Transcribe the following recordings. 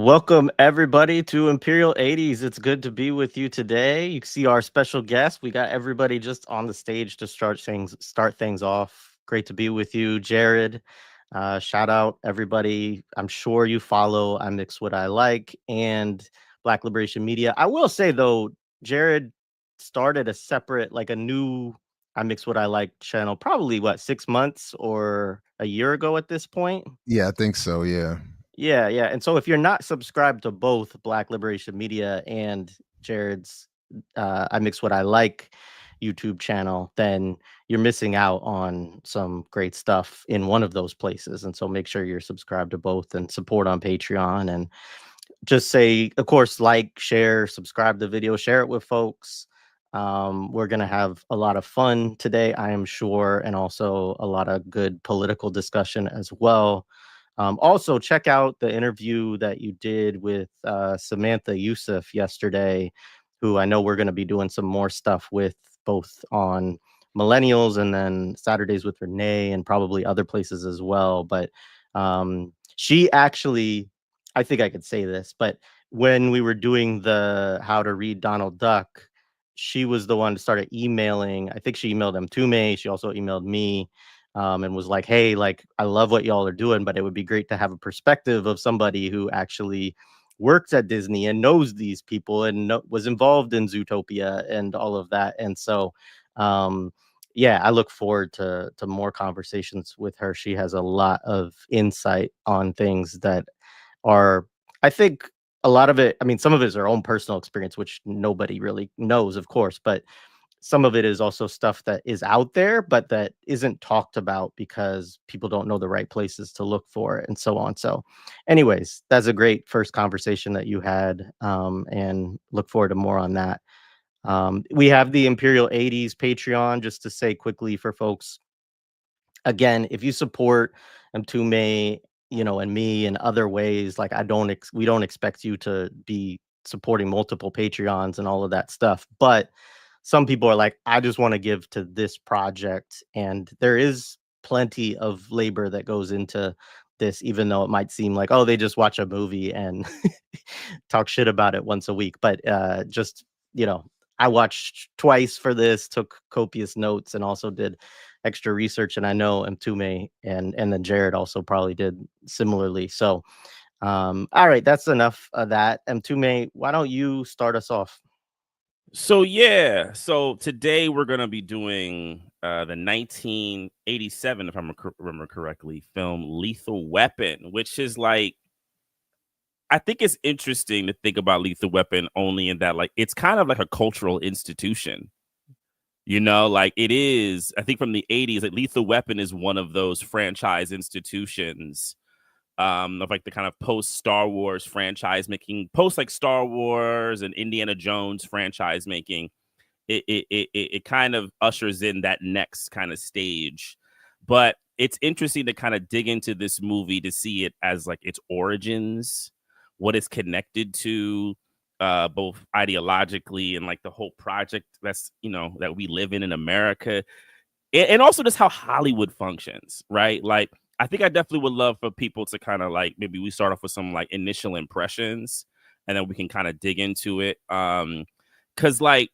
Welcome everybody to Imperial 80s. It's good to be with you today. You can see our special guest. We got everybody just on the stage to start things off. Great to be with you, Jared. Shout out everybody. I'm sure you follow iMiXWHATiLiKE and Black Liberation Media. I will say though, Jared started a separate, like a new iMiXWHATiLiKE channel, probably what, 6 months or a year ago at this point. Yeah, I think so. Yeah. Yeah. And so if you're not subscribed to both Black Liberation Media and Jared's iMiXWHATiLiKE YouTube channel, then you're missing out on some great stuff in one of those places. And so make sure you're subscribed to both and support on Patreon. And just say, of course, like, share, subscribe to the video, share it with folks. We're going to have a lot of fun today, I am sure, and also a lot of good political discussion as well. Also, check out the interview that you did with Samantha Youssef yesterday, who I know we're going to be doing some more stuff with, both on Millennials and then Saturdays with Renee and probably other places as well. But she actually, I think I could say this, but when we were doing the How to Read Donald Duck, she was the one that started emailing. I think she emailed Mtume. She also emailed me, and was like, hey, like, I love what y'all are doing, but it would be great to have a perspective of somebody who actually works at Disney and knows these people and was involved in Zootopia and all of that. And so, yeah, I look forward to more conversations with her. She has a lot of insight on things that are, I think, a lot of it, I mean, some of it is her own personal experience, which nobody really knows, of course, but some of it is also stuff that is out there, but that isn't talked about because people don't know the right places to look for it and so on. So anyways, that's a great first conversation that you had, and look forward to more on that. We have the Imperial 80s Patreon, just to say quickly for folks. Again, if you support Mtume, and me in other ways, like we don't expect you to be supporting multiple Patreons and all of that stuff. But some people are like, I just want to give to this project. And there is plenty of labor that goes into this, even though it might seem like, oh, they just watch a movie and talk shit about it once a week. But just, I watched twice for this, took copious notes, and also did extra research. And I know Mtume and then Jared also probably did similarly. So, all right, that's enough of that. Mtume, why don't you start us off? So today we're gonna be doing the 1987, if I remember correctly, film Lethal Weapon, which is like, I think it's interesting to think about Lethal Weapon only in that, like, it's kind of like a cultural institution. Like it is, I think from the 80s, like Lethal Weapon is one of those franchise institutions of like the kind of post Star Wars franchise making, post like Star Wars and Indiana Jones franchise making. It kind of ushers in that next kind of stage. But it's interesting to kind of dig into this movie to see it as like its origins, what it's connected to, both ideologically and like the whole project that's, that we live in America, and also just how Hollywood functions, right? Like, I think I definitely would love for people to kind of like, maybe we start off with some like initial impressions and then we can kind of dig into it. Cause like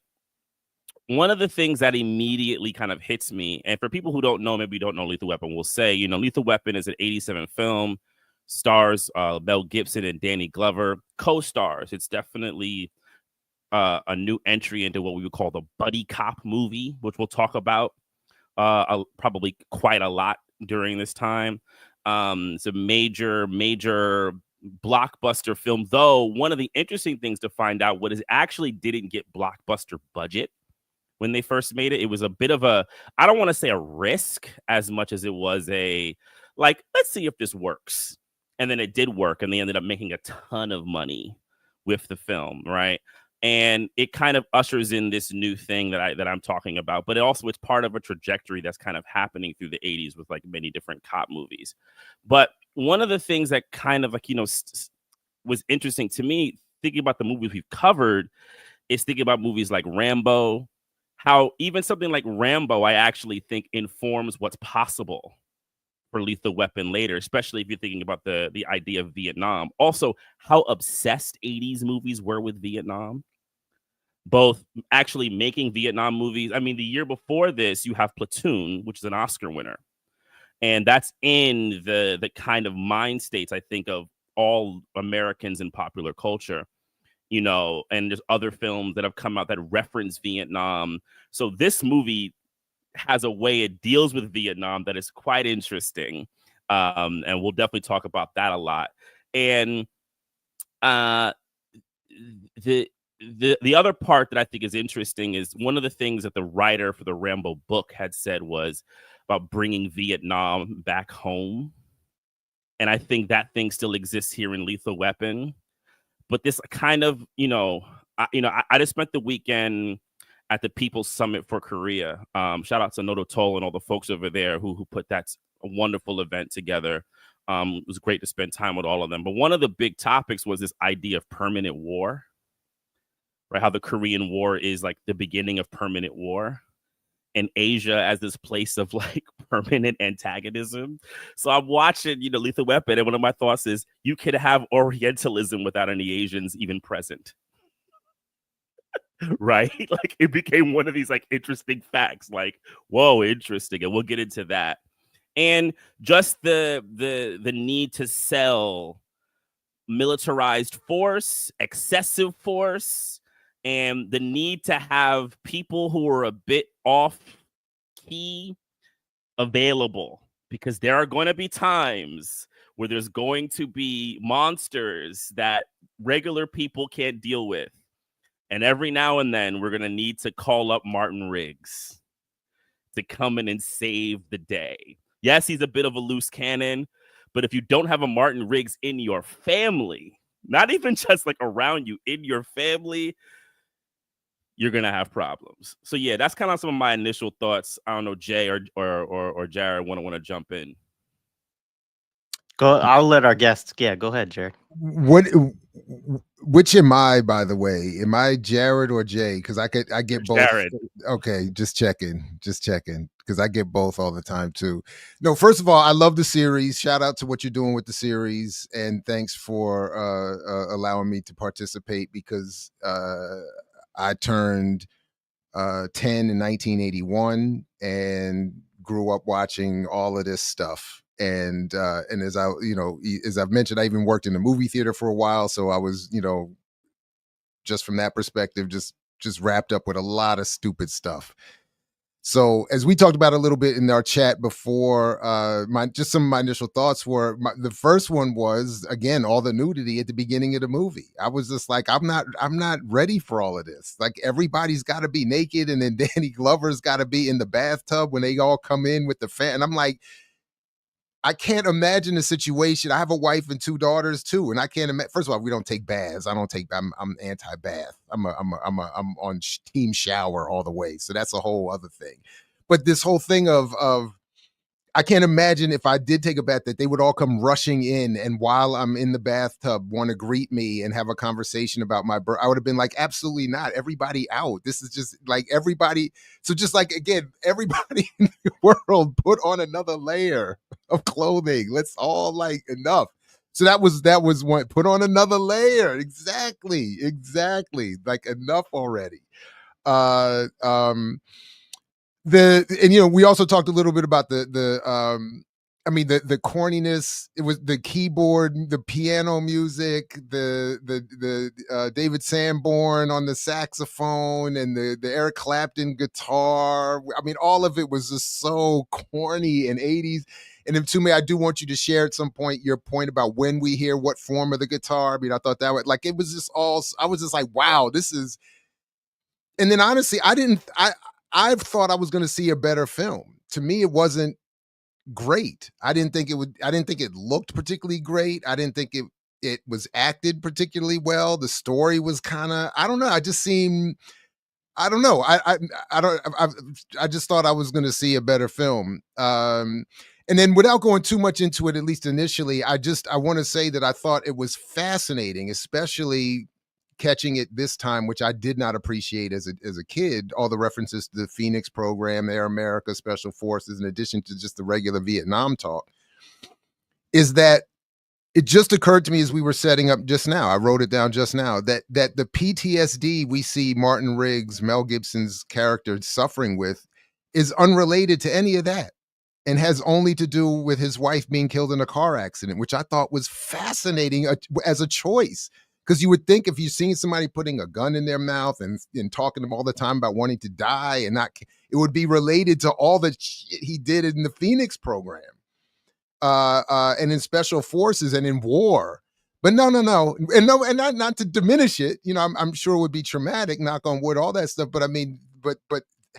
one of the things that immediately kind of hits me, and for people who don't know, maybe don't know Lethal Weapon, will say, Lethal Weapon is an 87 film, stars Mel Gibson and Danny Glover, co-stars. It's definitely a new entry into what we would call the buddy cop movie, which we'll talk about probably quite a lot during this time. It's a major blockbuster film, though one of the interesting things to find out, what is actually didn't get blockbuster budget when they first made it. It was a bit of a, I don't want to say a risk as much as it was a, like, let's see if this works. And then it did work, and they ended up making a ton of money with the film, right? And it kind of ushers in this new thing that I'm talking about, but it's part of a trajectory that's kind of happening through the 80s with like many different cop movies. But one of the things that kind of like, was interesting to me thinking about the movies we've covered is thinking about movies like Rambo, how even something like Rambo, I actually think informs what's possible for Lethal Weapon later, especially if you're thinking about the idea of Vietnam. Also, how obsessed 80s movies were with Vietnam, both actually making Vietnam movies. I mean, the year before this, you have Platoon, which is an Oscar winner. And that's in the kind of mind states, I think, of all Americans in popular culture, you know, and there's other films that have come out that reference Vietnam. So this movie has a way it deals with Vietnam that is quite interesting. And we'll definitely talk about that a lot. And the other part that I think is interesting is one of the things that the writer for the Rambo book had said was about bringing Vietnam back home. And I think that thing still exists here in Lethal Weapon. But this kind of, I just spent the weekend at the People's Summit for Korea. Shout out to Noto Toll and all the folks over there who put that wonderful event together. It was great to spend time with all of them. But one of the big topics was this idea of permanent war, right? How the Korean War is like the beginning of permanent war, and Asia as this place of like permanent antagonism. So I'm watching, Lethal Weapon, and one of my thoughts is you could have Orientalism without any Asians even present. Right? Like it became one of these like interesting facts, like, whoa, interesting. And we'll get into that. And just the need to sell militarized force, excessive force, and the need to have people who are a bit off key available, because there are going to be times where there's going to be monsters that regular people can't deal with. And every now and then we're going to need to call up Martin Riggs to come in and save the day. Yes, he's a bit of a loose cannon, but if you don't have a Martin Riggs in your family, not even just like around you, in your family, you're going to have problems. So yeah, that's kind of some of my initial thoughts. I don't know, Jay or Jared want to jump in. Go. I'll let our guests. Yeah, go ahead, Jared. Which am I, by the way? Am I Jared or Jay? Because I get both. Jared. Okay, just checking, because I get both all the time too. No, first of all, I love the series. Shout out to what you're doing with the series, and thanks for allowing me to participate, because I turned 10 in 1981 and grew up watching all of this stuff. And as I've mentioned, I even worked in the movie theater for a while. So I was, just from that perspective, just wrapped up with a lot of stupid stuff. So as we talked about a little bit in our chat before, some of my initial thoughts were, the first one was, again, all the nudity at the beginning of the movie. I was just like, I'm not ready for all of this. Like, everybody's got to be naked, and then Danny Glover's got to be in the bathtub when they all come in with the fan. And I'm like, I can't imagine a situation. I have a wife and 2 daughters too, and I can't imagine. First of all, we don't take baths. I'm anti-bath. I'm on team shower all the way. So that's a whole other thing. But this whole thing of I can't imagine if I did take a bath that they would all come rushing in, and while I'm in the bathtub want to greet me and have a conversation about my birth. I would have been like, absolutely not. Everybody out. This is just like everybody. So just like, again, everybody in the world put on another layer of clothing. Let's all enough. So that was one. Put on another layer. Exactly. Like, enough already. We also talked a little bit about the corniness. It was the keyboard, the piano music, the David Sanborn on the saxophone, and the Eric Clapton guitar. I mean, all of it was just so corny and 80s. And then, Mtume, I do want you to share at some point your point about when we hear what form of the guitar. I mean, I thought that was like, it was just all, I was just like, wow, this is. And then honestly, I thought I was going to see a better film. To me, it wasn't great. I didn't think it looked particularly great. I didn't think it was acted particularly well. The story was kind of, I don't know. I just thought I was going to see a better film. And then, without going too much into it, at least initially, I want to say that I thought it was fascinating, especially catching it this time, which I did not appreciate as a kid, all the references to the Phoenix program, Air America, Special Forces, in addition to just the regular Vietnam talk. is that it just occurred to me as we were setting up just now. I wrote it down just now that the PTSD we see Martin Riggs, Mel Gibson's character, suffering with is unrelated to any of that and has only to do with his wife being killed in a car accident, which I thought was fascinating as a choice. Because you would think if you've seen somebody putting a gun in their mouth and talking to them all the time about wanting to die and not, it would be related to all the shit he did in the Phoenix program. And in special forces and in war. But no, and not to diminish it. You know, I'm sure it would be traumatic, knock on wood, all that stuff. But I mean, but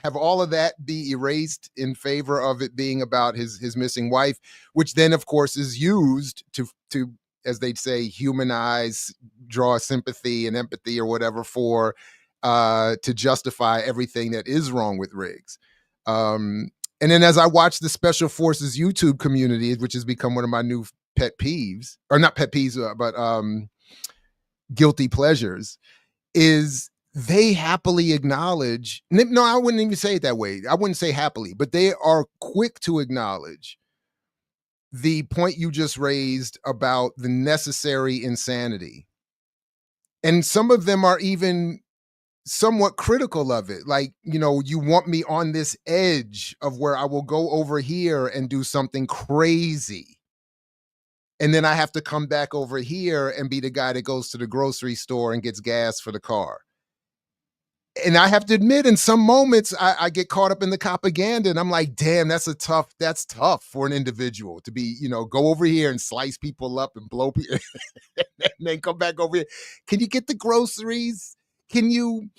have all of that be erased in favor of it being about his missing wife, which then, of course, is used to as they'd say, humanize, draw sympathy and empathy or whatever for to justify everything that is wrong with Riggs. And then as I watch the Special Forces YouTube community, which has become one of my new pet peeves, or not pet peeves, but guilty pleasures, is they happily acknowledge, no, I wouldn't even say it that way. I wouldn't say happily, but they are quick to acknowledge the point you just raised about the necessary insanity. And some of them are even somewhat critical of it. Like, you know, you want me on this edge of where I will go over here and do something crazy. And then I have to come back over here and be the guy that goes to the grocery store and gets gas for the car. And I have to admit, in some moments, I get caught up in the copaganda and I'm like, damn, that's tough for an individual to be, you know, go over here and slice people up and blow people and then come back over here. Can you get the groceries? Can you,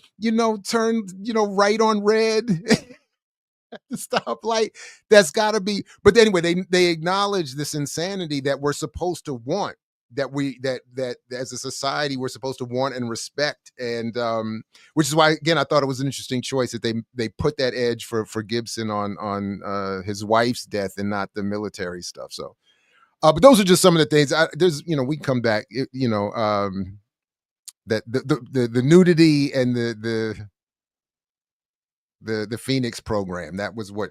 turn, right on red? The stoplight? That's got to be. But anyway, they acknowledge this insanity that we're supposed to want, that as a society we're supposed to want and respect, and which is why, again, I thought it was an interesting choice that they put that edge for Gibson on his wife's death and not the military stuff. So, but those are just some of the things. We can come back. That the nudity and the Phoenix program, that was what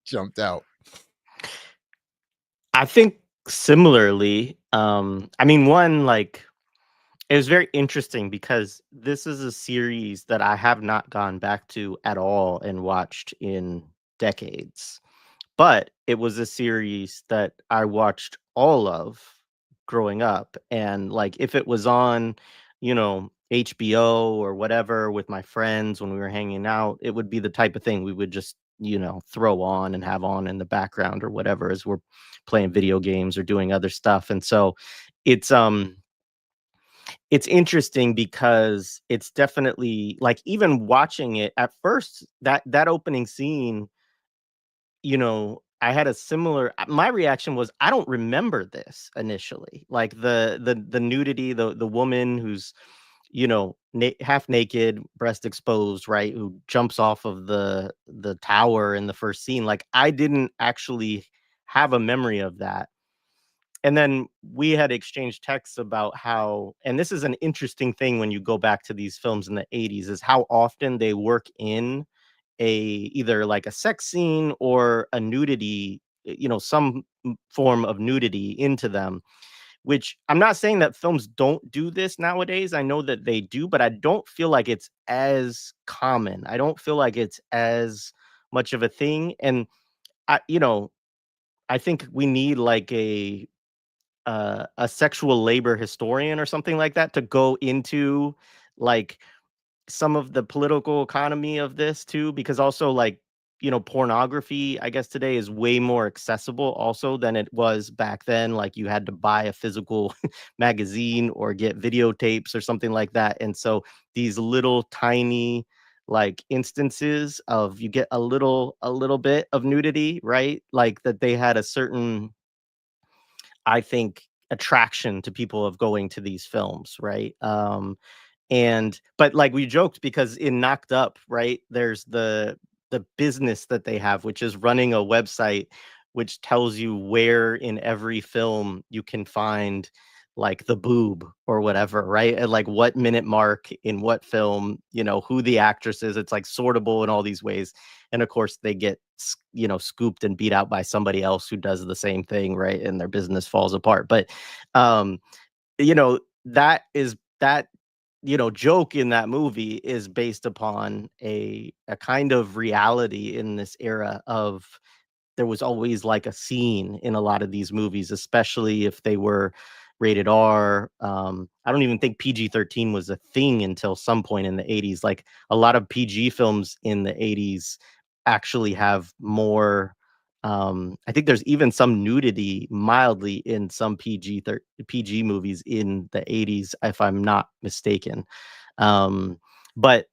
jumped out. I think similarly, I mean, one, like, it was very interesting because this is a series that I have not gone back to at all and watched in decades. But it was a series that I watched all of growing up. And like, if it was on, HBO or whatever with my friends when we were hanging out, it would be the type of thing we would just, throw on and have on in the background or whatever as we're playing video games or doing other stuff. And so it's interesting because it's definitely, like, even watching it at first, that opening scene, I had a similar, my reaction was, I don't remember this initially. Like the nudity, the woman who's, half naked, breast exposed, right, who jumps off of the tower in the first scene. Like, I didn't actually have a memory of that. And then we had exchanged texts about how, and this is an interesting thing when you go back to these films in the 80s, is how often they work in either like a sex scene or a nudity, some form of nudity into them, which I'm not saying that films don't do this nowadays. I know that they do, but I don't feel like it's as common. I don't feel like it's as much of a thing. And I think we need like a sexual labor historian or something like that to go into like some of the political economy of this too, because also, like, pornography, I guess, today is way more accessible also than it was back then. Like, you had to buy a physical magazine or get videotapes or something like that. And so these little tiny like instances of, you get a little bit of nudity, right? Like, that they had a certain, I think, attraction to people of going to these films, right? But like, we joked because in Knocked Up, right, there's the business that they have, which is running a website which tells you where in every film you can find like the boob or whatever, right? At like what minute mark in what film, who the actress is. It's like sortable in all these ways. And of course they get, scooped and beat out by somebody else who does the same thing, right? And their business falls apart. But, that is that, joke in that movie is based upon a kind of reality in this era of, there was always like a scene in a lot of these movies, especially if they were rated R. I don't even think PG-13 was a thing until some point in the 80s. Like a lot of PG films in the 80s actually have more. I think there's even some nudity mildly in some PG movies in the 80s, if I'm not mistaken. But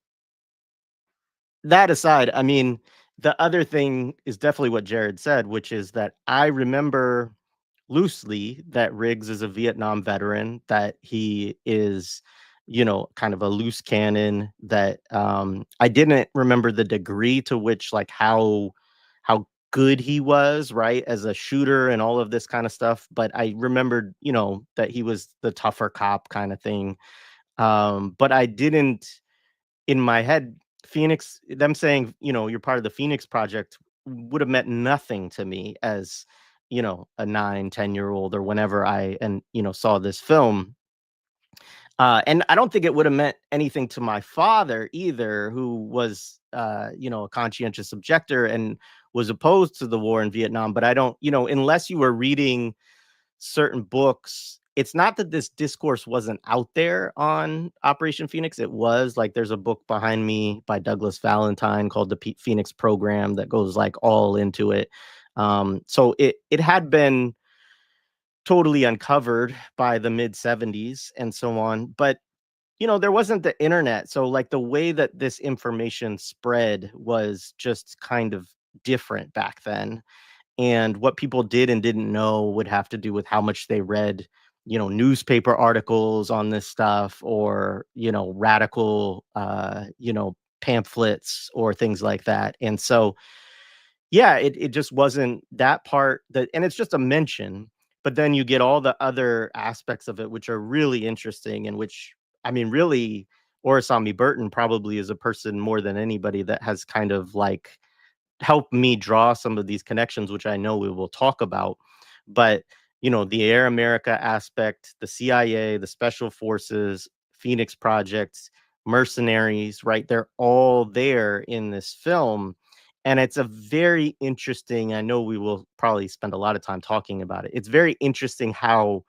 that aside, I mean, the other thing is definitely what Jared said, which is that I remember loosely that Riggs is a Vietnam veteran, that he is, kind of a loose cannon, that I didn't remember the degree to which, like, how good he was, right, as a shooter and all of this kind of stuff. But I remembered, that he was the tougher cop kind of thing. But I didn't, in my head, Phoenix, them saying, you're part of the Phoenix Project would have meant nothing to me as, a 9, 10-year-old or whenever I saw this film. And I don't think it would have meant anything to my father either, who was, a conscientious objector and was opposed to the war in Vietnam. But I don't, unless you were reading certain books, it's not that this discourse wasn't out there on Operation Phoenix. It was. Like, there's a book behind me by Douglas Valentine called the Phoenix Program that goes like all into it. So it had been totally uncovered by the mid 70s and so on. But there wasn't the internet. So like the way that this information spread was just kind of different back then. And what people did and didn't know would have to do with how much they read, newspaper articles on this stuff, or, radical, pamphlets or things like that. And so, yeah, it just wasn't that part that, and it's just a mention, but then you get all the other aspects of it, which are really interesting, and which, I mean, really, Orasami Burton probably is a person more than anybody that has kind of like help me draw some of these connections, which I know we will talk about. But, the Air America aspect, the CIA, the Special Forces, Phoenix Projects, mercenaries, right? They're all there in this film. And it's a very interesting, I know we will probably spend a lot of time talking about it. It's very interesting how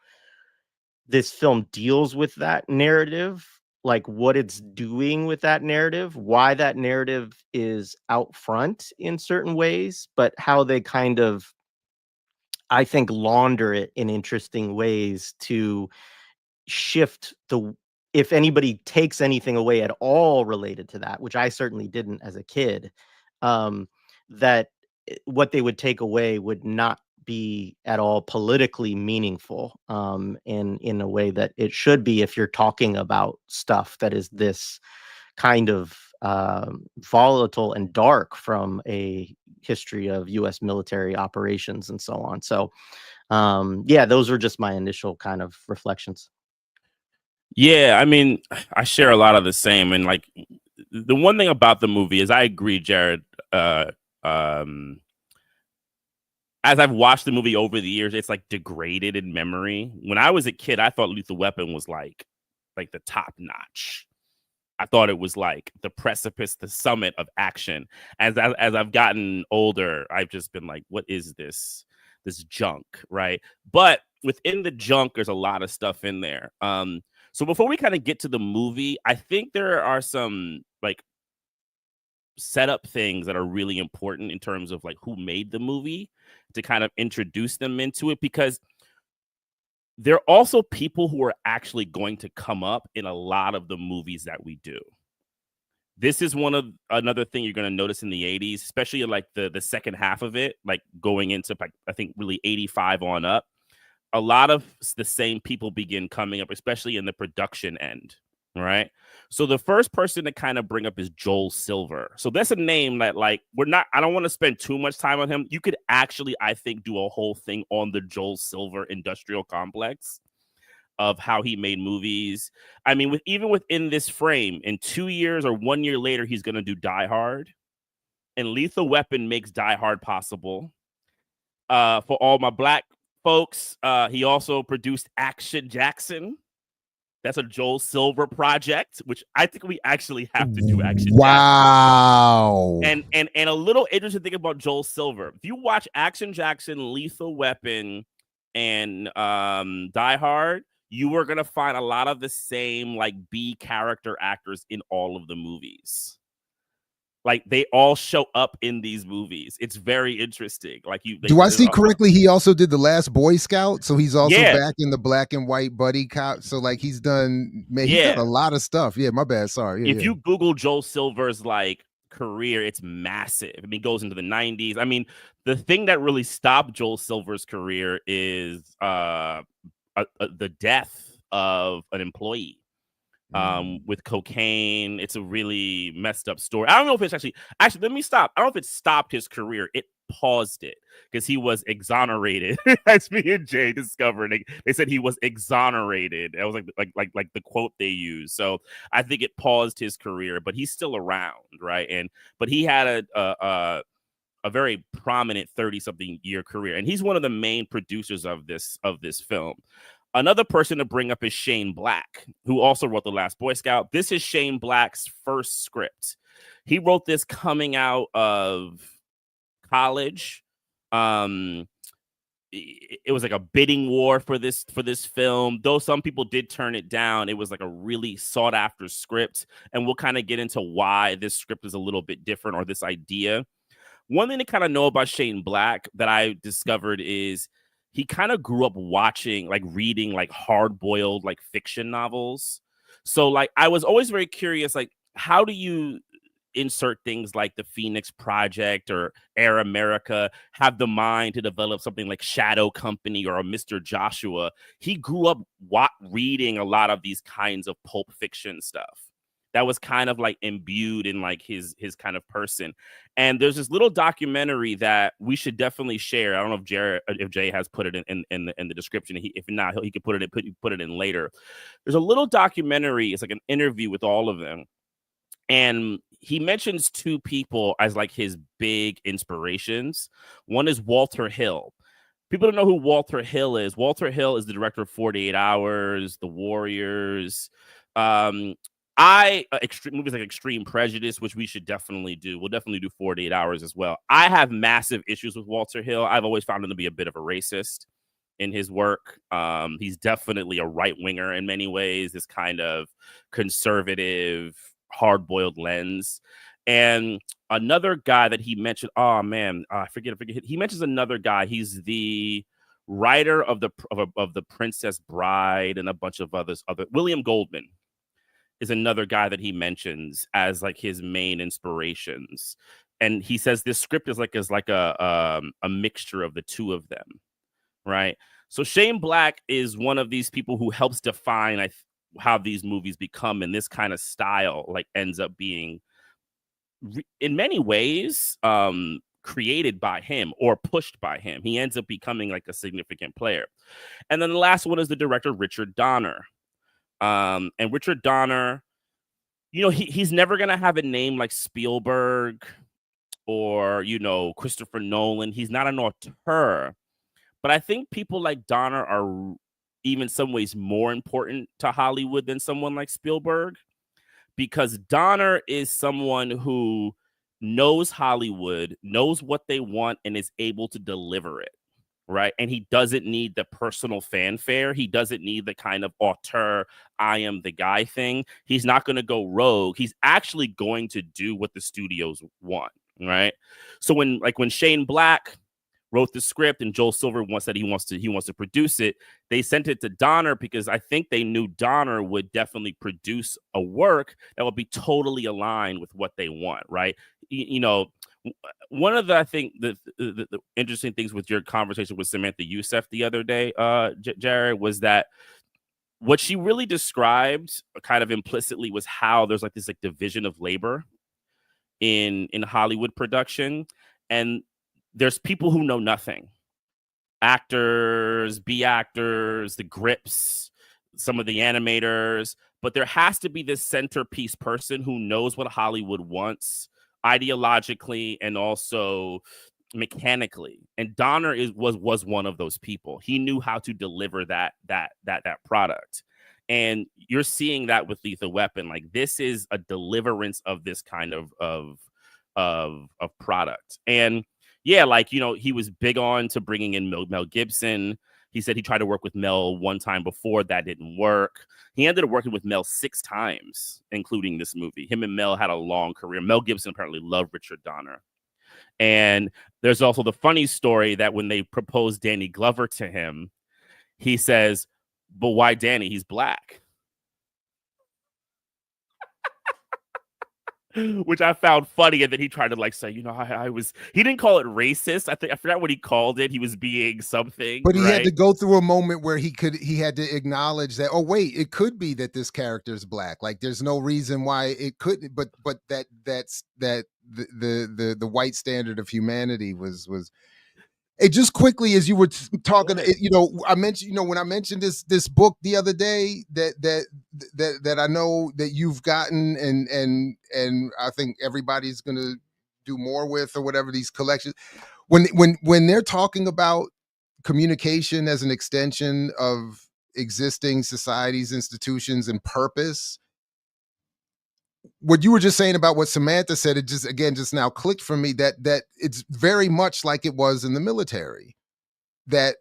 this film deals with that narrative, like what it's doing with that narrative, why that narrative is out front in certain ways, but how they kind of, I think, launder it in interesting ways to shift the, if anybody takes anything away at all related to that, which I certainly didn't as a kid, that what they would take away would not be at all politically meaningful, in a way that it should be if you're talking about stuff that is this kind of volatile and dark from a history of U.S. military operations and so on. So, yeah, those were just my initial kind of reflections. Yeah, I mean, I share a lot of the same. And like, the one thing about the movie is, I agree, Jared. As I've watched the movie over the years, it's like degraded in memory. When I was a kid, I thought Lethal Weapon was like the top notch. I thought it was like the precipice, the summit of action. As I've gotten older, I've just been like, what is this junk, right? But within the junk, there's a lot of stuff in there. So before we kind of get to the movie, I think there are some like setup things that are really important in terms of like who made the movie, to kind of introduce them into it, because there are also people who are actually going to come up in a lot of the movies that we do. This is another thing you're going to notice in the 80s, especially like the second half of it, like going into, like, I think really 85 on up. A lot of the same people begin coming up, especially in the production end, right? So the first person to kind of bring up is Joel Silver. So that's a name that, like, I don't want to spend too much time on him. You could actually, I think, do a whole thing on the Joel Silver industrial complex. of how he made movies. I mean, even within this frame, in 2 years or 1 year later, he's going to do Die Hard. And Lethal Weapon makes Die Hard possible. For all my black folks, he also produced Action Jackson. That's a Joel Silver project, which I think we actually have to do Action wow. Jackson. And a little interesting thing about Joel Silver. If you watch Action Jackson, Lethal Weapon, and Die Hard, you are going to find a lot of the same like B character actors in all of the movies. Like they all show up in these movies. It's very interesting. Like do I see correctly? He also did The Last Boy Scout, so he's also back in the black and white buddy cop. So like he's done, man, he's done a lot of stuff. Yeah, my bad. Sorry. If you Google Joel Silver's like career, it's massive. I mean, it goes into the 90s. I mean, the thing that really stopped Joel Silver's career is the death of an employee. With cocaine. It's a really messed up story. I don't know if it's actually let me stop. I don't know if it stopped his career. It paused it because he was exonerated. That's me and Jay discovered. They said he was exonerated. That was like the quote they used. So I think it paused his career, but he's still around, right? But he had a very prominent 30-something year career, and he's one of the main producers of this film. Another person to bring up is Shane Black, who also wrote The Last Boy Scout. This is Shane Black's first script. He wrote this coming out of college. It was like a bidding war for this film. Though some people did turn it down, it was like a really sought after script. And we'll kind of get into why this script is a little bit different, or this idea. One thing to kind of know about Shane Black that I discovered is he kind of grew up watching, like reading like hard-boiled like fiction novels. So like I was always very curious, like how do you insert things like the Phoenix Project or Air America, have the mind to develop something like Shadow Company or a Mr. Joshua? He grew up reading a lot of these kinds of pulp fiction stuff that was kind of like imbued in like his kind of person. And there's this little documentary that we should definitely share. I don't know if Jay has put it in the description. If not, he could put it in later. There's a little documentary. It's like an interview with all of them. And he mentions two people as like his big inspirations. One is Walter Hill. People don't know who Walter Hill is. Walter Hill is the director of 48 Hours, The Warriors, movies like Extreme Prejudice, which we should definitely do. We'll definitely do 48 Hours as well. I have massive issues with Walter Hill. I've always found him to be a bit of a racist in his work. He's definitely a right winger in many ways, this kind of conservative, hard-boiled lens. And another guy that he mentioned, I forget. He mentions another guy. He's the writer of the Princess Bride and a bunch of other William Goldman is another guy that he mentions as like his main inspirations. And he says this script is like a mixture of the two of them, right? So Shane Black is one of these people who helps define how these movies become, and this kind of style like ends up being in many ways created by him or pushed by him. He ends up becoming like a significant player. And then the last one is the director Richard Donner. And Richard Donner, you know, he's never going to have a name like Spielberg or, you know, Christopher Nolan. He's not an auteur. But I think people like Donner are even in some ways more important to Hollywood than someone like Spielberg, because Donner is someone who knows Hollywood, knows what they want, and is able to deliver it. Right. And he doesn't need the personal fanfare. He doesn't need the kind of auteur, I am the guy thing. He's not going to go rogue. He's actually going to do what the studios want. Right. So when Shane Black wrote the script and Joel Silver said he wants to produce it, they sent it to Donner because I think they knew Donner would definitely produce a work that would be totally aligned with what they want. Right. You know, one of the, I think the interesting things with your conversation with Samantha Youssef the other day, Jared, was that what she really described kind of implicitly was how there's like this like division of labor in Hollywood production. And there's people who know nothing. Actors, B actors, the grips, some of the animators, but there has to be this centerpiece person who knows what Hollywood wants ideologically and also mechanically. And Donner was one of those people. He knew how to deliver that product. And you're seeing that with Lethal Weapon. Like, this is a deliverance of this kind of product. And yeah, like, you know, he was big on to bringing in Mel Gibson. He said he tried to work with Mel one time before. That didn't work. He ended up working with Mel 6 times, including this movie. Him and Mel had a long career. Mel Gibson apparently loved Richard Donner. And there's also the funny story that when they proposed Danny Glover to him, he says, but why Danny? He's black. Which I found funny. And then he tried to like say, you know, I was, he didn't call it racist. I forgot what he called it. He was being something. But he right? had to go through a moment where he had to acknowledge that, oh wait, it could be that this character is black. Like, there's no reason why it couldn't, but that's the white standard of humanity was it. Just quickly, as you were talking, you know, I mentioned, you know, when I mentioned this book the other day that I know that you've gotten and I think everybody's going to do more with, or whatever, these collections, when they're talking about communication as an extension of existing societies, institutions, and purpose, what you were just saying about what Samantha said, it just now clicked for me that it's very much like it was in the military. That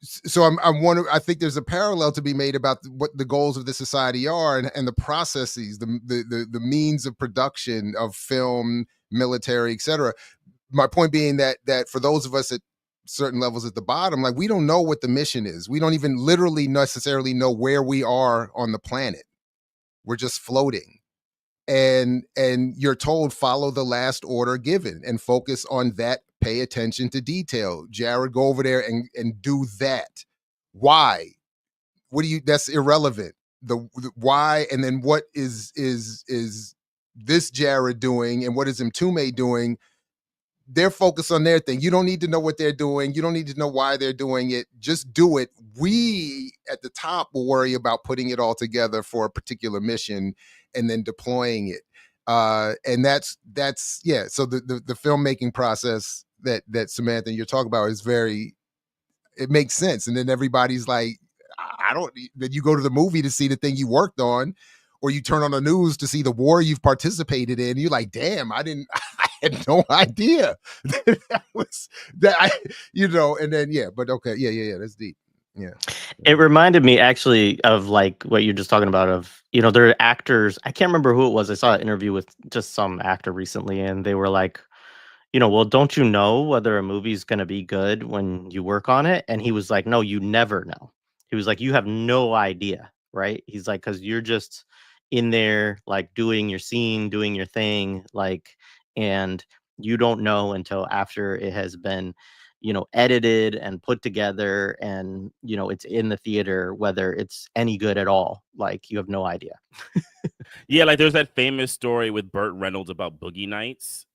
so I think there's a parallel to be made about what the goals of the society are, and the processes, the means of production of film, military, etc. My point being that for those of us at certain levels at the bottom, like, we don't know what the mission is. We don't even literally necessarily know where we are on the planet. We're just floating. And you're told, follow the last order given and focus on that. Pay attention to detail. Jared, go over there and do that. Why? That's irrelevant. The why, and then what is this Jared doing, and what is Mtume doing? They're focused on their thing. You don't need to know what they're doing. You don't need to know why they're doing it. Just do it. We at the top will worry about putting it all together for a particular mission and then deploying it. And that's yeah. So the filmmaking process that Samantha you're talking about is it makes sense. And then everybody's like, then you go to the movie to see the thing you worked on, or you turn on the news to see the war you've participated in. You're like, damn, I had no idea that was that. You know, and then but okay, yeah, that's deep. Yeah, it reminded me actually of like what you're just talking about. Of, you know, there are actors. I can't remember who it was. I saw an interview with just some actor recently, and they were like, you know, well, don't you know whether a movie's going to be good when you work on it? And he was like, no, you never know. He was like, you have no idea, right? He's like, because you're just in there, like, doing your scene, doing your thing, like, and you don't know until after it has been, you know, edited and put together, and, you know, it's in the theater, whether it's any good at all. Like, you have no idea. Yeah, like there's that famous story with Burt Reynolds about Boogie Nights.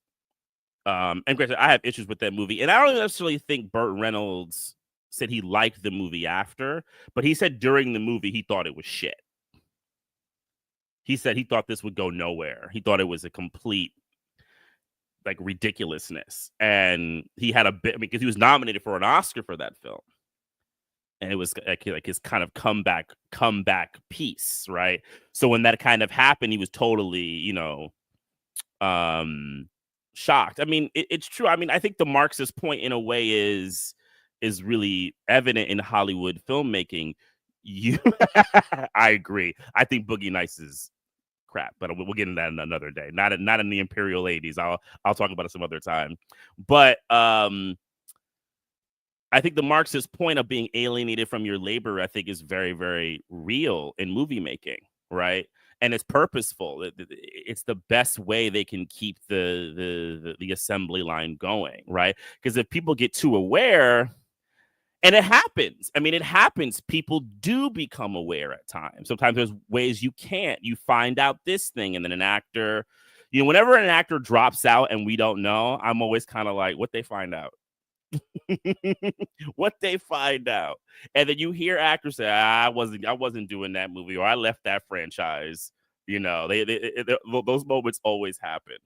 And granted, I have issues with that movie, and I don't necessarily think Burt Reynolds said he liked the movie after, but he said during the movie he thought it was shit. He said he thought this would go nowhere. He thought it was a complete, like, ridiculousness, and he had a bit, because he was nominated for an Oscar for that film, and it was like his kind of comeback piece, right? So when that kind of happened, he was totally, you know, shocked. I mean, it's true. I mean, I think the Marxist point in a way is really evident in Hollywood filmmaking. I agree. I think Boogie Nights is crap, but we'll get into that in another day. Not in the Imperial 80s. I'll talk about it some other time. But I think the Marxist point of being alienated from your labor, I think, is very, very real in movie making, right? And it's purposeful. It's the best way they can keep the assembly line going, right? Because if people get too aware, and it happens. I mean, it happens. People do become aware at times. Sometimes there's ways you can't. You find out this thing, and then an actor, you know, whenever an actor drops out and we don't know, I'm always kind of like, what they find out? What they find out, and then you hear actors say, I wasn't doing that movie, or I left that franchise. You know, those moments always happen.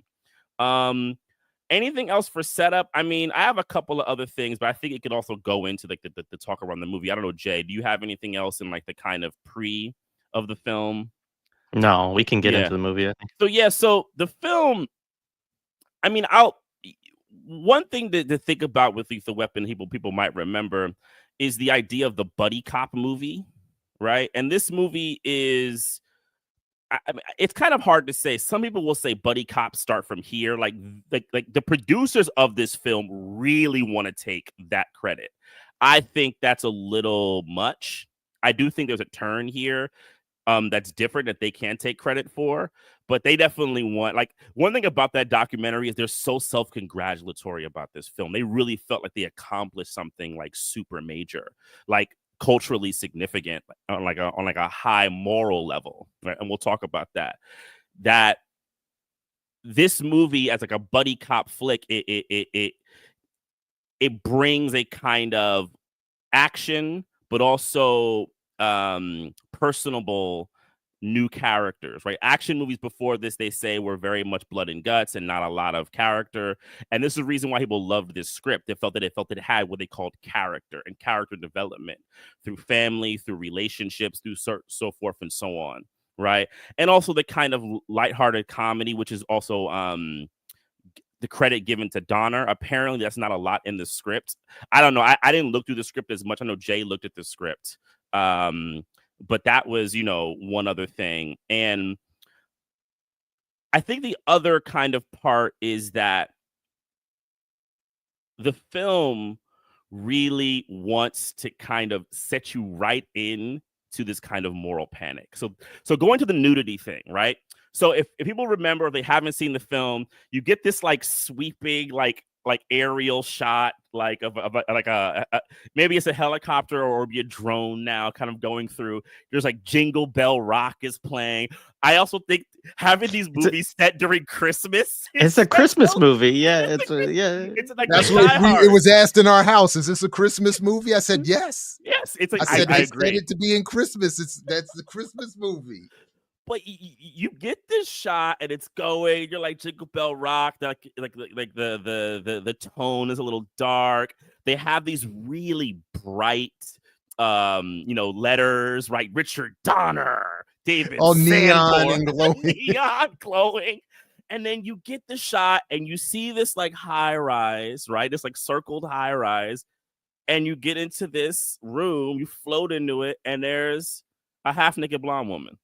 Anything else for setup? I mean, I have a couple of other things, but I think it could also go into like the talk around the movie. I don't know, Jay, do you have anything else in like the kind of pre of the film? No, we can get Yeah. into the movie. I think. So the film, I mean, one thing to think about with Lethal Weapon, people might remember, is the idea of the buddy cop movie, right? And this movie is, I mean, it's kind of hard to say. Some people will say buddy cops start from here. Like the producers of this film really want to take that credit. I think that's a little much. I do think there's a turn here that's different that they can take credit for, but they definitely want, like, one thing about that documentary is they're so self-congratulatory about this film. They really felt like they accomplished something like super major, like culturally significant on like a high moral level, right? And we'll talk about that this movie as like a buddy cop flick, it brings a kind of action but also personable new characters, right? Action movies before this, they say, were very much blood and guts and not a lot of character. And this is the reason why people loved this script. They felt that it had what they called character and character development through family, through relationships, through so forth and so on, right? And also the kind of lighthearted comedy, which is also the credit given to Donner. Apparently, that's not a lot in the script. I don't know. I didn't look through the script as much. I know Jay looked at the script. But that was, one other thing. And I think the other kind of part is that the film really wants to kind of set you right in to this kind of moral panic. So going to the nudity thing, right? So if people remember, if they haven't seen the film, you get this like sweeping, like aerial shot, like of a maybe it's a helicopter or be a drone now, kind of going through. There's like Jingle Bell Rock is playing. I also think having these movies set during Christmas. It's a Christmas movie. Yeah, it's like that's what it was asked in our house. Is this a Christmas movie? I said yes. Yes, it's like I said I they agree. said it to be in Christmas. That's the Christmas movie. But you get this shot and it's going. You're like Jingle Bell Rock. Like the tone is a little dark. They have these really bright, letters. Right, Richard Donner, David. All Sandor, neon and glowing. neon glowing. And then you get the shot and you see this like high rise, right? This like circled high rise, and you get into this room. You float into it, and there's a half naked blonde woman.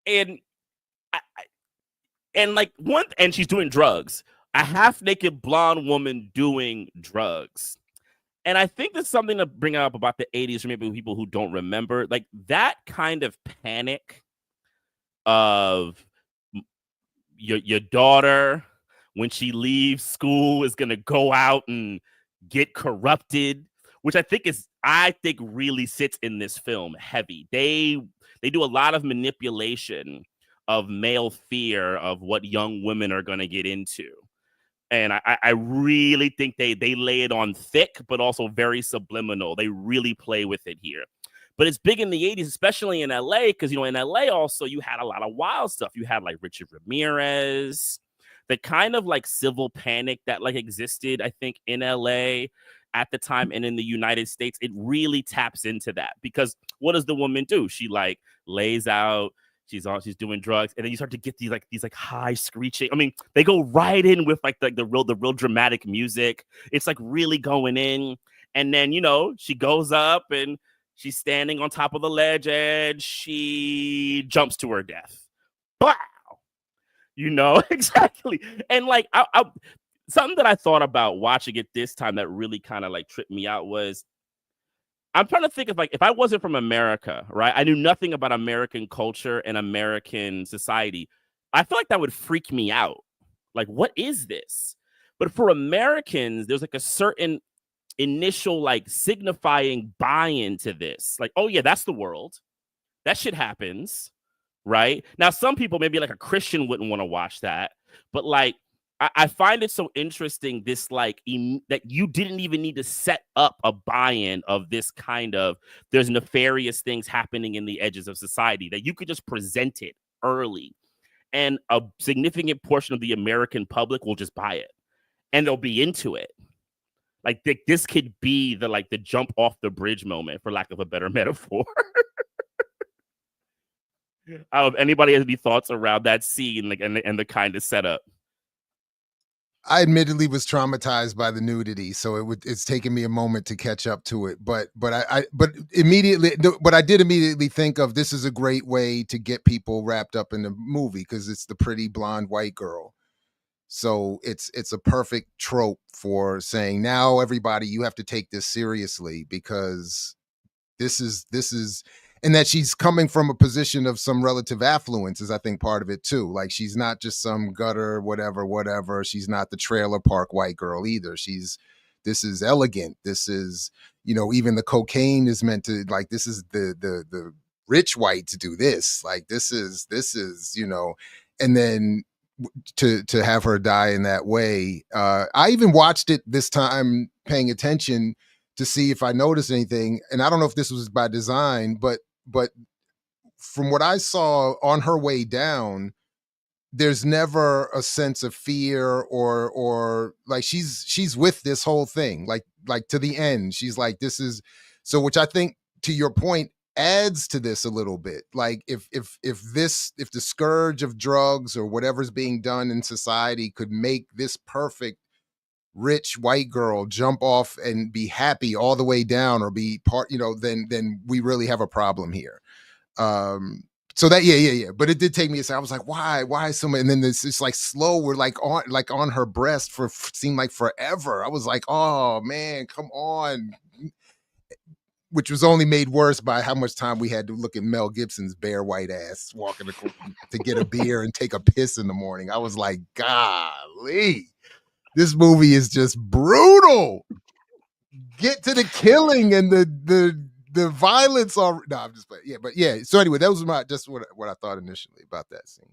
And and she's doing drugs. A half naked blonde woman doing drugs. And I think there's something to bring up about the 80s for maybe people who don't remember, like that kind of panic of your daughter when she leaves school is going to go out and get corrupted, which I think really sits in this film heavy. They do a lot of manipulation of male fear of what young women are going to get into. And I really think they lay it on thick, but also very subliminal. They really play with it here. But it's big in the 80s, especially in LA, because, in LA also you had a lot of wild stuff. You had like Richard Ramirez, the kind of like civil panic that like existed, I think, in LA at the time and in the United States. It really taps into that, because what does the woman do? She like lays out, she's doing drugs, and then you start to get these high screeching. I mean, they go right in with like the real dramatic music. It's like really going in, and then she goes up and she's standing on top of the ledge and she jumps to her death. Wow, exactly. And like something that I thought about watching it this time that really kind of like tripped me out was, I'm trying to think of like, if I wasn't from America, right? I knew nothing about American culture and American society. I feel like that would freak me out. Like, what is this? But for Americans, there's like a certain initial like signifying buy-in to this. Like, oh yeah, that's the world. That shit happens, right? Now, some people, maybe like a Christian, wouldn't want to watch that. But like I find it so interesting, this like that you didn't even need to set up a buy-in of this kind of, there's nefarious things happening in the edges of society, that you could just present it early, and a significant portion of the American public will just buy it and they'll be into it. Like this could be the jump off the bridge moment, for lack of a better metaphor. Anybody has any thoughts around that scene, like, and the kind of setup? I admittedly was traumatized by the nudity, so it's taken me a moment to catch up to it. But I did immediately think of, this is a great way to get people wrapped up in the movie, because it's the pretty blonde white girl. So it's a perfect trope for saying, now everybody, you have to take this seriously, because this is and that she's coming from a position of some relative affluence is, I think, part of it too. Like, she's not just some gutter, whatever. She's not the trailer park white girl either. This is elegant. This is, even the cocaine is meant to, like, this is the rich whites do this. Like, this is, and then to have her die in that way. I even watched it this time paying attention to see if I noticed anything. And I don't know if this was by design, but from what I saw on her way down, there's never a sense of fear or like she's with this whole thing, like to the end. She's like, this is so, which I think, to your point, adds to this a little bit. Like, if the scourge of drugs or whatever's being done in society could make this perfect rich white girl jump off and be happy all the way down, or be part, then we really have a problem here. So that, yeah. But it did take me a second. I was like, why so much? And then it's like slow. We're like on her breast for seemed like forever. I was like, oh man, come on. Which was only made worse by how much time we had to look at Mel Gibson's bare white ass walking to get a beer and take a piss in the morning. I was like, golly. This movie is just brutal. Get to the killing and the violence. No, I'm just playing. Yeah, but yeah. So anyway, that was what I thought initially about that scene.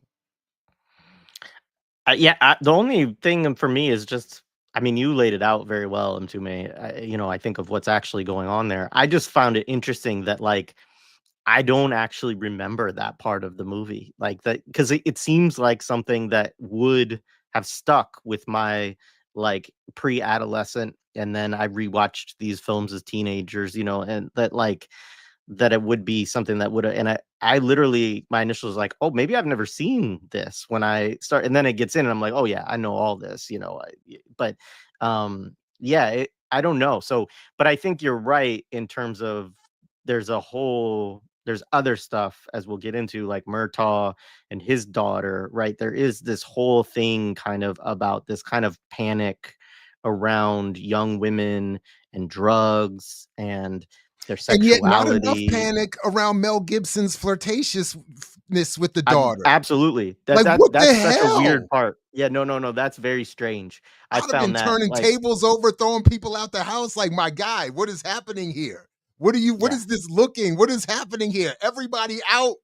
The only thing for me is just, I mean, you laid it out very well, Mtume. I think of what's actually going on there. I just found it interesting that, like, I don't actually remember that part of the movie, like that, because it seems like something that would have stuck with my, like, pre-adolescent, and then I rewatched these films as teenagers, and that it would be something that would have, and I literally, my initial was like, oh, maybe I've never seen this when I start, and then it gets in and I'm like, oh yeah, I know all this, but yeah, I don't know. So, but I think you're right in terms of, there's other stuff, as we'll get into, like Murtaugh and his daughter, right? There is this whole thing kind of about this kind of panic around young women and drugs and their And yet not enough sexuality. panic around Mel Gibson's flirtatiousness with the daughter. Absolutely. Like, what the That's such a hell? weird part. Yeah, no, that's very strange. I I'd have been found that, turning like, tables over, throwing people out the house. Like, my guy, what is happening here? What Yeah. is this looking? What is happening here? Everybody out.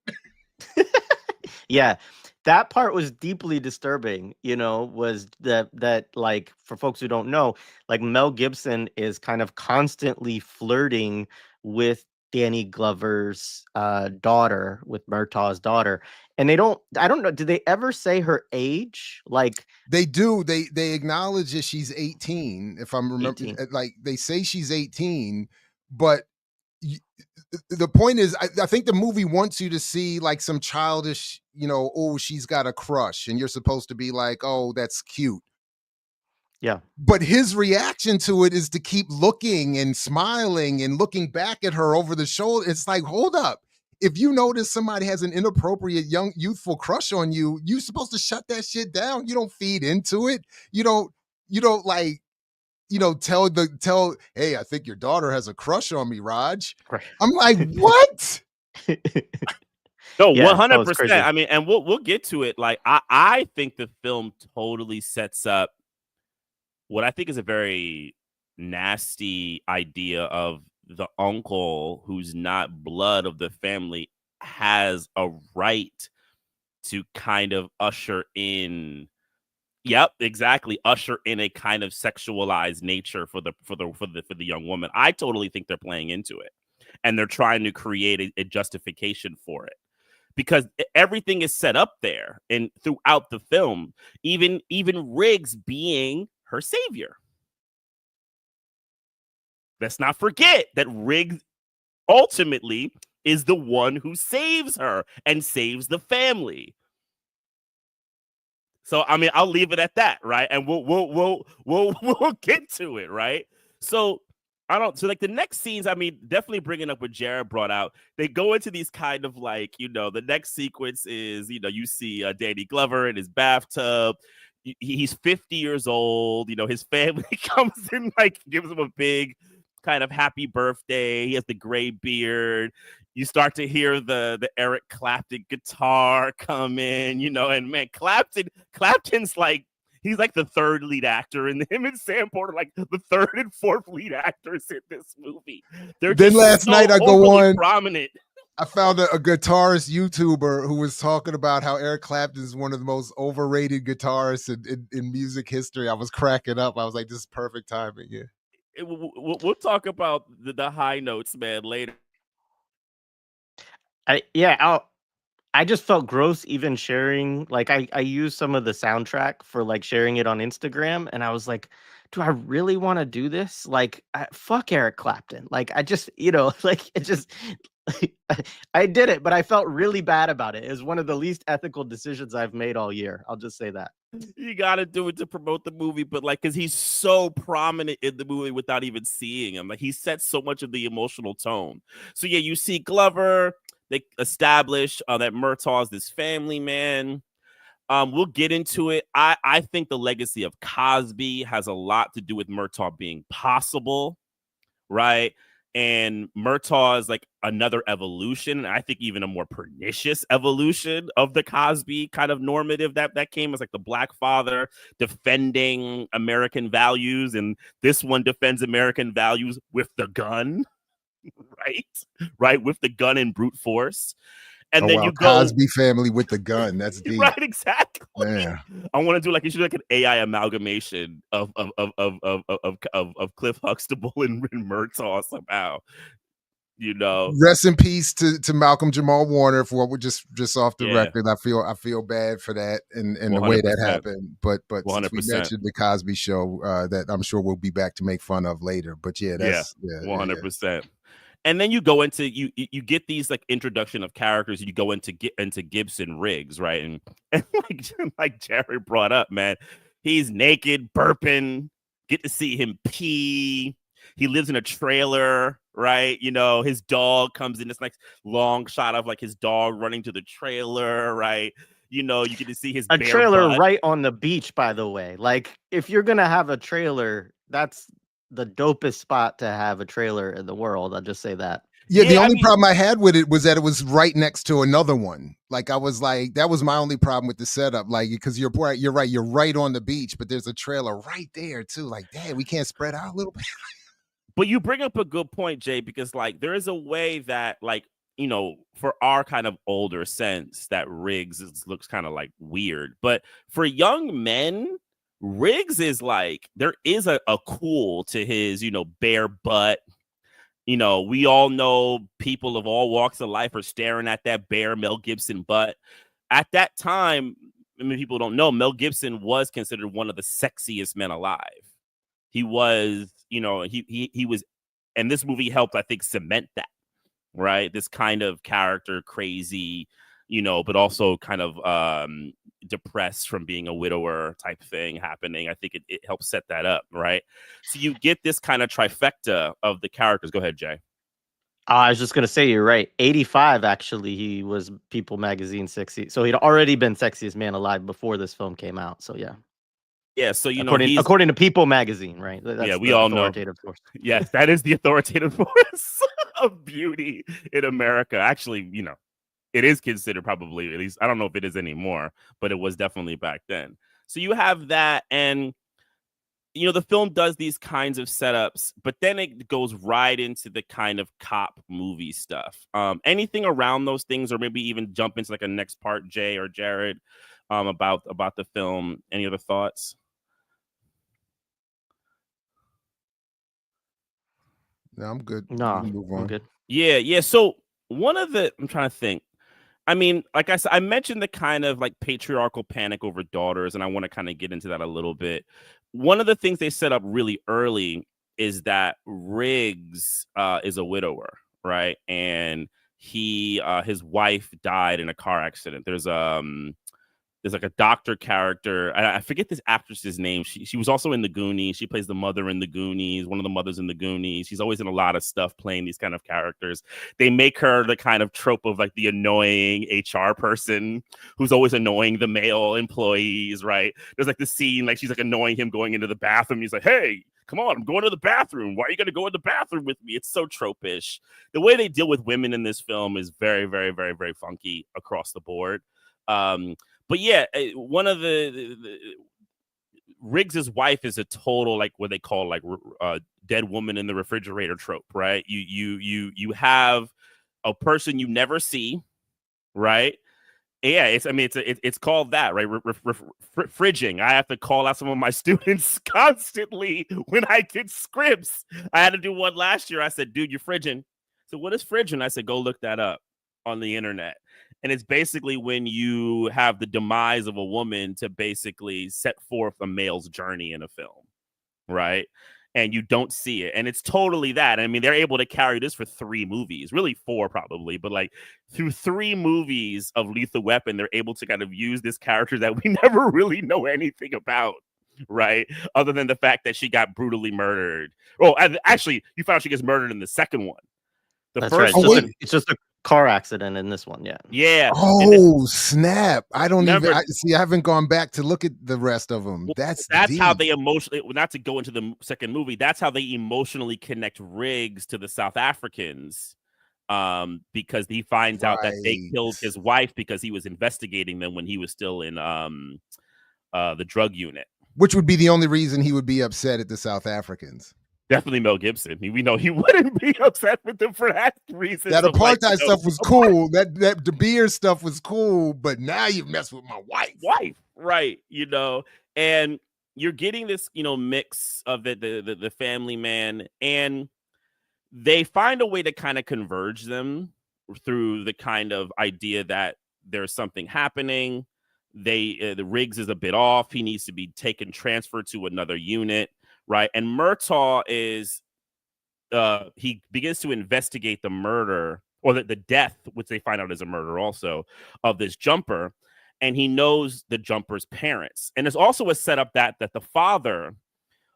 Yeah, that part was deeply disturbing, was that, like, for folks who don't know, like, Mel Gibson is kind of constantly flirting with Danny Glover's daughter, with Murtaugh's daughter. And I don't know, did they ever say her age? Like, They do. They acknowledge that she's 18, if I'm remembering. 18. Like, they say she's 18, but the point is, I think the movie wants you to see, like, some childish, oh, she's got a crush, and you're supposed to be like, oh, that's cute. Yeah. But his reaction to it is to keep looking and smiling and looking back at her over the shoulder. It's like, hold up. If you notice somebody has an inappropriate young youthful crush on you, you're supposed to shut that shit down. You don't feed into it. You don't like, tell, hey, I think your daughter has a crush on me, Raj. Right. I'm like, what? No, Yeah, 100%. I mean, and we'll get to it. Like, I think the film totally sets up what I think is a very nasty idea of the uncle who's not blood of the family has a right to kind of usher in Yep, exactly. Usher in a kind of sexualized nature for the young woman. I totally think they're playing into it, and they're trying to create a justification for it, because everything is set up there and throughout the film, even Riggs being her savior. Let's not forget that Riggs ultimately is the one who saves her and saves the family. So I mean, I'll leave it at that, right? And we'll get to it, right? So so like the next scenes, I mean, definitely bringing up what Jared brought out. They go into these kind of like, the next sequence is, you see Danny Glover in his bathtub. He's 50 years old. His family comes in, like, gives him a big kind of happy birthday. He has the gray beard. You start to hear the Eric Clapton guitar come in, and man, Clapton's like, he's like the third lead actor, and him and Sam Porter like the third and fourth lead actors in this movie. They're Then just last so night I go on prominent. I found a guitarist YouTuber who was talking about how Eric Clapton is one of the most overrated guitarists in music history. I was cracking up. I was like, this is perfect timing. Yeah. We'll talk about the high notes, man, later. I just felt gross even sharing, like, I used some of the soundtrack for like sharing it on Instagram, and I was like, do I really want to do this? Like, fuck Eric Clapton. Like, I just, like, it just, I did it, but I felt really bad about it. It was one of the least ethical decisions I've made all year. I'll just say that. You got to do it to promote the movie, but like, because he's so prominent in the movie without even seeing him. Like, he sets so much of the emotional tone. So yeah, you see Glover. They establish that Murtaugh is this family man. We'll get into it. I think the legacy of Cosby has a lot to do with Murtaugh being possible, right? And Murtaugh is like another evolution. I think even a more pernicious evolution of the Cosby kind of normative that came as like the black father defending American values. And this one defends American values with the gun, right? With the gun and brute force. And then you go Cosby family with the gun. That's deep. Right, exactly. Yeah. I want to do like, you should do like an AI amalgamation of Cliff Huxtable and Murtaugh somehow. Rest in peace to Malcolm Jamal Warner for what we're just off the Yeah. record. I feel bad for that and the 100%. way that happened. But 100%. since we mentioned the Cosby Show, that I'm sure we'll be back to make fun of later. But yeah, that's 100%. And then you go into you get these like introduction of characters. You go into Gibson Riggs, right? And like Jared brought up, man, he's naked, burping. Get to see him pee. He lives in a trailer, right? His dog comes in. This like long shot of like his dog running to the trailer, right? You get to see his a bare trailer butt. right on the beach, by the way. Like, if you're gonna have a trailer, that's the dopest spot to have a trailer in the world. I'll just say that. Yeah, the only problem I had with it was that it was right next to another one. Like, I was like, that was my only problem with the setup. Like, because you're right, you're right on the beach, but there's a trailer right there too. Like, damn, we can't spread out a little bit. But you bring up a good point, Jay, because like there is a way that like, for our kind of older sense that Riggs looks kind of like weird. But for young men, Riggs is like, there is a cool to his, bare butt. We all know people of all walks of life are staring at that bare Mel Gibson butt. At that time, I mean, people don't know, Mel Gibson was considered one of the sexiest men alive. He was, he was, and this movie helped, I think, cement that, right? This kind of character, crazy, but also kind of depressed from being a widower type thing happening. I think it helps set that up, right? So you get this kind of trifecta of the characters. Go ahead, Jay. I was just gonna say, you're right. 85, actually, he was People Magazine sexy. So he'd already been sexiest man alive before this film came out. So yeah. Yeah, so according to People Magazine, right? That's we all know. Source. Yes, that is the authoritative source of beauty in America. Actually, it is considered, probably, at least I don't know if it is anymore, but it was definitely back then. So you have that, and the film does these kinds of setups, but then it goes right into the kind of cop movie stuff. Anything around those things, or maybe even jump into like a next part, Jay or Jared, about the film. Any other thoughts? No, I'm good. We No, can move I'm on. good. Yeah. So I'm trying to think. I mean, like I said, I mentioned the kind of like patriarchal panic over daughters, and I want to kind of get into that a little bit. One of the things they set up really early is that Riggs is a widower, right? And his wife died in a car accident. There's like a doctor character. I forget this actress's name. She was also in The Goonies. She plays the mother in The Goonies, one of the mothers in The Goonies. She's always in a lot of stuff playing these kind of characters. They make her the kind of trope of like the annoying HR person who's always annoying the male employees, right? There's like the scene, like she's like annoying him going into the bathroom. He's like, hey, come on, I'm going to the bathroom. Why are you going to go in the bathroom with me? It's so tropish. The way they deal with women in this film is very, very, very, very funky across the board. But yeah, one of the Riggs's wife is a total like what they call like dead woman in the refrigerator trope, right? You have a person you never see, right? Yeah, it's called that, right? Fridging. I have to call out some of my students constantly when I get scripts. I had to do one last year. I said, dude, you're fridging. So what is fridging? I said, go look that up on the internet. And it's basically when you have the demise of a woman to basically set forth a male's journey in a film, right? And you don't see it. And it's totally that. I mean, they're able to carry this for 3 movies, really 4 probably, but like through 3 movies of Lethal Weapon, they're able to kind of use this character that we never really know anything about, right? Other than the fact that she got brutally murdered. Oh, actually, you found out she gets murdered in the second one. That's right. It's just a car accident in this one. Yeah. Yeah. Oh, snap. I don't Remember, I haven't gone back to look at the rest of them. That's how they emotionally, not to go into the second movie, that's how they emotionally connect Riggs to the South Africans. Because he finds out that they killed his wife because he was investigating them when he was still in the drug unit. Which would be the only reason he would be upset at the South Africans. Definitely Mel Gibson. We know he wouldn't be upset with them for that reason. That apartheid stuff was cool. That De Beer stuff was cool, but now you mess with my wife. Right? And you're getting this, mix of the family man, and they find a way to kind of converge them through the kind of idea that there's something happening. The Riggs is a bit off. He needs to be transferred to another unit. Right. And Murtaugh he begins to investigate the murder or the death, which they find out is a murder also, of this jumper. And he knows the jumper's parents. And there's also a setup that the father,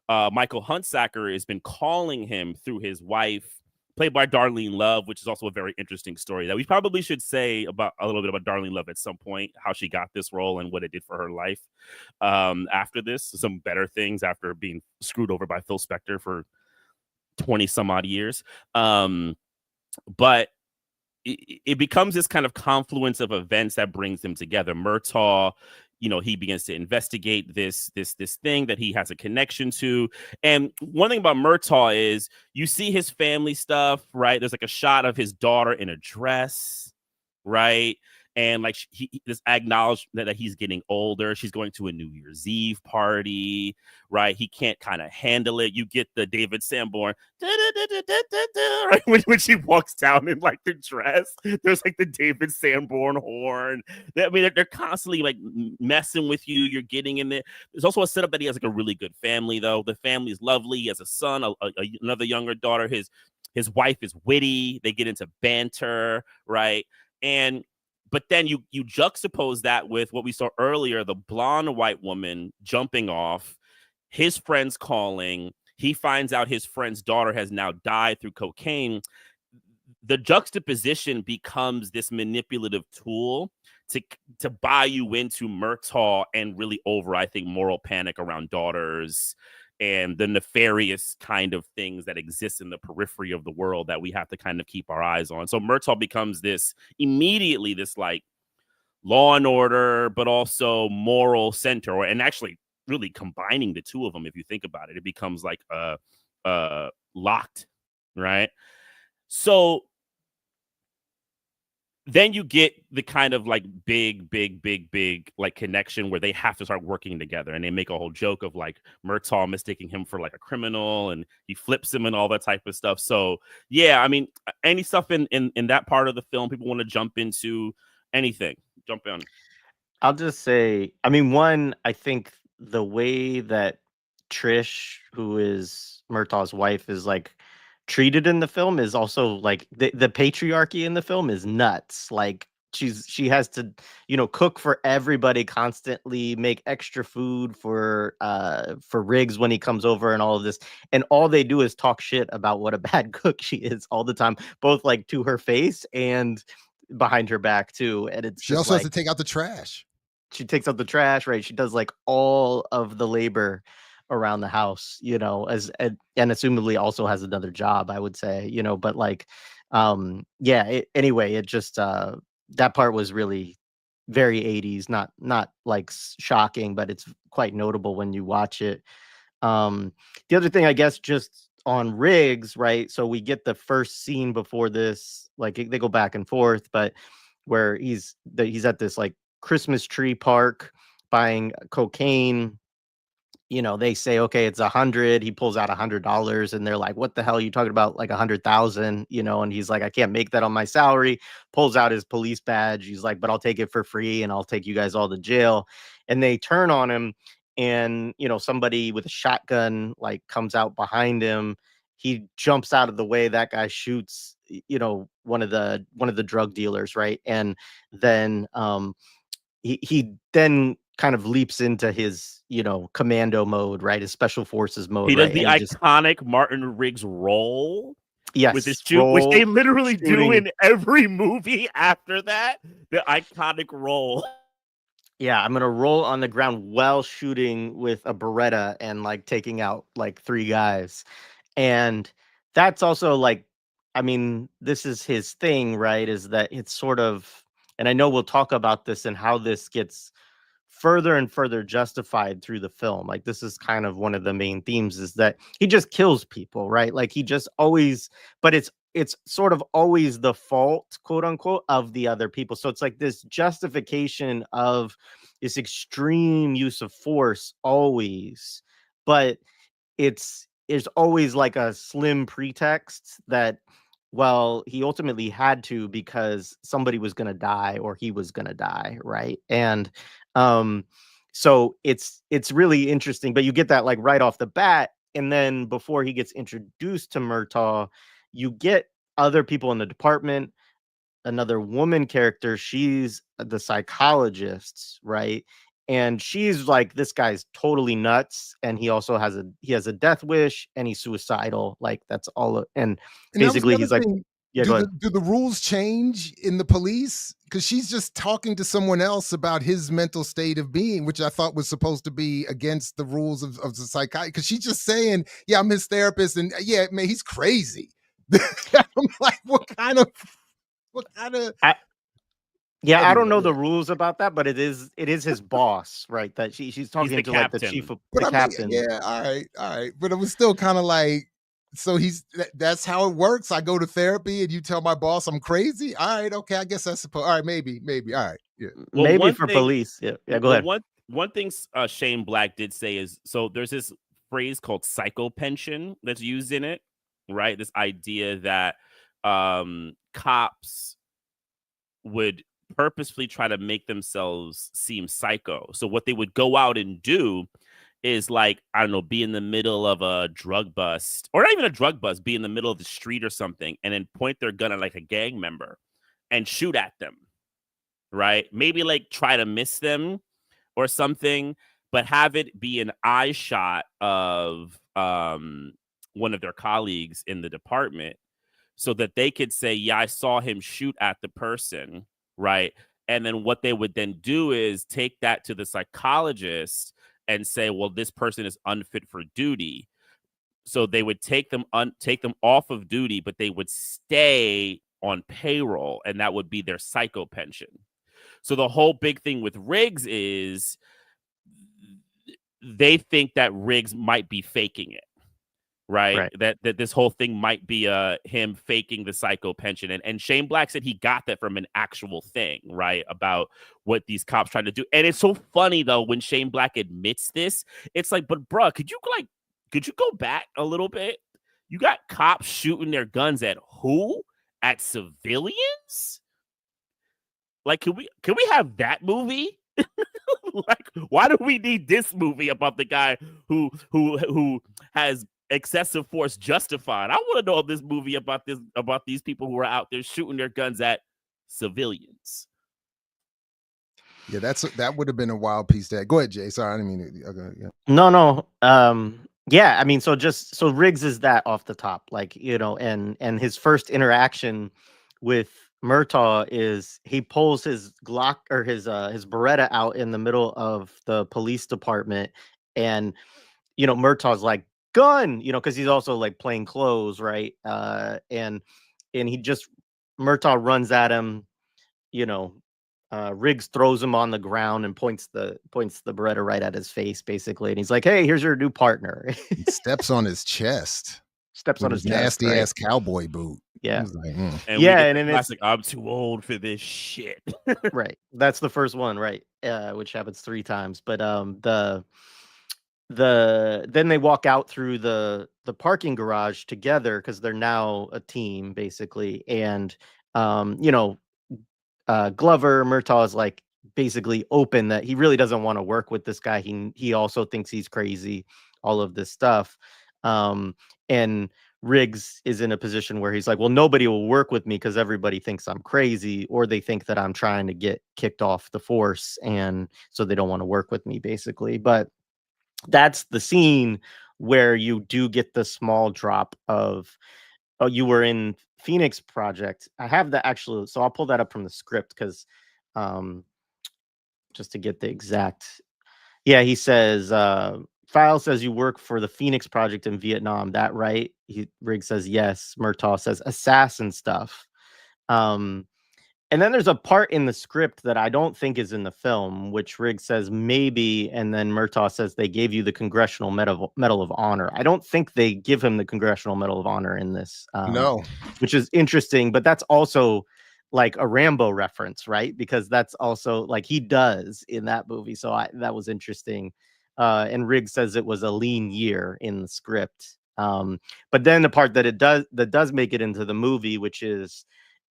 Michael Huntsacker, has been calling him through his wife, played by Darlene Love, which is also a very interesting story that we probably should say about a little bit about Darlene Love at some point, how she got this role and what it did for her life after this. Some better things after being screwed over by Phil Spector for 20 some odd years. But it becomes this kind of confluence of events that brings them together. Murtaugh, he begins to investigate this thing that he has a connection to. And one thing about Murtaugh is you see his family stuff, right? There's like a shot of his daughter in a dress, right? And like he just acknowledged that he's getting older. She's going to a New Year's Eve party, right? He can't kind of handle it. You get the David Sanborn, right? When she walks down in like the dress, there's like the David Sanborn horn. I mean, they're constantly like messing with you. You're getting in there. There's also a setup that he has like a really good family, though. The family's lovely. He has a son, another younger daughter. His wife is witty. They get into banter, right? But then you juxtapose that with what we saw earlier, the blonde white woman jumping off, his friends calling. He finds out his friend's daughter has now died through cocaine. The juxtaposition becomes this manipulative tool to buy you into Murtaugh and really over, I think, moral panic around daughters and the nefarious kind of things that exist in the periphery of the world that we have to kind of keep our eyes on. So Murtaugh becomes immediately this like law and order, but also moral center, and actually really combining the two of them. If you think about it, it becomes like locked, right? So then you get the kind of like big like connection where they have to start working together, and they make a whole joke of like Murtaugh mistaking him for like a criminal, and he flips him and all that type of stuff. So yeah, I mean, any stuff in that part of the film people want to jump into, anything, jump in. I'll just say, I mean, one, I think the way that Trish, who is Murtaugh's wife, is like treated in the film is also like the patriarchy in the film is nuts. Like she has to, cook for everybody constantly, make extra food for Riggs when he comes over and all of this. And all they do is talk shit about what a bad cook she is all the time, both like to her face and behind her back too. And it's She just also has like, to take out the trash. she takes out the trash, right? She does like all of the labor around the house, and assumably also has another job, I would say, but like, anyway, it just, that part was really very 80s, not like shocking, but it's quite notable when you watch it. The other thing, I guess, just on Riggs, right? So we get the first scene before this, like they go back and forth, but where he's at this like Christmas tree park buying cocaine. They say, okay, it's 100. He pulls out $100, and they're like, what the hell are you talking about? Like 100,000, and he's like, I can't make that on my salary. Pulls out his police badge. He's like, but I'll take it for free, and I'll take you guys all to jail. And they turn on him, and somebody with a shotgun like comes out behind him. He jumps out of the way. That guy shoots, one of the drug dealers, right? And then he then kind of leaps into his, commando mode, right? His special forces mode. He does right? the iconic Martin Riggs roll. Yes, with his shoot, which they literally do in every movie after that. The iconic roll. Yeah, I'm gonna roll on the ground while shooting with a Beretta and like taking out like 3 guys. And that's also like, I mean, this is his thing, right? Is that it's sort of, and I know we'll talk about this and how this gets further and further justified through the film. Like this is kind of one of the main themes, is that he just kills people, right? Like he just always, but it's sort of always the fault, quote unquote, of the other people. So it's like this justification of this extreme use of force always, but it's always like a slim pretext that, well, he ultimately had to because somebody was going to die or he was going to die, right? And so it's really interesting, but you get that like right off the bat. And then before he gets introduced to Murtaugh, you get other people in the department, another woman character. She's the psychologist, right? And she's like, this guy's totally nuts, and he also has a death wish, and he's suicidal. Like that's all. And basically, he's like, yeah, go ahead. Do the rules change in the police? Because she's just talking to someone else about his mental state of being, which I thought was supposed to be against the rules of the psychiatrist. Because she's just saying, yeah, I'm his therapist, and yeah, man, he's crazy. I'm like, what kind of yeah, anyway, I don't know the rules about that, but it is his boss, right? That she's talking to like the chief of the captain. Yeah, all right. But it was still kind of like, so that's how it works. I go to therapy and you tell my boss I'm crazy. All right, okay, I guess that's supposed. All right, maybe. All right, yeah. Well, maybe for police. Yeah, go ahead. One thing Shane Black did say is, so there's this phrase called psychopension that's used in it, right? This idea that cops would purposefully try to make themselves seem psycho. So what they would go out and do is, like, I don't know, be in the middle of a drug bust, or not even a drug bust, be in the middle of the street or something, and then point their gun at like a gang member and shoot at them, right? Maybe like try to miss them or something, but have it be an eye shot of one of their colleagues in the department, so that they could say, yeah, I saw him shoot at the person, right? And then what they would then do is take that to the psychologist and say, well, this person is unfit for duty. So they would take them off of duty, but they would stay on payroll, and that would be their psycho pension. So the whole big thing with Riggs is they think that Riggs might be faking it, right? That this whole thing might be him faking the psycho pension. And Shane Black said he got that from an actual thing, right? About what these cops tried to do. And it's so funny though, when Shane Black admits this, it's like, but bruh, could you go back a little bit? You got cops shooting their guns at who? At civilians? Like, can we have that movie? Like, why do we need this movie about the guy who has excessive force justified? I want to know this movie about these people who are out there shooting their guns at civilians. Yeah, that would have been a wild piece. That go ahead, Jay. Sorry, I didn't mean to. Okay, yeah. No. Yeah, I mean, so Riggs is that off the top, like, you know, and his first interaction with Murtaugh is he pulls his Glock or his Beretta out in the middle of the police department, and you know, Murtaugh's like, gun, you know, because he's also like plain clothes, right? And Murtaugh runs at him, you know. Riggs throws him on the ground and points the Beretta right at his face, basically, and he's like, "Hey, here's your new partner." Steps on his chest. Steps on his chest, nasty ass cowboy boot. Yeah, like, and yeah, and then it's like, I'm too old for this shit. Right, that's the first one, right? Which happens 3 times, but then they walk out through the parking garage together because they're now a team, basically, and you know. Glover Murtaugh is like basically open that he really doesn't want to work with this guy. He also thinks he's crazy, all of this stuff. And Riggs is in a position where he's like, well, nobody will work with me because everybody thinks I'm crazy, or they think that I'm trying to get kicked off the force, and so they don't want to work with me, basically. But that's the scene where you do get the small drop of, oh, you were in Phoenix Project. I have the actual, so I'll pull that up from the script because just to get the exact. Yeah, he says, File says you work for the Phoenix Project in Vietnam. That right? Riggs says yes. Murtaugh says assassin stuff. And then there's a part in the script that I don't think is in the film, which Riggs says maybe, and then Murtaugh says they gave you the Congressional Medal of Honor. I don't think they give him the Congressional Medal of Honor in this. No. Which is interesting, but that's also like a Rambo reference, right? Because that's also like he does in that movie. So that was interesting. And Riggs says it was a lean year in the script. But then the part that does make it into the movie, which is,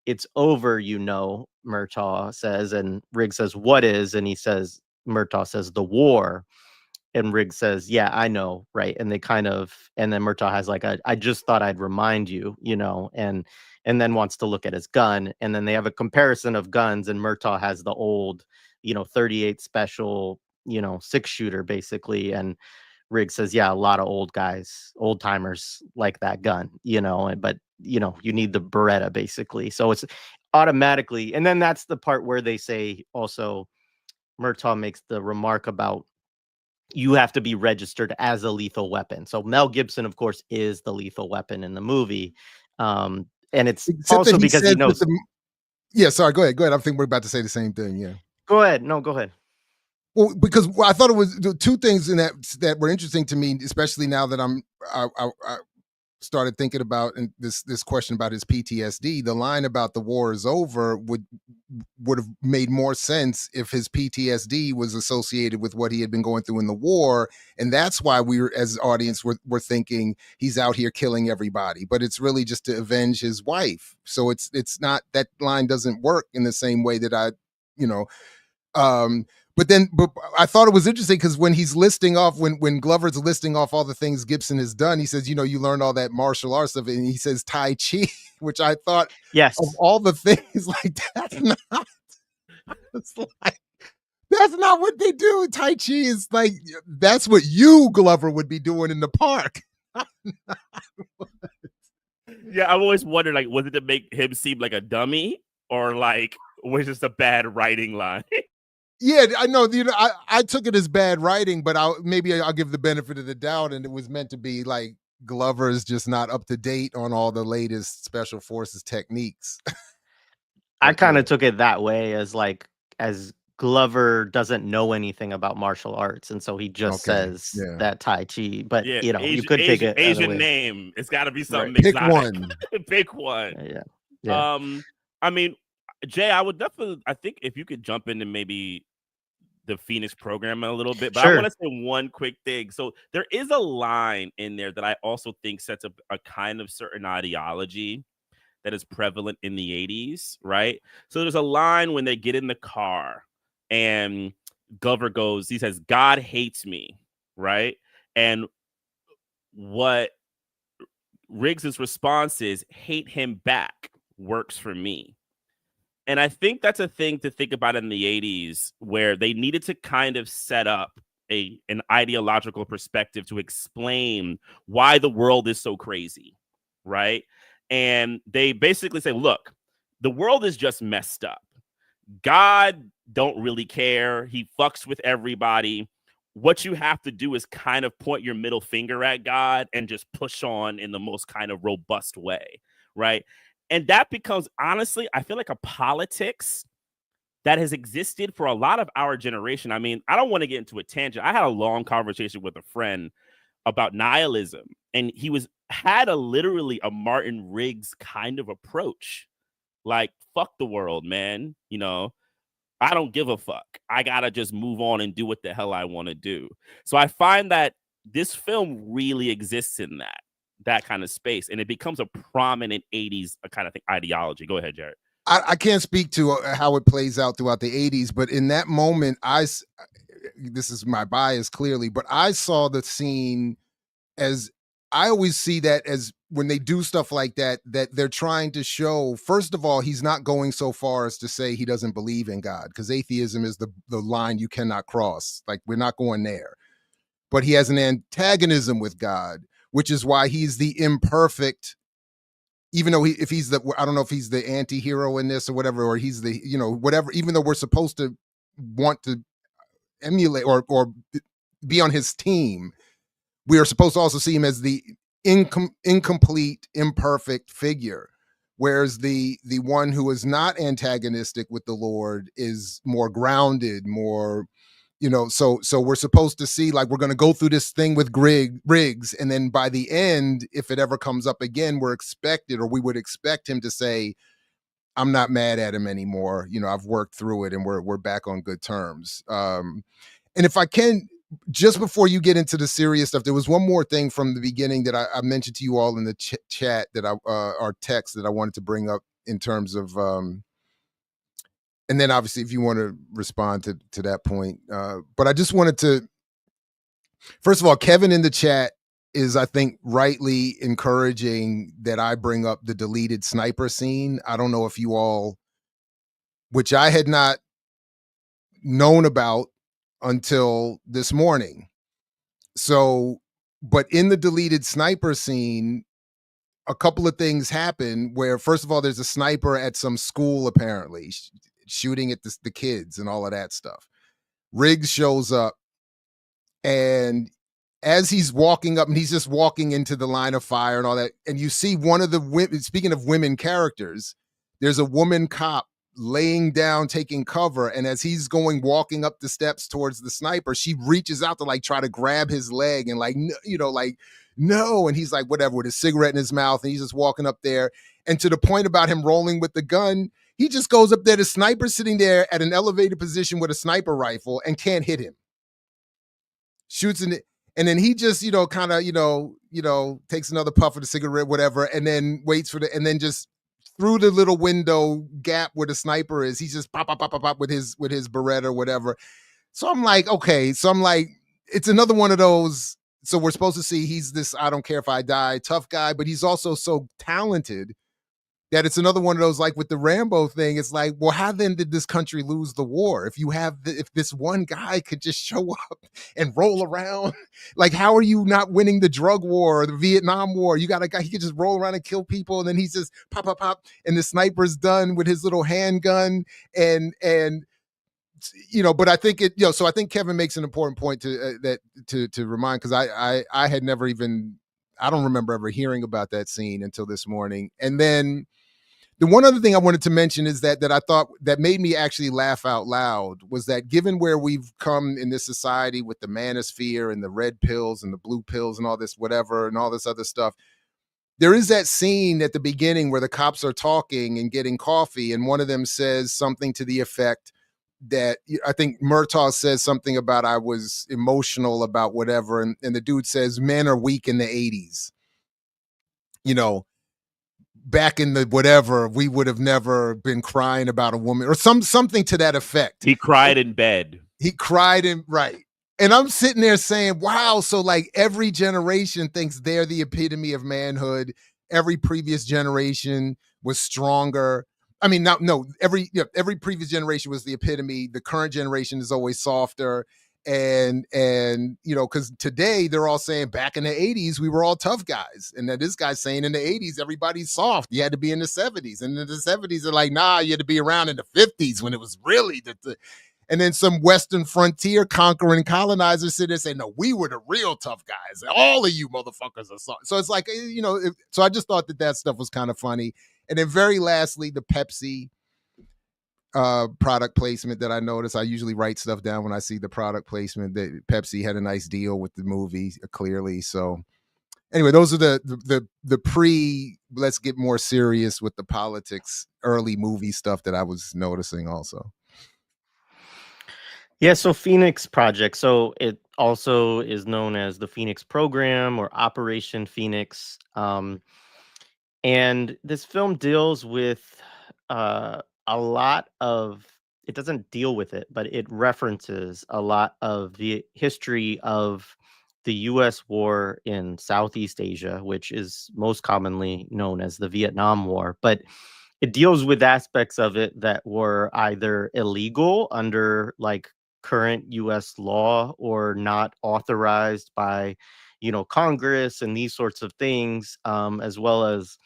it's over, you know, Murtaugh says, and Riggs says, what is? And Murtaugh says, the war. And Riggs says, yeah, I know, right? And they kind of, and then Murtaugh has like, I just thought I'd remind you, you know, and then wants to look at his gun. And then they have a comparison of guns, and Murtaugh has the old, you know, 38 special, you know, 6-shooter, basically. And Riggs says, yeah, a lot of old timers like that gun, you know, but you know, you need the Beretta, basically. So it's automatically, and then that's the part where they say also, Murtaugh makes the remark about you have to be registered as a lethal weapon. So Mel Gibson, of course, is the lethal weapon in the movie. And it's except also because he knows. Yeah, sorry, go ahead. I think we're about to say the same thing. Yeah. Go ahead. No, go ahead. Well, because I thought it was two things in that were interesting to me, especially now that I started thinking about this question about his PTSD. The line about the war is over would have made more sense if his PTSD was associated with what he had been going through in the war, and that's why we were, as audience, were thinking he's out here killing everybody, but it's really just to avenge his wife. So it's not, that line doesn't work in the same way that I, you know. But I thought it was interesting because when he's listing off, when Glover's listing off all the things Gibson has done, he says, you know, you learned all that martial arts stuff, and he says Tai Chi, which I thought, yes, of all the things, like that's not what they do. Tai Chi is like, that's what you, Glover, would be doing in the park. Yeah, I've always wondered, like, was it to make him seem like a dummy, or like was it just a bad writing line? Yeah, I know. You know, I took it as bad writing, but I'll give the benefit of the doubt, and it was meant to be like Glover is just not up to date on all the latest special forces techniques. I kind of took it that way, as Glover doesn't know anything about martial arts, and so he just Okay, says yeah. that Tai Chi. But Yeah, you Asian, could take Asian, it other Asian ways. name. It's got to be something Right. Pick exotic. one. Pick one. Yeah. I mean, Jay, I would definitely. I think if you could jump into maybe the Phoenix program a little bit, but I Sure. want to say one quick thing. So there is a line in there that I also think sets up a kind of certain ideology that is prevalent in the 80s, right? So there's a line when they get in the car and Glover goes, he says, "God hates me," right? And what Riggs's response is, "Hate him back, works for me." And I think that's a thing to think about in the 80s, where they needed to kind of set up an ideological perspective to explain why the world is so crazy, right? And they basically say, look, the world is just messed up. God don't really care. He fucks with everybody. What you have to do is kind of point your middle finger at God and just push on in the most kind of robust way, right? And that becomes, honestly, I feel like a politics that has existed for a lot of our generation. I mean, I don't want to get into a tangent. I had a long conversation with a friend about nihilism, and he had literally a Martin Riggs kind of approach. Like, fuck the world, man. You know, I don't give a fuck. I gotta just move on and do what the hell I want to do. So I find that this film really exists in that kind of space, and it becomes a prominent 80s kind of thing, ideology. Go ahead, Jared. I can't speak to how it plays out throughout the 80s, but in that moment, this is my bias clearly, but I saw the scene as, I always see that as when they do stuff like that, that they're trying to show, first of all, he's not going so far as to say he doesn't believe in God, because atheism is the line you cannot cross. Like, we're not going there. But he has an antagonism with God, which is why he's the imperfect, even though if he's the, I don't know if he's the anti-hero in this or whatever, or he's the, whatever, even though we're supposed to want to emulate or be on his team, we are supposed to also see him as the incomplete, imperfect figure. Whereas the one who is not antagonistic with the Lord is more grounded, more, so we're supposed to see, like, we're going to go through this thing with Riggs, and then by the end, if it ever comes up again, we would expect him to say, "I'm not mad at him anymore. I've worked through it, and we're back on good terms." And if I can, just before you get into the serious stuff, there was one more thing from the beginning that I mentioned to you all in the chat that our text that I wanted to bring up in terms of, and then obviously if you want to respond to that point, but I just wanted to, first of all, Kevin in the chat is, I think, rightly encouraging that I bring up the deleted sniper scene. I don't know if you all, which I had not known about until this morning. So, but in the deleted sniper scene, a couple of things happen where, first of all, there's a sniper at some school, apparently, shooting at the kids and all of that stuff. Riggs shows up, and as he's walking up, and he's just walking into the line of fire and all that, and you see one of the women, speaking of women characters, there's a woman cop laying down, taking cover, and as he's walking up the steps towards the sniper, she reaches out to, like, try to grab his leg and, like, no, and he's like, whatever, with his cigarette in his mouth, and he's just walking up there, and to the point about him rolling with the gun, he just goes up there, the sniper's sitting there at an elevated position with a sniper rifle and can't hit him. Shoots in it, and then he just, kind of, takes another puff of the cigarette, whatever, and then waits and then just through the little window gap where the sniper is, he's just pop with his Beretta or whatever. So I'm like, okay. So I'm like, it's another one of those. So we're supposed to see he's this, I don't care if I die, tough guy, but he's also so talented that it's another one of those, like with the Rambo thing. It's like, well, how then did this country lose the war? If you have, if this one guy could just show up and roll around, like, how are you not winning the drug war or the Vietnam War? You got a guy, he could just roll around and kill people, and then he's just pop, and the sniper's done with his little handgun, and but I think so I think Kevin makes an important point to remind, because I had never even, I don't remember ever hearing about that scene until this morning. And then The one other thing I wanted to mention is that I thought that made me actually laugh out loud was that given where we've come in this society with the manosphere and the red pills and the blue pills and all this whatever and all this other stuff, there is that scene at the beginning where the cops are talking and getting coffee, and one of them says something to the effect that I think Murtaugh says something about I was emotional about whatever, and the dude says men are weak in the 80s. You know, back in the whatever, we would have never been crying about a woman or something to that effect. He cried in bed. He cried in right. And I'm sitting there saying, wow, so like every generation thinks they're the epitome of manhood. Every previous generation was stronger. I mean, every previous generation was the epitome. The current generation is always softer. And you know, because today they're all saying back in the 80s, we were all tough guys. And then this guy's saying in the 80s, everybody's soft. You had to be in the 70s. And in the 70s, they're like, nah, you had to be around in the 50s when it was really and then some Western frontier conquering colonizers sit there and say, no, we were the real tough guys. All of you motherfuckers are soft. So it's like, you know, so I just thought that stuff was kind of funny. And then very lastly, the Pepsi product placement that I noticed. I usually write stuff down when I see the product placement. That Pepsi had a nice deal with the movie, clearly. So anyway, those are the pre, let's get more serious with the politics, early movie stuff that I was noticing also. Yeah, so Phoenix Project. So it also is known as the Phoenix Program or Operation Phoenix. And this film deals with a lot of, it doesn't deal with it, but it references a lot of the history of the US war in Southeast Asia, which is most commonly known as the Vietnam War. But it deals with aspects of it that were either illegal under like current US law or not authorized by, you know, Congress and these sorts of things, as well as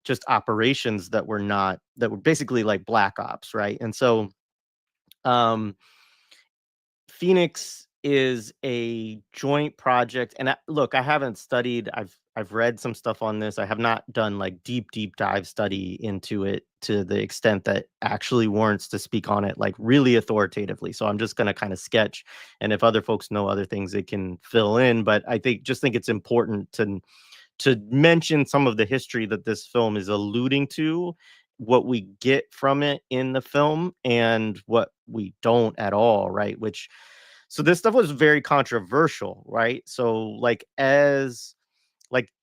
just operations that were basically like black ops, right? And so Phoenix is a joint project, and look, I haven't studied. I've read some stuff on this. I have not done like deep dive study into it to the extent that actually warrants to speak on it like really authoritatively. So I'm just going to kind of sketch, and if other folks know other things, they can fill in. But I think it's important to mention some of the history that this film is alluding to, what we get from it in the film and what we don't at all, right? So this stuff was very controversial, right? So like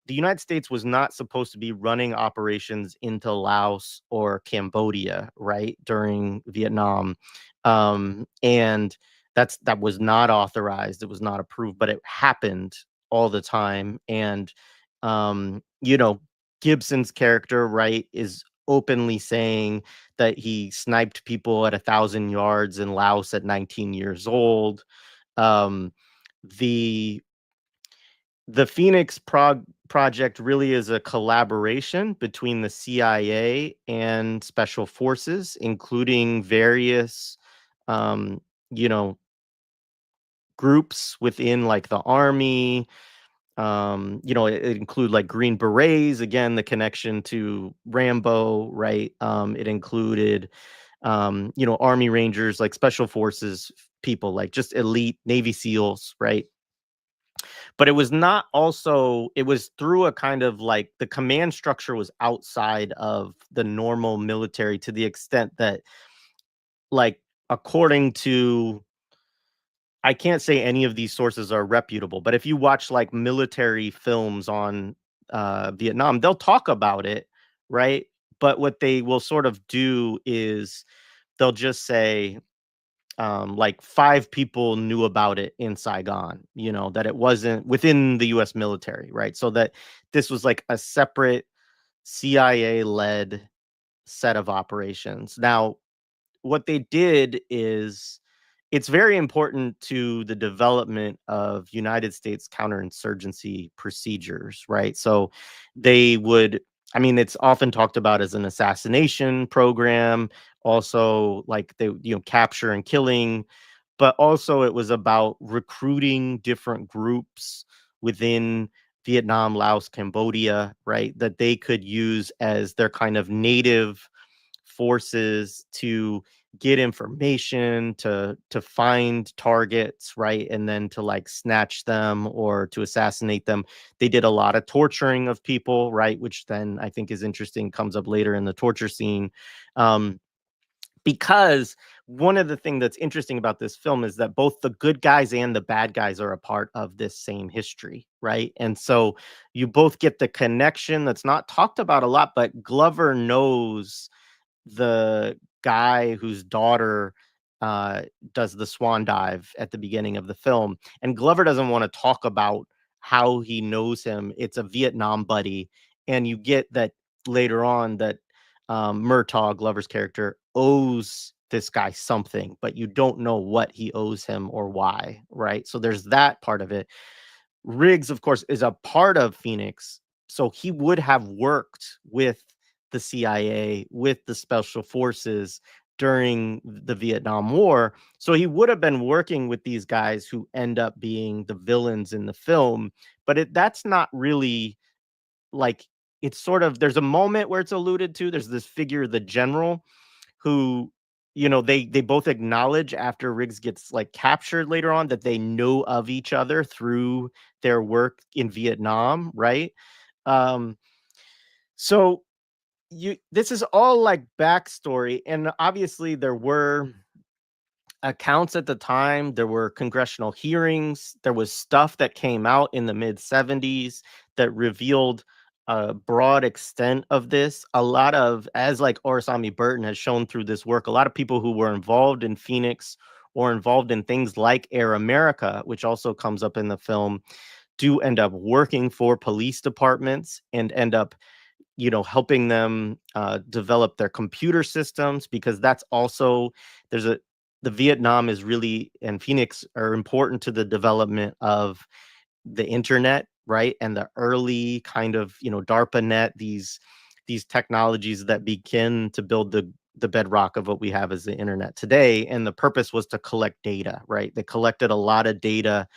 the United States was not supposed to be running operations into Laos or Cambodia, right, during Vietnam. And that was not authorized. It was not approved, but it happened all the time. And you know, Gibson's character, right, is openly saying that he sniped people at 1,000 yards in Laos at 19 years old. The Phoenix Project really is a collaboration between the CIA and special forces, including various, you know, groups within like the army. You know, it include like Green Berets, again, the connection to Rambo, right? It included, you know, Army Rangers, like special forces people, like just elite Navy SEALs, right? But it was not also, it was through a kind of like the command structure was outside of the normal military to the extent that, like, according to, I can't say any of these sources are reputable, but if you watch like military films on Vietnam, they'll talk about it, right? But what they will sort of do is they'll just say, like 5 people knew about it in Saigon, you know, that it wasn't within the US military, right? So that this was like a separate CIA-led set of operations. Now, what they did is it's very important to the development of United States counterinsurgency procedures, right? So they would, I mean, it's often talked about as an assassination program, also like they, you know, capture and killing, but also it was about recruiting different groups within Vietnam, Laos, Cambodia, right, that they could use as their kind of native forces to get information, to find targets, right, and then to like snatch them or to assassinate them. They did a lot of torturing of people, right, which then I think is interesting, comes up later in the torture scene. Because one of the things that's interesting about this film is that both the good guys and the bad guys are a part of this same history, right? And so you both get the connection that's not talked about a lot, but Glover knows the guy whose daughter does the swan dive at the beginning of the film. And Glover doesn't want to talk about how he knows him. It's a Vietnam buddy. And you get that later on that Murtaugh, Glover's character, owes this guy something, but you don't know what he owes him or why, right? So there's that part of it. Riggs, of course, is a part of Phoenix. So he would have worked with the CIA, with the special forces during the Vietnam War. So he would have been working with these guys who end up being the villains in the film. But that's not really like, it's sort of, there's a moment where it's alluded to. There's this figure, the general, who, they both acknowledge after Riggs gets like captured later on that they know of each other through their work in Vietnam, right? So this is all like backstory, and obviously there were accounts at the time, there were congressional hearings, there was stuff that came out in the mid 70s that revealed a broad extent of this. A lot of, as like Orasami Burton has shown through this work, a lot of people who were involved in Phoenix or involved in things like Air America, which also comes up in the film, do end up working for police departments and end up helping them develop their computer systems, because that's also, the Vietnam is really, and Phoenix are important to the development of the internet, right? And the early kind of, DARPA net, these technologies that begin to build the bedrock of what we have as the internet today. And the purpose was to collect data, right? They collected a lot of data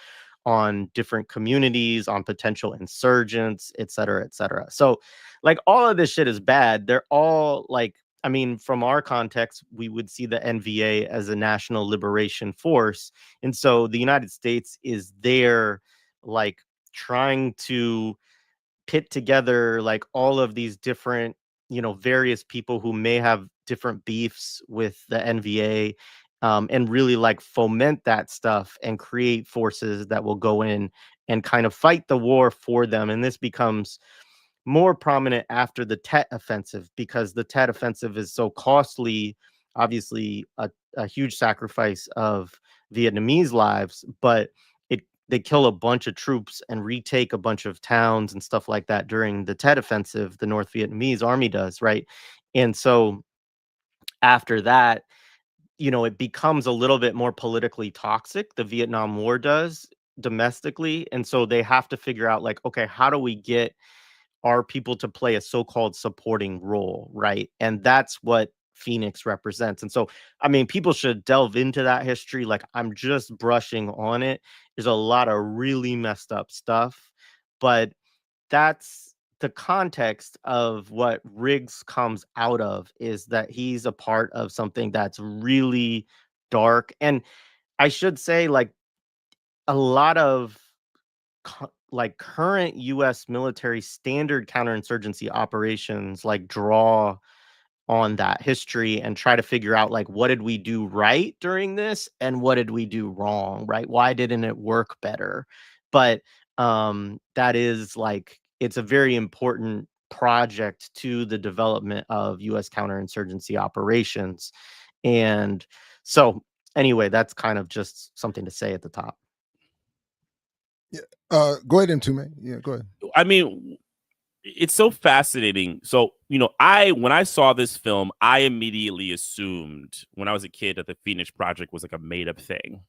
on different communities, on potential insurgents, et cetera, et cetera. So like all of this shit is bad. They're all like, I mean, from our context, we would see the NVA as a national liberation force. And so the United States is there like trying to pit together like all of these different, various people who may have different beefs with the NVA, and really like foment that stuff and create forces that will go in and kind of fight the war for them. And this becomes more prominent after the Tet Offensive, because the Tet Offensive is so costly, obviously a huge sacrifice of Vietnamese lives, but they kill a bunch of troops and retake a bunch of towns and stuff like that during the Tet Offensive, the North Vietnamese army does, right? And so after that, it becomes a little bit more politically toxic. The Vietnam War does domestically. And so they have to figure out like, okay, how do we get our people to play a so-called supporting role, right? And that's what Phoenix represents. And so, I mean, people should delve into that history. Like, I'm just brushing on it. There's a lot of really messed up stuff, but that's the context of what Riggs comes out of, is that he's a part of something that's really dark. And I should say, like, a lot of like current US military standard counterinsurgency operations like draw on that history and try to figure out like, what did we do right during this and what did we do wrong, right? Why didn't it work better? But that is like, it's a very important project to the development of US counterinsurgency operations. And so anyway, that's kind of just something to say at the top. Yeah. Go ahead, Mtume. Yeah, go ahead. I mean, it's so fascinating. So, when I saw this film, I immediately assumed when I was a kid that the Phoenix Project was like a made up thing.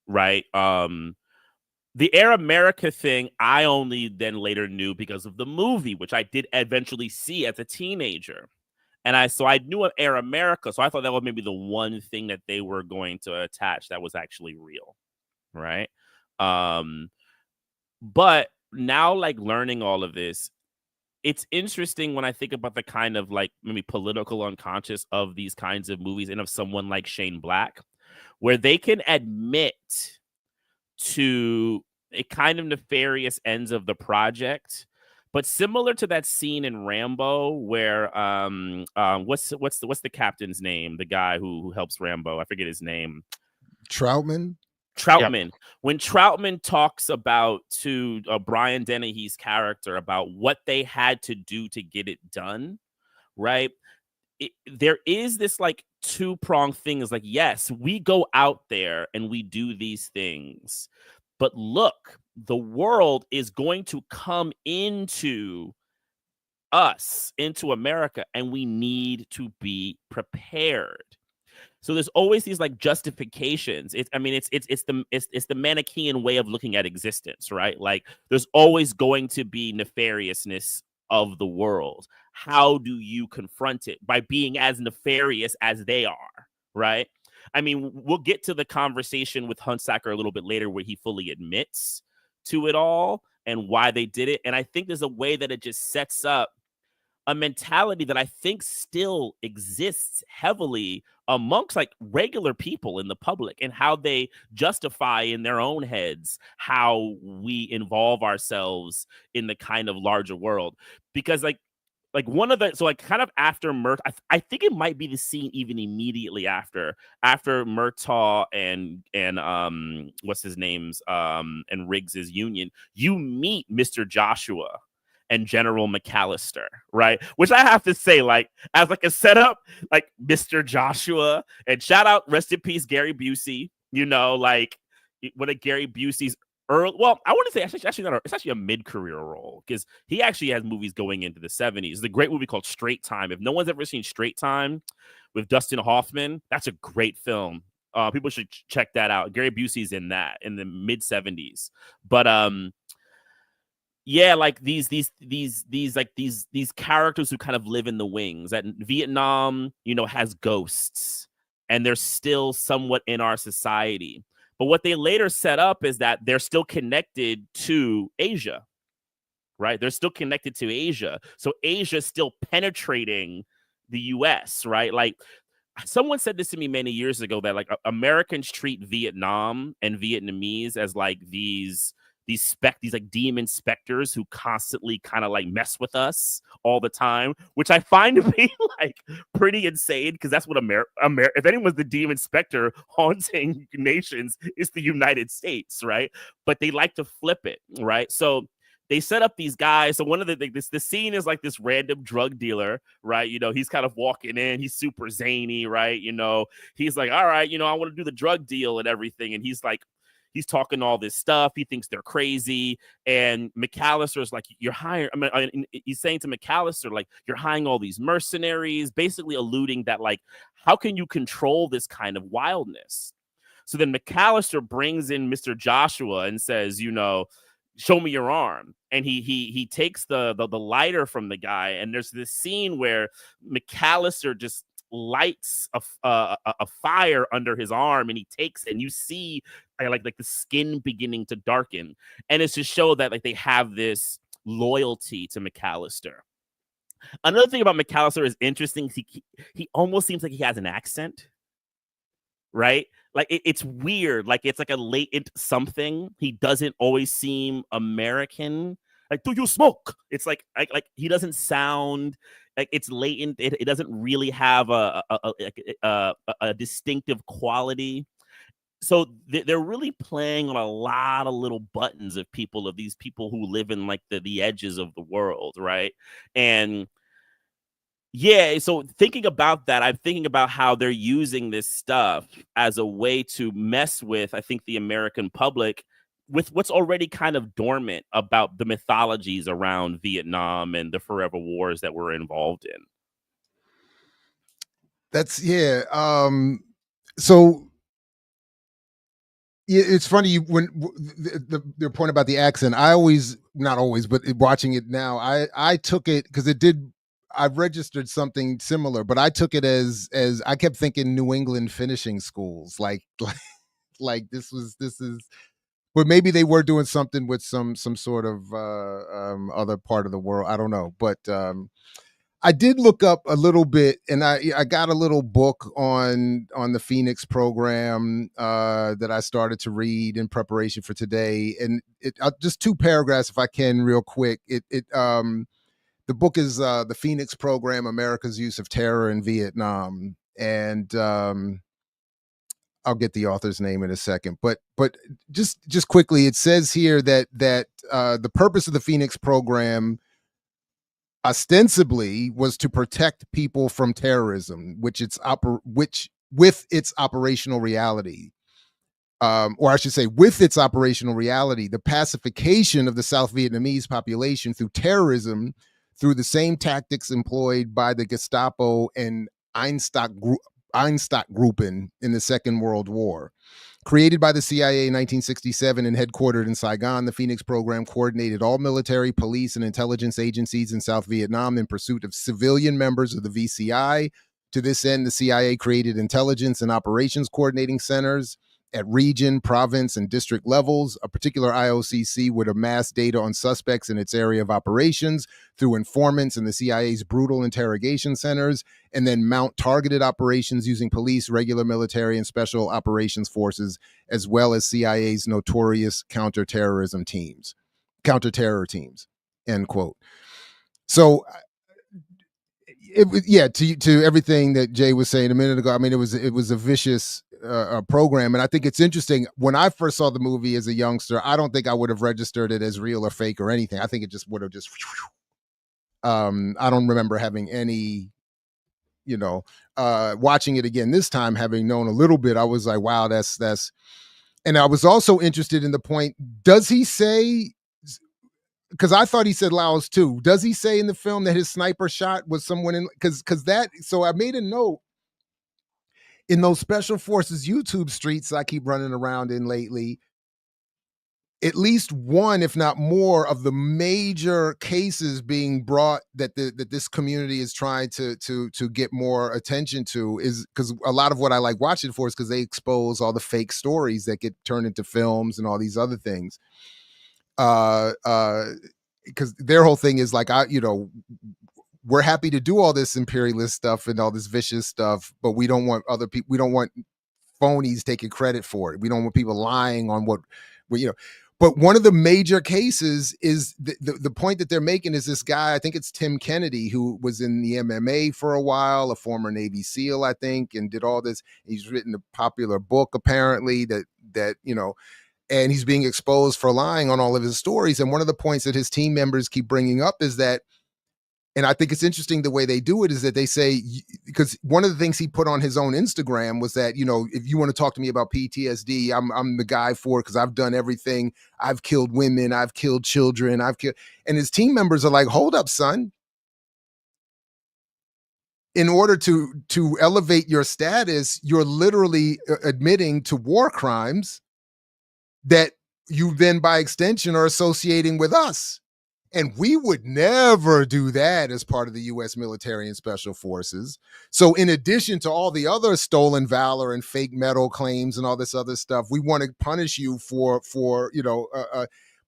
Right. The Air America thing, I only then later knew because of the movie, which I did eventually see as a teenager. And so I knew of Air America. So I thought that was maybe the one thing that they were going to attach that was actually real. Right. But now, like, learning all of this, it's interesting when I think about the kind of, like, maybe political unconscious of these kinds of movies and of someone like Shane Black, where they can admit to a kind of nefarious ends of the project. But similar to that scene in Rambo where what's the captain's name? The guy who helps Rambo. I forget his name. Troutman. Yep. When Troutman talks about to Brian Dennehy's character about what they had to do to get it done, right? There is this like two-pronged thing. Is like, yes, we go out there and we do these things, but look, the world is going to come into us, into America, and we need to be prepared. So there's always these like justifications. It's the Manichaean way of looking at existence, right? Like there's always going to be nefariousness of the world. How do you confront it? By being as nefarious as they are, right? I mean, we'll get to the conversation with Hunsaker a little bit later where he fully admits to it all and why they did it. And I think there's a way that it just sets up a mentality that I think still exists heavily amongst like regular people in the public and how they justify in their own heads how we involve ourselves in the kind of larger world. Because like one of the, so like kind of after Murtaugh, I think it might be the scene even immediately after Murtaugh and what's his name's and Riggs's union, you meet Mr. Joshua and General McAllister, right? Which I have to say, like, as like a setup, like Mr. Joshua, and shout out, rest in peace, Gary Busey. You know, like one of Gary Busey's early, well, I want to say it's actually a mid-career role because he actually has movies going into the 70s. The great movie called Straight Time. If no one's ever seen Straight Time with Dustin Hoffman, that's a great film. People should check that out. Gary Busey's in that in the mid 70s, but yeah, like these characters who kind of live in the wings. That Vietnam, you know, has ghosts, and they're still somewhat in our society. But what they later set up is that they're still connected to Asia, right? They're still connected to Asia, so Asia's still penetrating the U.S., right? Like someone said this to me many years ago that like Americans treat Vietnam and Vietnamese as like these like demon specters who constantly kind of like mess with us all the time, which I find to be like pretty insane because that's what if anyone's the demon specter haunting nations, it's the United States, right? But they like to flip it, right? So they set up these guys. So one of the scene is like this random drug dealer, right? You know, he's kind of walking in, he's super zany, right? You know, he's like, all right, you know, I want to do the drug deal and everything, and he's talking all this stuff. He thinks they're crazy. And McAllister's like, you're hiring. I mean, he's saying to McAllister, like, you're hiring all these mercenaries, basically alluding that, like, how can you control this kind of wildness? So then McAllister brings in Mr. Joshua and says, you know, show me your arm. And he takes the lighter from the guy. And there's this scene where McAllister just lights a fire under his arm, and he takes it, and you see like the skin beginning to darken, and it's to show that like they have this loyalty to McAllister. Another thing about McAllister is interesting. He almost seems like he has an accent, right? Like it's weird. Like it's like a latent something. He doesn't always seem American. Like, do you smoke? It's like he doesn't sound like it's latent. It doesn't really have a distinctive quality. So they're really playing on a lot of little buttons of these people who live in like the edges of the world, right? And yeah, so thinking about that, I'm thinking about how they're using this stuff as a way to mess with, I think, the American public with what's already kind of dormant about the mythologies around Vietnam and the forever wars that we're involved in. That's yeah. So it's funny when the point about the accent. I always, not always, but watching it now, I took it because it did. I've registered something similar, but I took it as I kept thinking New England finishing schools, like this is but maybe they were doing something with some sort of other part of the world. I don't know, but I did look up a little bit, and I got a little book on the Phoenix program that I started to read in preparation for today, and just 2 paragraphs if I can, real quick. The book is the Phoenix Program: America's Use of Terror in Vietnam, and I'll get the author's name in a second. But just quickly, it says here that the purpose of the Phoenix Program ostensibly was to protect people from terrorism, which with its operational reality. Or I should say, with its operational reality, the pacification of the South Vietnamese population through terrorism, through the same tactics employed by the Gestapo and Einsatzgruppen in the Second World War. Created by the CIA in 1967 and headquartered in Saigon, the Phoenix Program coordinated all military, police, and intelligence agencies in South Vietnam in pursuit of civilian members of the VCI. To this end, the CIA created intelligence and operations coordinating centers at region, province, and district levels. A particular IOCC would amass data on suspects in its area of operations through informants in the CIA's brutal interrogation centers, and then mount targeted operations using police, regular military, and special operations forces, as well as CIA's notorious counterterror teams, end quote. So to everything that Jay was saying a minute ago, I mean, it was a vicious program, and I think it's interesting. When I first saw the movie as a youngster, I don't think I would have registered it as real or fake or anything. I think it just would have just. I don't remember having any, watching it again this time, having known a little bit. I was like, wow, that's. And I was also interested in the point. Does he say? Because I thought he said Laos too. Does he say in the film that his sniper shot was someone in? Because that. So I made a note in those special forces YouTube streets I keep running around in lately. At least one, if not more, of the major cases being brought that this community is trying to get more attention to is because a lot of what I like watching for is because they expose all the fake stories that get turned into films and all these other things. Because their whole thing is like, we're happy to do all this imperialist stuff and all this vicious stuff, but we don't want other people. We don't want phonies taking credit for it. We don't want people lying on what. But one of the major cases is the point that they're making is this guy, I think it's Tim Kennedy, who was in the MMA for a while, a former Navy SEAL, I think, and did all this. He's written a popular book, apparently, that and he's being exposed for lying on all of his stories. And one of the points that his team members keep bringing up is that, and I think it's interesting the way they do it, is that they say, because one of the things he put on his own Instagram was that, if you want to talk to me about PTSD, I'm the guy for it because I've done everything. I've killed women. I've killed children. And his team members are like, hold up, son. In order to elevate your status, you're literally admitting to war crimes that you then, by extension, are associating with us. And we would never do that as part of the U.S. military and special forces. So in addition to all the other stolen valor and fake medal claims and all this other stuff, we want to punish you for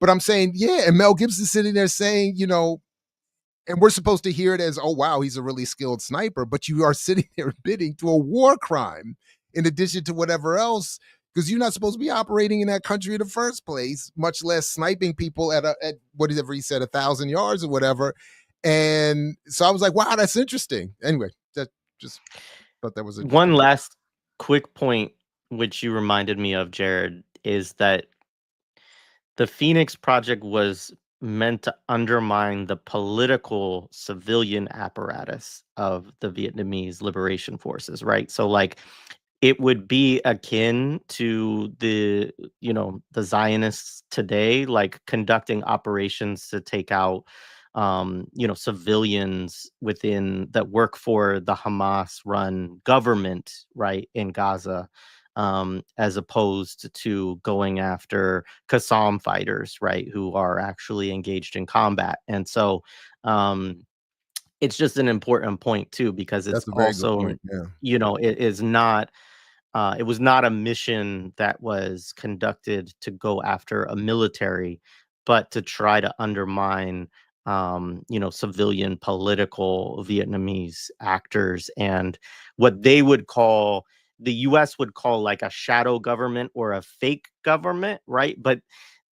but I'm saying, yeah, and Mel Gibson's sitting there saying, and we're supposed to hear it as, oh, wow, he's a really skilled sniper, but you are sitting there admitting to a war crime in addition to whatever else, because you're not supposed to be operating in that country in the first place, much less sniping people at whatever he said, 1,000 yards or whatever. And so I was like, wow, that's interesting. Anyway, that just thought that was one last quick point, which you reminded me of, Jared, is that the Phoenix Project was meant to undermine the political civilian apparatus of the Vietnamese liberation forces, right? So like, it would be akin to the Zionists today, like conducting operations to take out, civilians that work for the Hamas-run government, right, in Gaza, as opposed to going after Qassam fighters, right, who are actually engaged in combat. And so it's just an important point too, because it's also, it is not It was not a mission that was conducted to go after a military, but to try to undermine, civilian political Vietnamese actors and what they would call, the U.S. would call like a shadow government or a fake government, right? But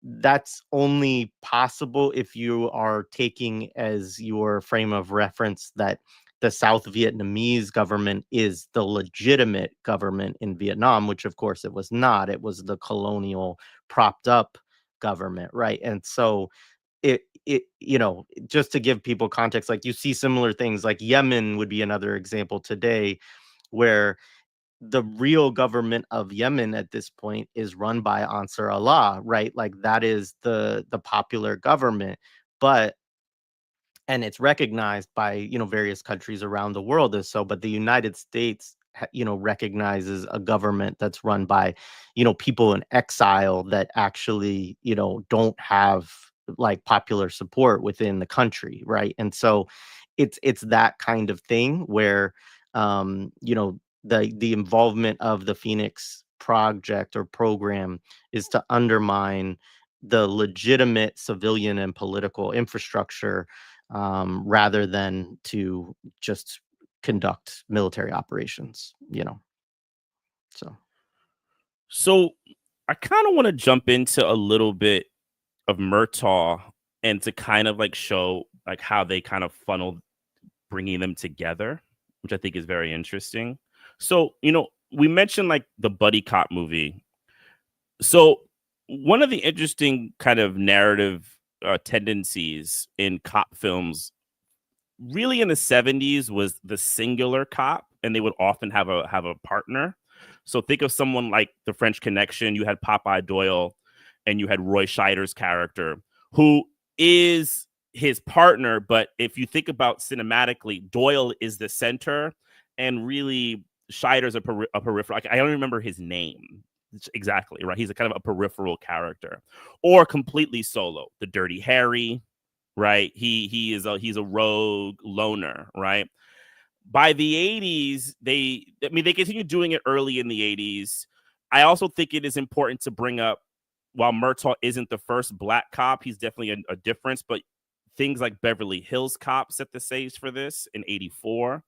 that's only possible if you are taking as your frame of reference that the South Vietnamese government is the legitimate government in Vietnam, which of course it was not. It was the colonial propped up government, right? And so just to give people context, like you see similar things, like Yemen would be another example today, where the real government of Yemen at this point is run by Ansar Allah, right? Like that is the popular government, but and it's recognized by various countries around the world as so. But the United States recognizes a government that's run by people in exile that actually don't have like popular support within the country, right? And so it's that kind of thing where the involvement of the Phoenix project or program is to undermine the legitimate civilian and political infrastructure, rather than to just conduct military operations, So I kind of want to jump into a little bit of Murtaugh and to kind of like show like how they kind of funneled bringing them together, which I think is very interesting. So, we mentioned like the buddy cop movie. So one of the interesting kind of narrative tendencies in cop films really in the 70s was the singular cop, and they would often have a partner. So think of someone like The French Connection. You had Popeye Doyle and you had Roy Scheider's character, who is his partner. But if you think about cinematically, Doyle is the center and really Scheider's a peripheral. I don't remember his name exactly, right? He's a kind of a peripheral character, or completely solo. The Dirty Harry, right? He's a rogue loner, right? By the 80s, they continue doing it early in the 80s. I also think it is important to bring up, while Murtaugh isn't the first black cop, he's definitely a difference, but things like Beverly Hills Cop set the stage for this in 84,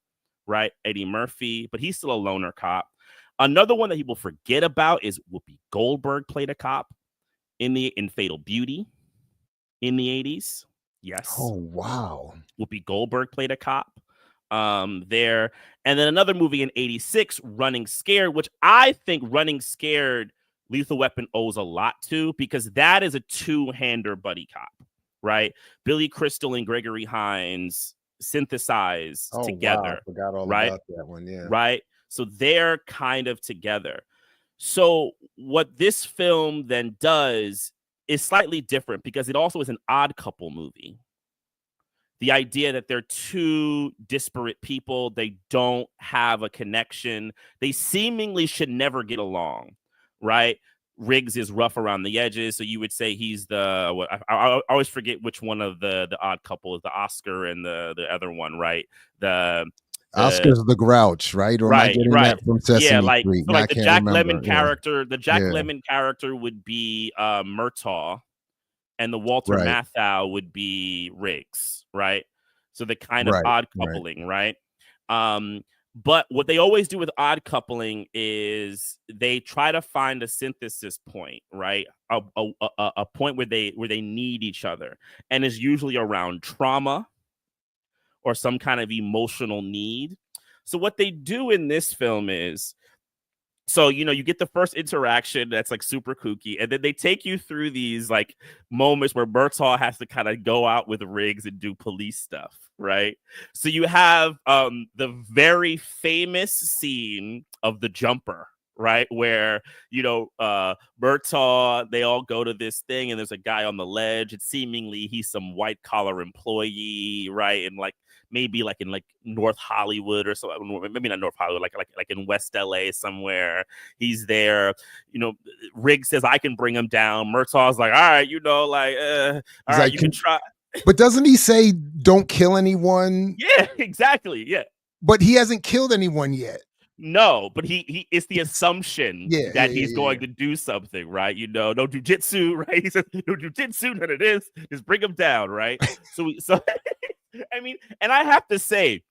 right? Eddie Murphy, but he's still a loner cop. Another one that people forget about is Whoopi Goldberg played a cop in Fatal Beauty in the 80s. Yes. Oh, wow. Whoopi Goldberg played a cop there. And then another movie in 86, Running Scared, which I think Running Scared, Lethal Weapon owes a lot to, because that is a two-hander buddy cop, right? Billy Crystal and Gregory Hines synthesized together. Wow. I forgot all right? about that one, yeah. Right? So they're kind of together. So what this film then does is slightly different, because it also is an odd couple movie. The idea that they're two disparate people, they don't have a connection, they seemingly should never get along, right? Riggs is rough around the edges, so you would say he's I always forget which one of the odd couple is the Oscar and the other one, right? Oscar's the Grouch, right? Or am I getting that from Sesame Street? So like the Jack Lemmon character, the Jack Lemmon character would be Murtaugh, and the Walter Matthau would be Riggs, right? So the kind of odd coupling, right? But what they always do with odd coupling is they try to find a synthesis point, right? A point where they need each other, and is usually around trauma or some kind of emotional need. So what they do in this film is, so, you get the first interaction that's like super kooky, and then they take you through these like moments where Murtaugh has to kind of go out with Riggs and do police stuff, right? So you have the very famous scene of The Jumper, right? Where, Murtaugh, they all go to this thing and there's a guy on the ledge, and seemingly he's some white collar employee, right? And like, maybe like in like North Hollywood or something, maybe not North Hollywood, like in West LA somewhere. He's there. Riggs says, I can bring him down. Murtaugh's like, all right, all right, you can try. But doesn't he say, don't kill anyone? Yeah, exactly. Yeah. But he hasn't killed anyone yet. No, but he it's the assumption that he's going yeah. to do something, right? You know, no jujitsu, right? He says no jujitsu, none of this. Just bring him down, right? So I mean, and I have to say,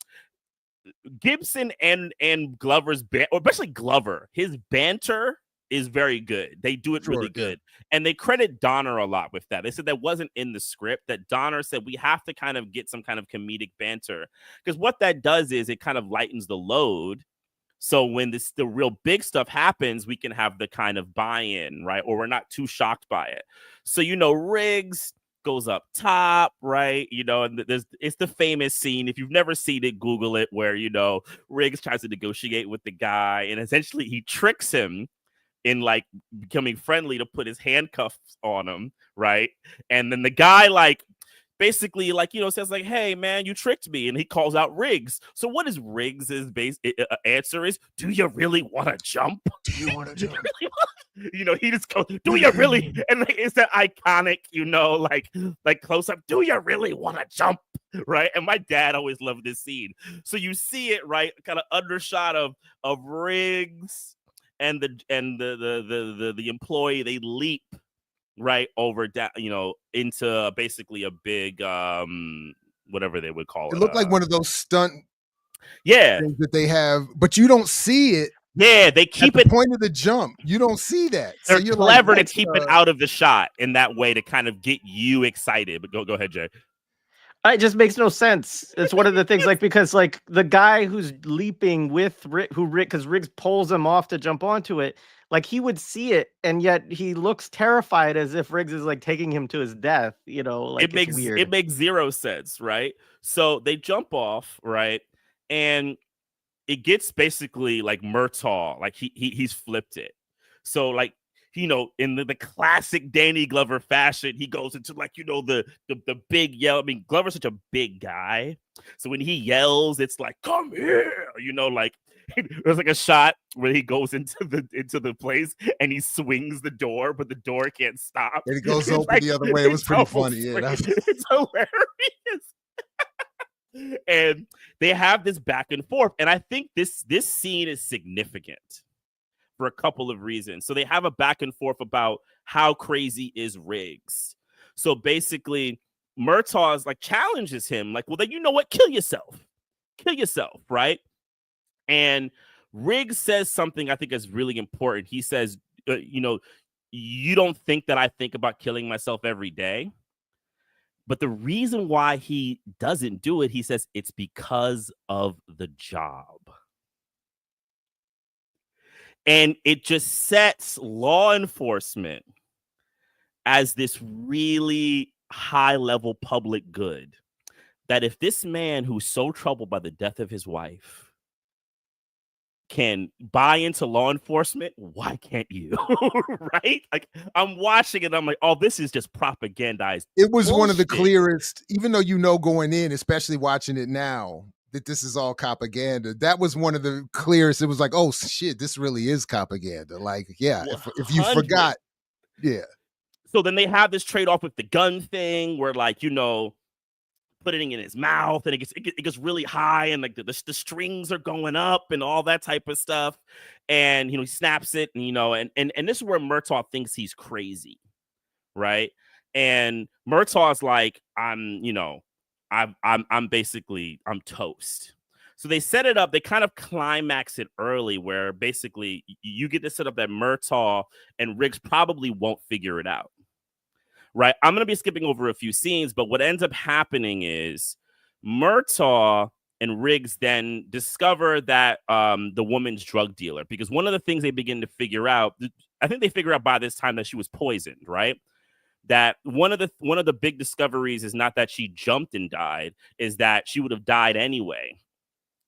Gibson and Glover's or especially Glover, his banter is very good. They do it really good. And they credit Donner a lot with that. They said that wasn't in the script, that Donner said we have to kind of get some kind of comedic banter. Because what that does is it kind of lightens the load. So when the real big stuff happens, we can have the kind of buy-in, right? Or we're not too shocked by it. So, you know, Riggs goes up top, right? You know, and it's the famous scene. If you've never seen it, Google it, where, you know, Riggs tries to negotiate with the guy, and essentially he tricks him in like becoming friendly to put his handcuffs on him, right? And then the guy like basically like, you know, says like, hey man, you tricked me, and he calls out Riggs. So what is Riggs's answer is, do you really want to jump? Do you want to jump? You know, he just goes, do you really? And like, it's that iconic, you know, like close up, do you really want to jump? Right. And my dad always loved this scene. So you see it, right, kind of undershot of Riggs and the employee. They leap right over that, you know, into basically a big whatever they would call it. It looked like one of those stunt things that they have, but you don't see it. Yeah, they keep at the point of the jump. You don't see that. They're so you're clever like, to keep it out of the shot in that way to kind of get you excited. But go ahead, Jay. It just makes no sense. It's one of the things, like, because like the guy who's leaping with because Riggs pulls him off to jump onto it, like he would see it, and yet he looks terrified as if Riggs is like taking him to his death. You know, like it makes weird. It makes zero sense, right? So they jump off, right, and it gets basically like Murtaugh, like he's flipped it. So like, you know, in the classic Danny Glover fashion, he goes into like, you know, the big yell. I mean, Glover's such a big guy, so when he yells, it's like, come here, you know, like there's like a shot where he goes into the place and he swings the door, but the door can't stop. And it goes open like, the other way. It was pretty funny. Yeah, it's hilarious. And they have this back and forth, and I think this scene is significant for a couple of reasons. So they have a back and forth about how crazy is Riggs. So basically, Murtaugh's like challenges him, like, well, then you know what? Kill yourself, right? And Riggs says something I think is really important. He says, you know, you don't think that I think about killing myself every day. But the reason why he doesn't do it, he says, it's because of the job. And it just sets law enforcement as this really high-level public good. That if this man who's so troubled by the death of his wife can buy into law enforcement, why can't you? Right? Like, I'm watching it, I'm like, oh, this is just propagandized. It was one of the clearest, even though you know going in, especially watching it now, that this is all propaganda. That was one of the clearest. It was like, oh shit, this really is propaganda. Like, yeah, if you forgot, yeah. So then they have this trade-off with the gun thing where, like, you know, putting it in his mouth, and it gets really high, and like the strings are going up and all that type of stuff. And, you know, he snaps it, and, you know, and this is where Murtaugh thinks he's crazy, right? And Murtaugh's like, I'm toast. So they set it up, they kind of climax it early, where basically you get to set up that Murtaugh and Riggs probably won't figure it out. Right, I'm going to be skipping over a few scenes, but what ends up happening is Murtaugh and Riggs then discover that the woman's drug dealer, because one of the things they begin to figure out, I think they figure out by this time that she was poisoned, right? That one of the big discoveries is not that she jumped and died, is that she would have died anyway.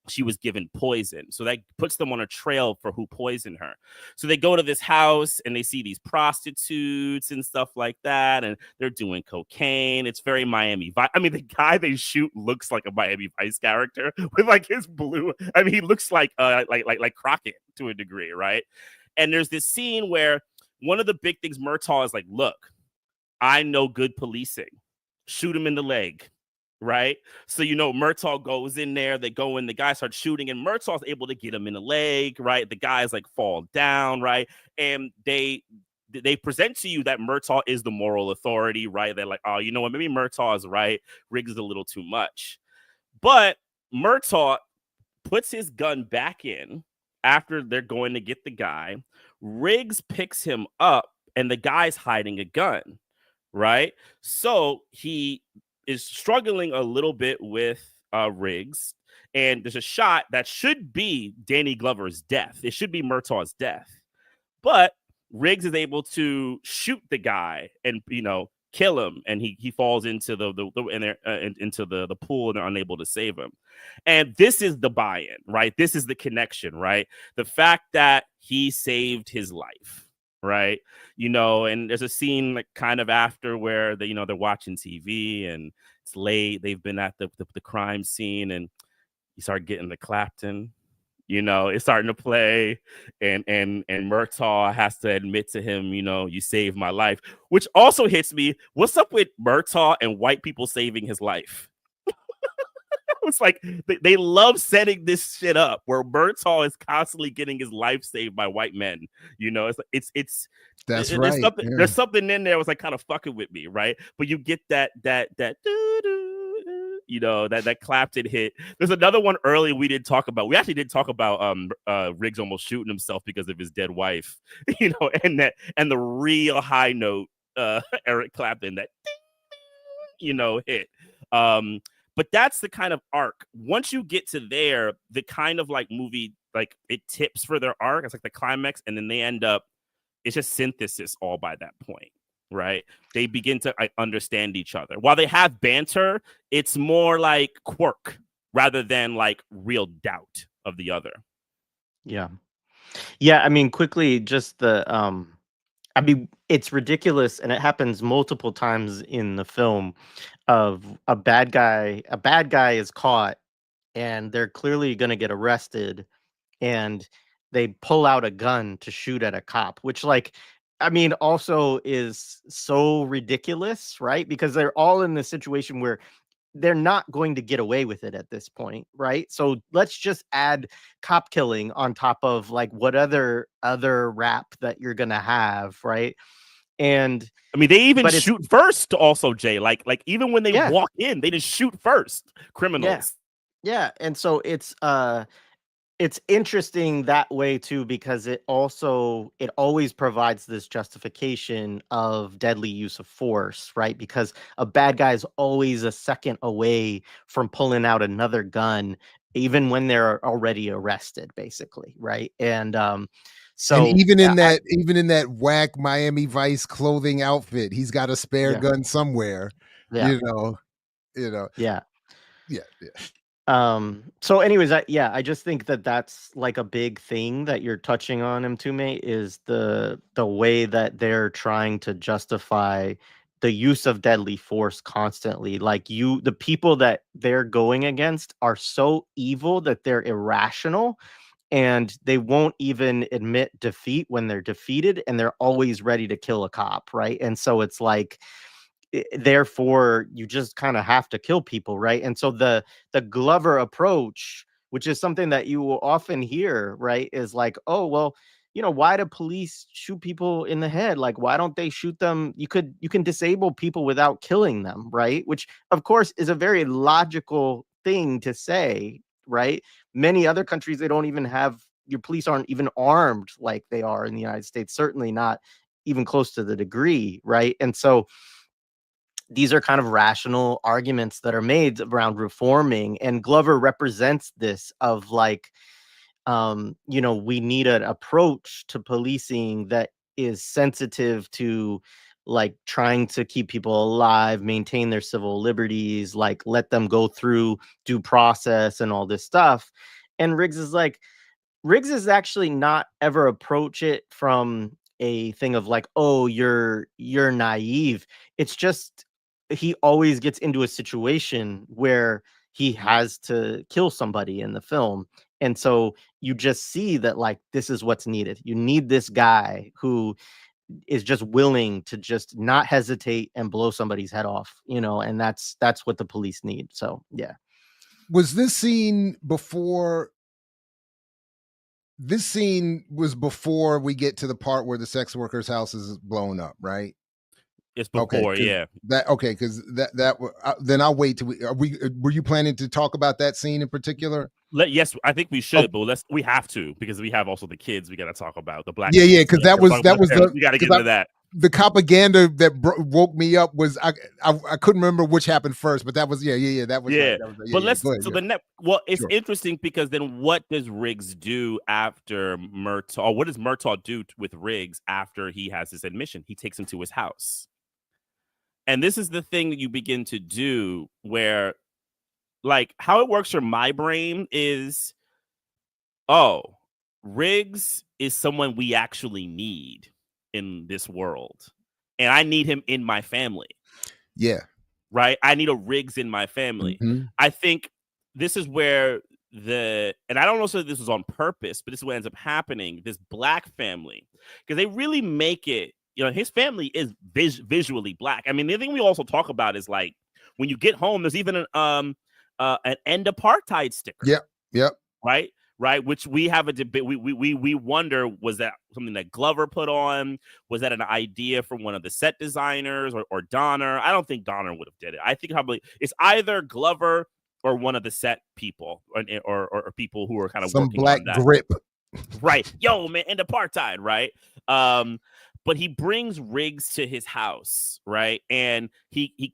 She was given poison. So that puts them on a trail for who poisoned her. So they go to this house and they see these prostitutes and stuff like that. And they're doing cocaine. It's very Miami Vice. I mean, the guy they shoot looks like a Miami Vice character with like his blue. I mean, he looks like Crockett to a degree, right? And there's this scene where one of the big things Murtaugh is like, look, I know good policing. Shoot him in the leg. right? So, you know, Murtaugh goes in there, they go in, the guy starts shooting, and Murtaugh's able to get him in the leg, right? The guys like fall down, right? And they present to you that Murtaugh is the moral authority, right? They're like, oh, you know what? Maybe Murtaugh is right. Riggs is a little too much. But Murtaugh puts his gun back in after they're going to get the guy. Riggs picks him up, and the guy's hiding a gun, right? So he is struggling a little bit with Riggs, and there's a shot that should be Danny Glover's death. It should be Murtaugh's death. But Riggs is able to shoot the guy and, you know, kill him, and he falls into into the pool, and they're unable to save him. And this is the buy-in, right? This is the connection, right? The fact that he saved his life, right? You know, and there's a scene like kind of after where they, you know, they're watching TV and it's late. They've been at the crime scene, and you start getting the Clapton. You know, it's starting to play, and Murtaugh has to admit to him, you know, you saved my life, which also hits me. What's up with Murtaugh and white people saving his life? It's like they love setting this shit up where Murtaugh is constantly getting his life saved by white men. You know, it's That's there's right. Something, There's something in there that was like kind of fucking with me, right? But you get that you know, that Clapton hit. There's another one early we didn't talk about. We actually didn't talk about Riggs almost shooting himself because of his dead wife, you know, and the real high note Eric Clapton that you know hit. But that's the kind of arc. Once you get to there, the kind of like movie, like it tips for their arc. It's like the climax, and then they end up, it's just synthesis all by that point, right? They begin to understand each other. While they have banter, it's more like quirk rather than like real doubt of the other. Yeah. Yeah, I mean, quickly, just the I mean, it's ridiculous, and it happens multiple times in the film of a bad guy is caught, and they're clearly going to get arrested, and they pull out a gun to shoot at a cop, which, like, I mean, also is so ridiculous, right? Because they're all in this situation where they're not going to get away with it at this point, right? So let's just add cop killing on top of like what other rap that you're gonna have, right? And I mean, they even shoot first also, Jay. Like even when they walk in, they just shoot first. Criminals. Yeah. And so it's interesting that way too, because it always provides this justification of deadly use of force, right? Because a bad guy is always a second away from pulling out another gun, even when they're already arrested, basically, right? And so, and even in that whack Miami Vice clothing outfit, he's got a spare gun somewhere. Yeah. You know. Yeah. Yeah. So anyways, I just think that that's like a big thing that you're touching on, Mtume, is the way that they're trying to justify the use of deadly force constantly. Like the people that they're going against are so evil that they're irrational, and they won't even admit defeat when they're defeated, and they're always ready to kill a cop, right? And so it's like, therefore you just kind of have to kill people, right? And so the Glover approach, which is something that you will often hear, right, is like, oh, well, you know, why do police shoot people in the head? Like, why don't they shoot them? You can disable people without killing them, right? Which of course is a very logical thing to say, right? Many other countries, they don't even have, your police aren't even armed like they are in the United States, certainly not even close to the degree, right? And so these are kind of rational arguments that are made around reforming, and Glover represents this of like, you know, we need an approach to policing that is sensitive to like trying to keep people alive, maintain their civil liberties, like let them go through due process and all this stuff. And Riggs is actually not ever approach it from a thing of like, oh, you're naive. It's just he always gets into a situation where he has to kill somebody in the film. And so you just see that like this is what's needed. You need this guy who is just willing to just not hesitate and blow somebody's head off, you know, and that's what the police need. So yeah. Was this scene before? This scene was before we get to the part where the sex worker's house is blown up, right? It's before, yeah. Because then I'll wait till were you planning to talk about that scene in particular? Yes, I think we should, but we have to, because we have also the kids we got to talk about, the black. Yeah, because that was we got to get into that. The copaganda that woke me up was I couldn't remember which happened first, but that was that was yeah. But it's sure. Interesting, because then what does Riggs do after Murtaugh? Or what does Murtaugh do with Riggs after he has his admission? He takes him to his house, and this is the thing that you begin to do, where, like, how it works for my brain is, Riggs is someone we actually need in this world, and I need him in my family. Yeah. Right. I need a Riggs in my family. Mm-hmm. I think this is where and I don't know if this was on purpose, but this is what ends up happening. This black family, because they really make it, you know, his family is visually black. I mean, the thing we also talk about is, like, when you get home, there's even an end apartheid sticker. Yep. Right, which we have a debate. We wonder, was that something that Glover put on? Was that an idea from one of the set designers or Donner? I don't think Donner would have did it. I think probably it's either Glover or one of the set people or people who are kind of some working black on that. grip. Right, yo man, end apartheid, right? But he brings Riggs to his house, right, and he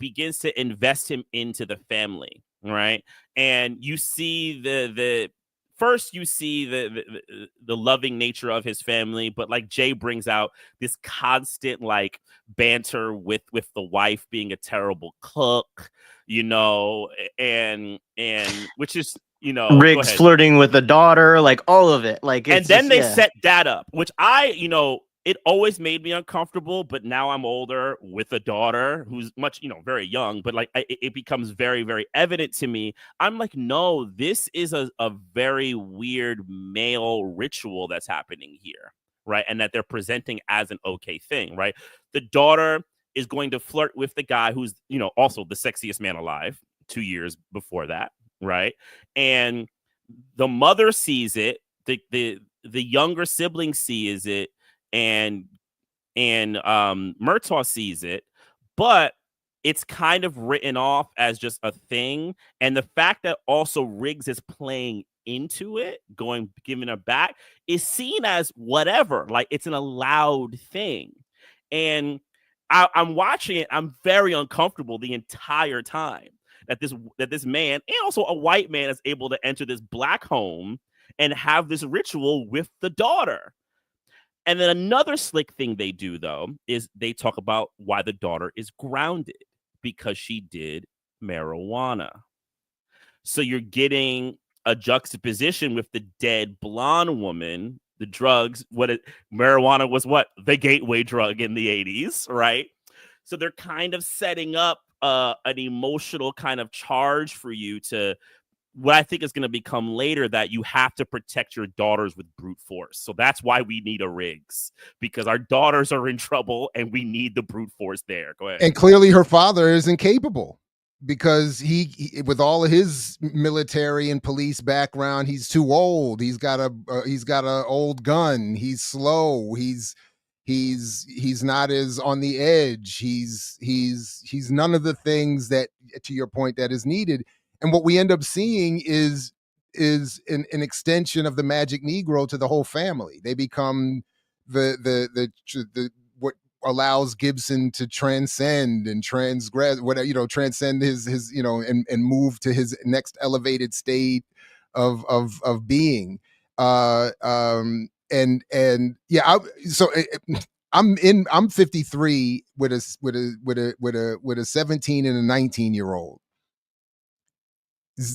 begins to invest him into the family, right, and you see First, you see the loving nature of his family, but, like, Jay brings out this constant, like, banter with the wife being a terrible cook, you know, and which is, you know, Riggs flirting with the daughter, like, all of it, like, and then they set that up, which it always made me uncomfortable, but now I'm older with a daughter who's much, very young, but, like, it becomes very, very evident to me. I'm like, no, this is a very weird male ritual that's happening here, right? And that they're presenting as an okay thing, right? The daughter is going to flirt with the guy who's, also the sexiest man alive 2 years before that, right? And the mother sees it, the younger sibling sees it, and Murtaugh sees it, but it's kind of written off as just a thing. And the fact that also Riggs is playing into it, giving it back, is seen as whatever, like it's an allowed thing. And I'm watching it, I'm very uncomfortable the entire time that this man, and also a white man, is able to enter this black home and have this ritual with the daughter. And then another slick thing they do, though, is they talk about why the daughter is grounded, because she did marijuana. So you're getting a juxtaposition with the dead blonde woman, the drugs. Marijuana was the gateway drug in the 80s, right? So they're kind of setting up an emotional kind of charge for you to what I think is going to become later, that you have to protect your daughters with brute force. So that's why we need a Riggs, because our daughters are in trouble and we need the brute force there. Go ahead. And clearly her father is incapable, because he with all of his military and police background, he's too old. He's got a old gun. He's slow. He's not as on the edge. He's none of the things that, to your point, that is needed. And what we end up seeing is an extension of the magic Negro to the whole family. They become the what allows Gibson to transcend and transgress, whatever, transcend his and move to his next elevated state of being. I'm 53 with a 17 and a 19-year-old.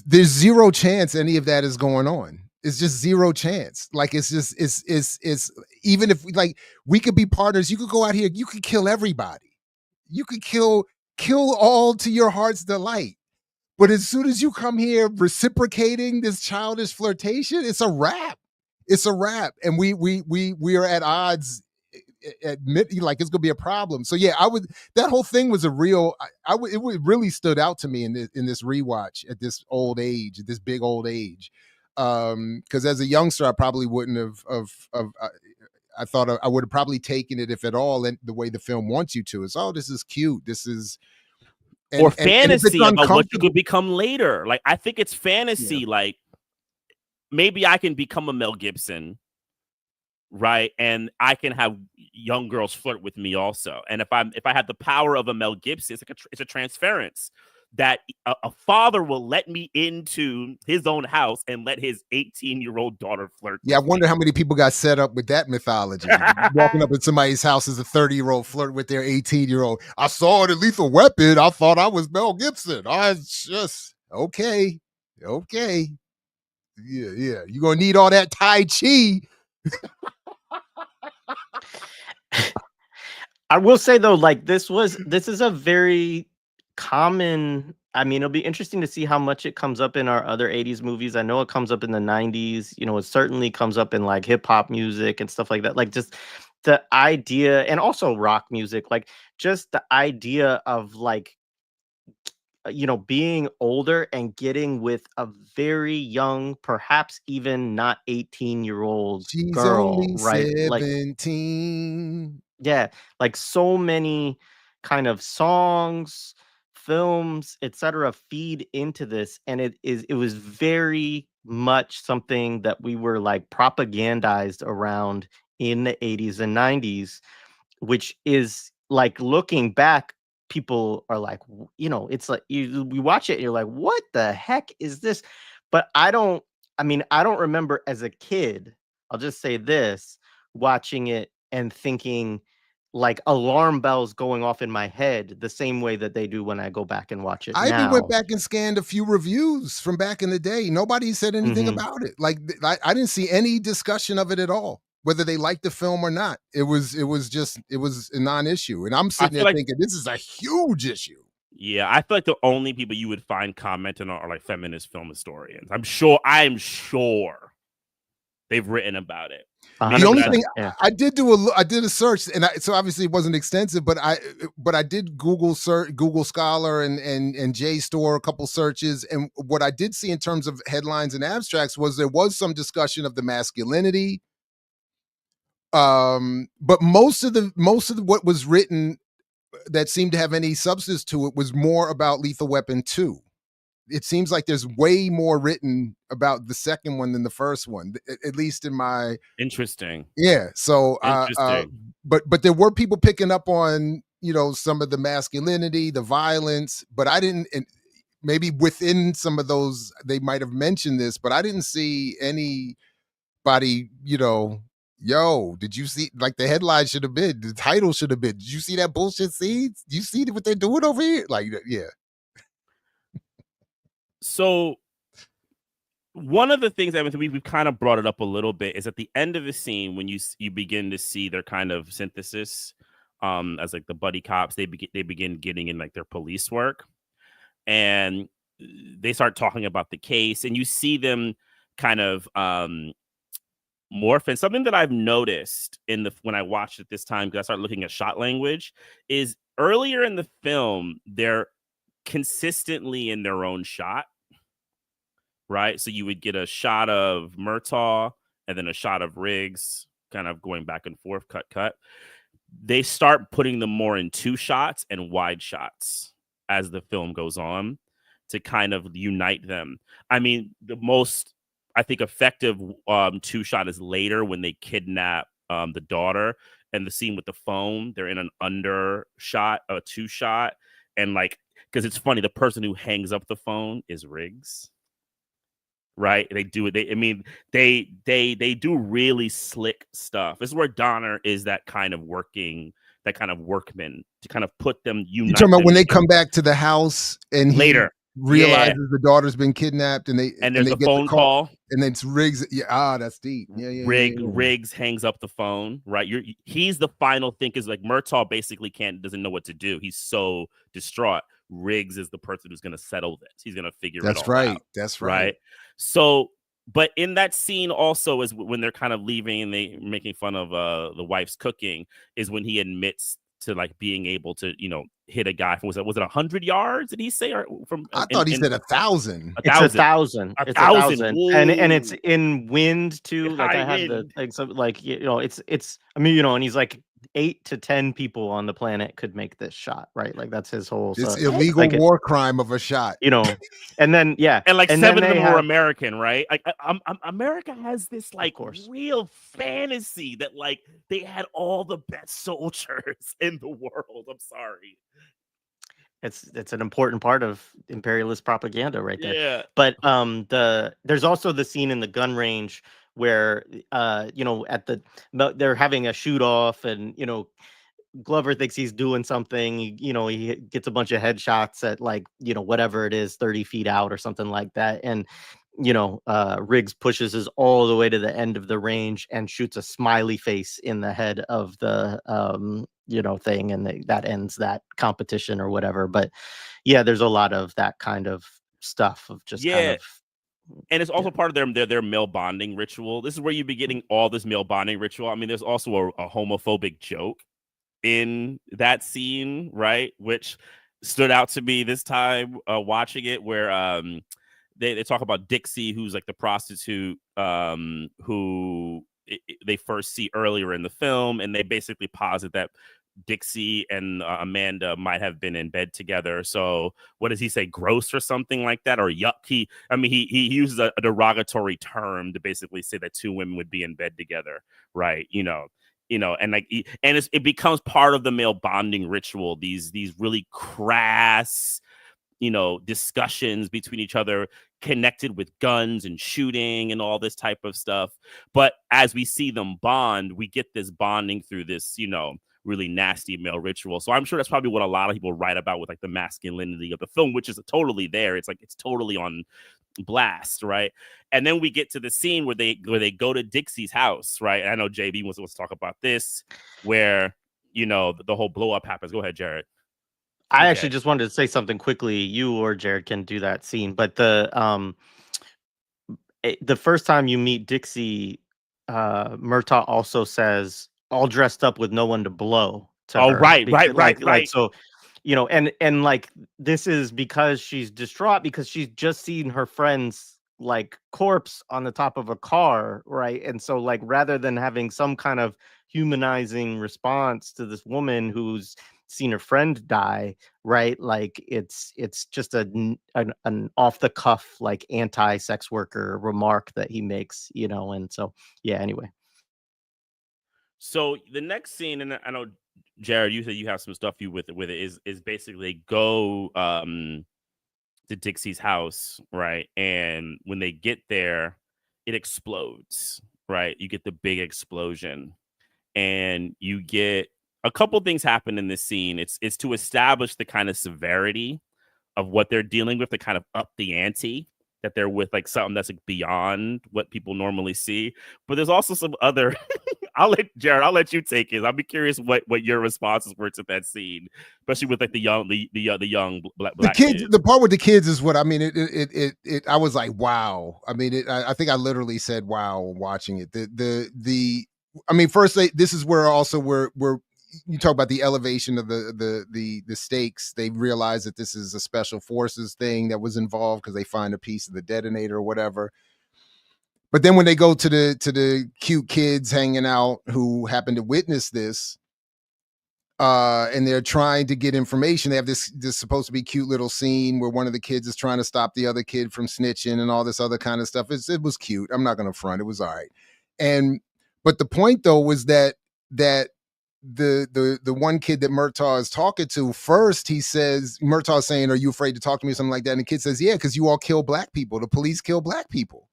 There's zero chance any of that is going on. It's just zero chance. Like, it's even if we could be partners, you could go out here, you could kill everybody. You could kill all to your heart's delight. But as soon as you come here reciprocating this childish flirtation, it's a wrap. It's a wrap. And we are at odds admit like it's gonna be a problem. So yeah, that whole thing was a real. It really stood out to me in this rewatch at this old age, at this big old age. Because as a youngster, I probably wouldn't have I thought I would have probably taken it, if at all, in the way the film wants you to. It's, oh, this is cute. This is or and if it's fantasy about what you uncomfortable- could become later. Like, I think it's fantasy. Yeah. Like, maybe I can become a Mel Gibson, right? And I can have young girls flirt with me also. And if I have the power of a Mel Gibson, it's a transference that a father will let me into his own house and let his 18-year-old daughter flirt. Yeah, I wonder how many people got set up with that mythology. Walking up in somebody's house as a 30-year-old flirt with their 18-year-old. I saw it in Lethal Weapon. I thought I was Mel Gibson. I just okay. Yeah. You're gonna need all that Tai Chi. I will say though, like this is a very common. I mean, it'll be interesting to see how much it comes up in our other 80s movies. I know it comes up in the 90s. You know, it certainly comes up in like hip hop music and stuff like that. Like just the idea, and also rock music, like just the idea of like, you know, being older and getting with a very young, perhaps even not 18-year-old She's girl, only right? Like, 17. yeah, like so many kind of songs, films, etc. feed into this, and it was very much something that we were like propagandized around in the 80s and 90s, which is like, looking back, people are like, you know, it's like we watch it and you're like, what the heck is this? But I don't remember as a kid, I'll just say this, watching it and thinking like alarm bells going off in my head the same way that they do when I go back and watch it I now. even went back and scanned a few reviews from back in the day. Nobody said anything about it. Like I didn't see any discussion of it at all, whether they liked the film or not. It was a non-issue. And I'm sitting there thinking, this is a huge issue. Yeah, I feel like the only people you would find commenting on are like feminist film historians. I'm sure they've written about it. The only thing I did a search, and so obviously it wasn't extensive, but I did Google Scholar and JSTOR, a couple searches, and what I did see in terms of headlines and abstracts was there was some discussion of the masculinity, but most of what was written that seemed to have any substance to it was more about Lethal Weapon 2. It seems like there's way more written about the second one than the first one, at least in my interesting. Yeah. So, but there were people picking up on, you know, some of the masculinity, the violence, but I didn't. And maybe within some of those, they might have mentioned this, but I didn't see anybody, you know, yo, did you see, like the headline should have been, the title should have been, did you see that bullshit scene? Do you see what they're doing over here? Like, yeah. So one of the things that we've kind of brought it up a little bit is at the end of the scene when you begin to see their kind of synthesis as like the buddy cops, they begin getting in like their police work, and they start talking about the case, and you see them kind of morph. And something that I've noticed when I watched it this time, because I started looking at shot language, is earlier in the film they're consistently in their own shot. Right. So you would get a shot of Murtaugh and then a shot of Riggs kind of going back and forth, cut. They start putting them more in two shots and wide shots as the film goes on to kind of unite them. I mean, the most, I think, effective two shot is later when they kidnap the daughter, and the scene with the phone, they're in an under shot, a two shot. And like, because it's funny, the person who hangs up the phone is Riggs. Right, they do it. They do really slick stuff. This is where Donner is that kind of workman to kind of put them. You're talking about when they come back to the house and later realizes the daughter's been kidnapped, and there's a phone call, and then it's Riggs. Yeah, that's deep. Yeah. Riggs hangs up the phone. Right, he's the final thing, is like Murtaugh basically doesn't know what to do. He's so distraught. Riggs is the person who's going to settle this. He's going to figure it all out. That's right. So But in that scene also is when they're kind of leaving and they making fun of the wife's cooking, is when he admits to like being able to, you know, hit a guy from, was it 100 yards? Did he say, or from I thought he said 1,000. It's 1,000. It's 1,000, and it's Whoa. in wind too. Like High I have the wind. like some like you know it's I mean you know, and he's like 8 to 10 people on the planet could make this shot, right? Like that's his whole It's so, illegal like war crime of a shot. you know, and then yeah, And like and 7 then of they them were have, American, right? Like America has this like course. real fantasy that like they had all the best soldiers in the world. I'm sorry. It's an important part of imperialist propaganda right there. Yeah. But there's also the scene in the gun range where you know they're having a shoot off, and you know Glover thinks he's doing something. You know, he gets a bunch of headshots at like, you know, whatever it is, 30 feet out or something like that. And, you know, Riggs pushes us all the way to the end of the range and shoots a smiley face in the head of the, you know, thing. And that ends that competition or whatever. But yeah, there's a lot of that kind of stuff of just kind of. And it's also part of their male bonding ritual. This is where you be getting all this male bonding ritual. I mean, there's also a homophobic joke in that scene, right? Which stood out to me this time watching it, where they talk about Dixie, who's like the prostitute who they first see earlier in the film, and they basically posit that Dixie and Amanda might have been in bed together. So what does he say? Gross or something like that, or yuck? He uses a derogatory term to basically say that two women would be in bed together, right? You know, and like, and it becomes part of the male bonding ritual. These really crass, you know, discussions between each other, connected with guns and shooting and all this type of stuff. But as we see them bond, we get this bonding through this, you know, really nasty male ritual. So I'm sure that's probably what a lot of people write about with like the masculinity of the film, which is totally there. It's like it's totally on blast, right? And then we get to the scene where they go to Dixie's house, right? And I know JB wants to talk about this, where, you know, the whole blow up happens. Go ahead, Jared. I actually just wanted to say something quickly. You or Jared can do that scene, but the first time you meet Dixie, Murtaugh also says, "All dressed up with no one to blow." To her. Right. Like so, you know, and like this is because she's distraught because she's just seen her friend's like corpse on the top of a car, right? And so like rather than having some kind of humanizing response to this woman who's seen her friend die, right? Like it's just an off the cuff like anti-sex worker remark that he makes, you know. And so yeah, anyway. So the next scene, and I know Jared, you said you have some stuff you with it, is basically go to Dixie's house, right? And when they get there, it explodes, right? You get the big explosion, and you get a couple things happen in this scene. It's to establish the kind of severity of what they're dealing with, to kind of up the ante, that they're with like something that's like beyond what people normally see. But there's also some other I'll let you take it. I'll be curious what your responses were to that scene, especially with like the young black kids. The part with the kids is what I mean. It I was like, wow. I mean, I think I literally said wow watching it. I mean, first this is where also we're you talk about the elevation of the stakes. They realize that this is a special forces thing that was involved because they find a piece of the detonator or whatever. But then when they go to the cute kids hanging out who happen to witness this, and they're trying to get information, they have this supposed to be cute little scene where one of the kids is trying to stop the other kid from snitching and all this other kind of stuff. It was cute. I'm not going to front. It was all right. But the point though was that the one kid that Murtaugh is talking to first, he says, Murtaugh's saying, "Are you afraid to talk to me?" or something like that. And the kid says, "Yeah, because you all kill black people. The police kill black people."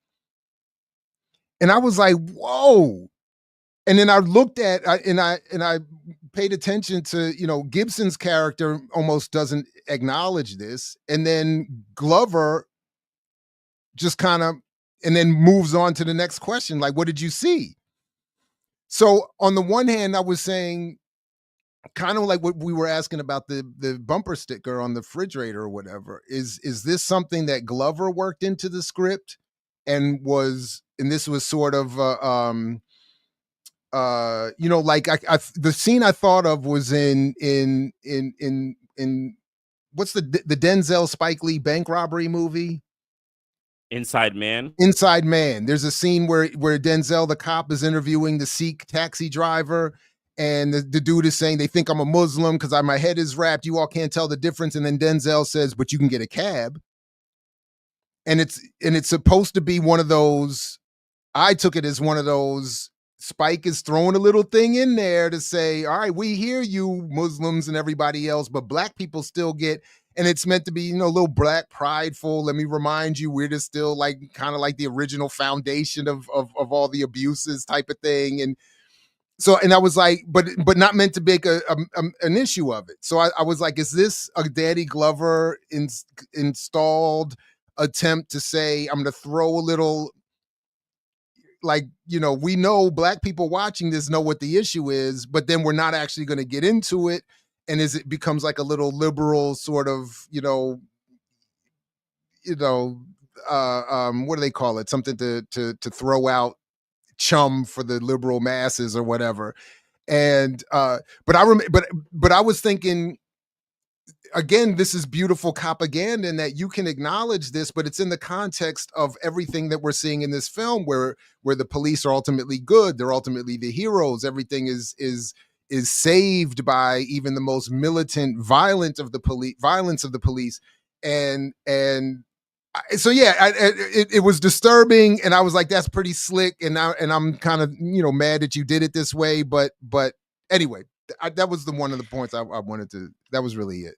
And I was like, whoa. And then I looked at, and I paid attention to, you know, Gibson's character almost doesn't acknowledge this. And then Glover just kind of, and then moves on to the next question. Like, what did you see? So on the one hand, I was saying kind of like what we were asking about the bumper sticker on the refrigerator or whatever. Is this something that Glover worked into the script? and this was sort of you know, like the scene I thought of was in what's the Denzel Spike Lee bank robbery movie? Inside Man. Inside Man. There's a scene where Denzel, the cop, is interviewing the Sikh taxi driver, and the dude is saying they think I'm a Muslim because my head is wrapped. You all can't tell the difference. And then Denzel says, "But you can get a cab." And it's supposed to be one of those. I took it as one of those. Spike is throwing a little thing in there to say, all right, we hear you Muslims and everybody else, but black people still get, and it's meant to be, you know, a little black prideful. Let me remind you, we're just still like kind of like the original foundation of all the abuses type of thing. And so, and I was like, but not meant to make an issue of it. So I was like, is this a Danny Glover installed attempt to say, I'm going to throw a little, like, you know, we know black people watching this know what the issue is, but then we're not actually going to get into it. And it becomes like a little liberal sort of, you know, what do they call it? Something to throw out chum for the liberal masses or whatever. And, but I was thinking, again, this is beautiful copaganda in that you can acknowledge this, but it's in the context of everything that we're seeing in this film, where the police are ultimately good. They're ultimately the heroes. Everything is saved by even the most militant violence of the police. And so yeah, it was disturbing, and I was like, that's pretty slick. And I'm kind of, you know, mad that you did it this way, but anyway, that was one of the points I wanted to. That was really it.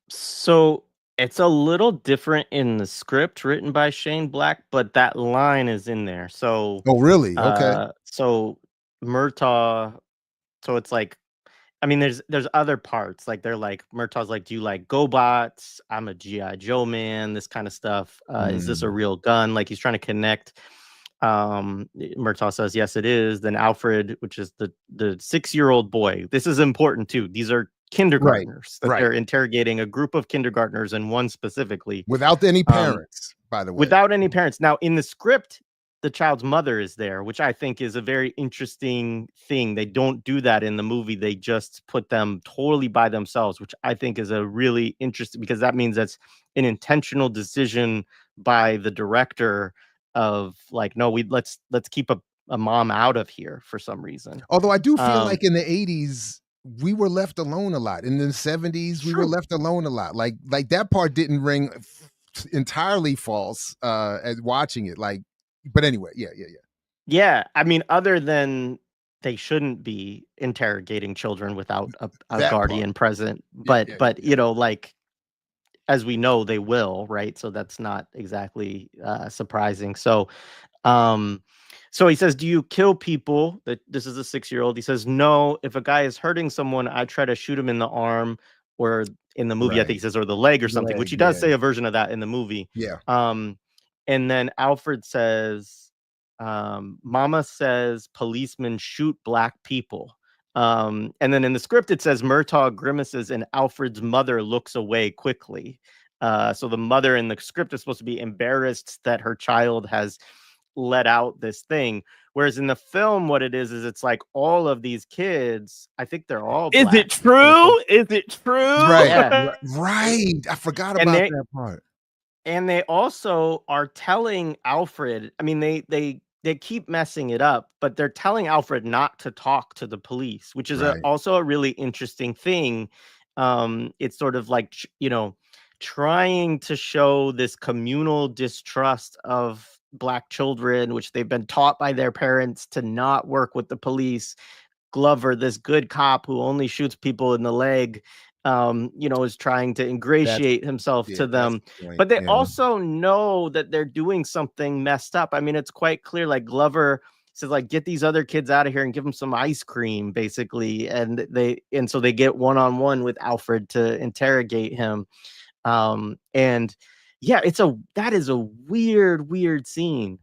So it's a little different in the script written by Shane Black, but that line is in there. So oh, really? Okay. So Murtaugh. So it's like, I mean, there's other parts. Like they're like, Murtaugh's like, do you like GoBots? I'm a G.I. Joe man. This kind of stuff. Is this a real gun? Like he's trying to connect. Murtaugh says, yes, it is. Then Alfred, which is the 6-year-old boy. This is important too. These are kindergartners that they're interrogating, a group of kindergartners, and one specifically without any parents, by the way. Without any parents. Now, in the script, the child's mother is there, which I think is a very interesting thing. They don't do that in the movie. They just put them totally by themselves, which I think is a really interesting, because that means that's an intentional decision by the director of like, no, let's keep a mom out of here for some reason. Although I do feel like in the 80s, we were left alone a lot. In the 70s, we were left alone a lot. Like that part didn't ring entirely false as watching it. Like, but anyway, yeah. I mean, other than they shouldn't be interrogating children without a guardian present, but you know, like, as we know, they will, right? So that's not exactly surprising. So so he says, do you kill people? This is a 6-year-old. He says, no. If a guy is hurting someone, I try to shoot him in the arm, or in the movie, I think he says, or the leg or something, which he does say a version of that in the movie. Yeah. And then Alfred says, Mama says policemen shoot black people. And then in the script, it says Murtaugh grimaces and Alfred's mother looks away quickly. So the mother in the script is supposed to be embarrassed that her child has let out this thing, whereas in the film, what it is it's like all of these kids, I think they're all black. Is it true? Is it true? Right. Yeah. Right. I forgot about that part. And they also are telling Alfred, I mean, they keep messing it up, but they're telling Alfred not to talk to the police, which is also a really interesting thing. It's sort of like, you know, trying to show this communal distrust of black children, which they've been taught by their parents to not work with the police. Glover, this good cop who only shoots people in the leg, you know, is trying to ingratiate himself to them. But they also know that they're doing something messed up. I mean, it's quite clear. Like Glover says, like, get these other kids out of here and give them some ice cream, basically. And so they get one-on-one with Alfred to interrogate him. And yeah, that is a weird scene.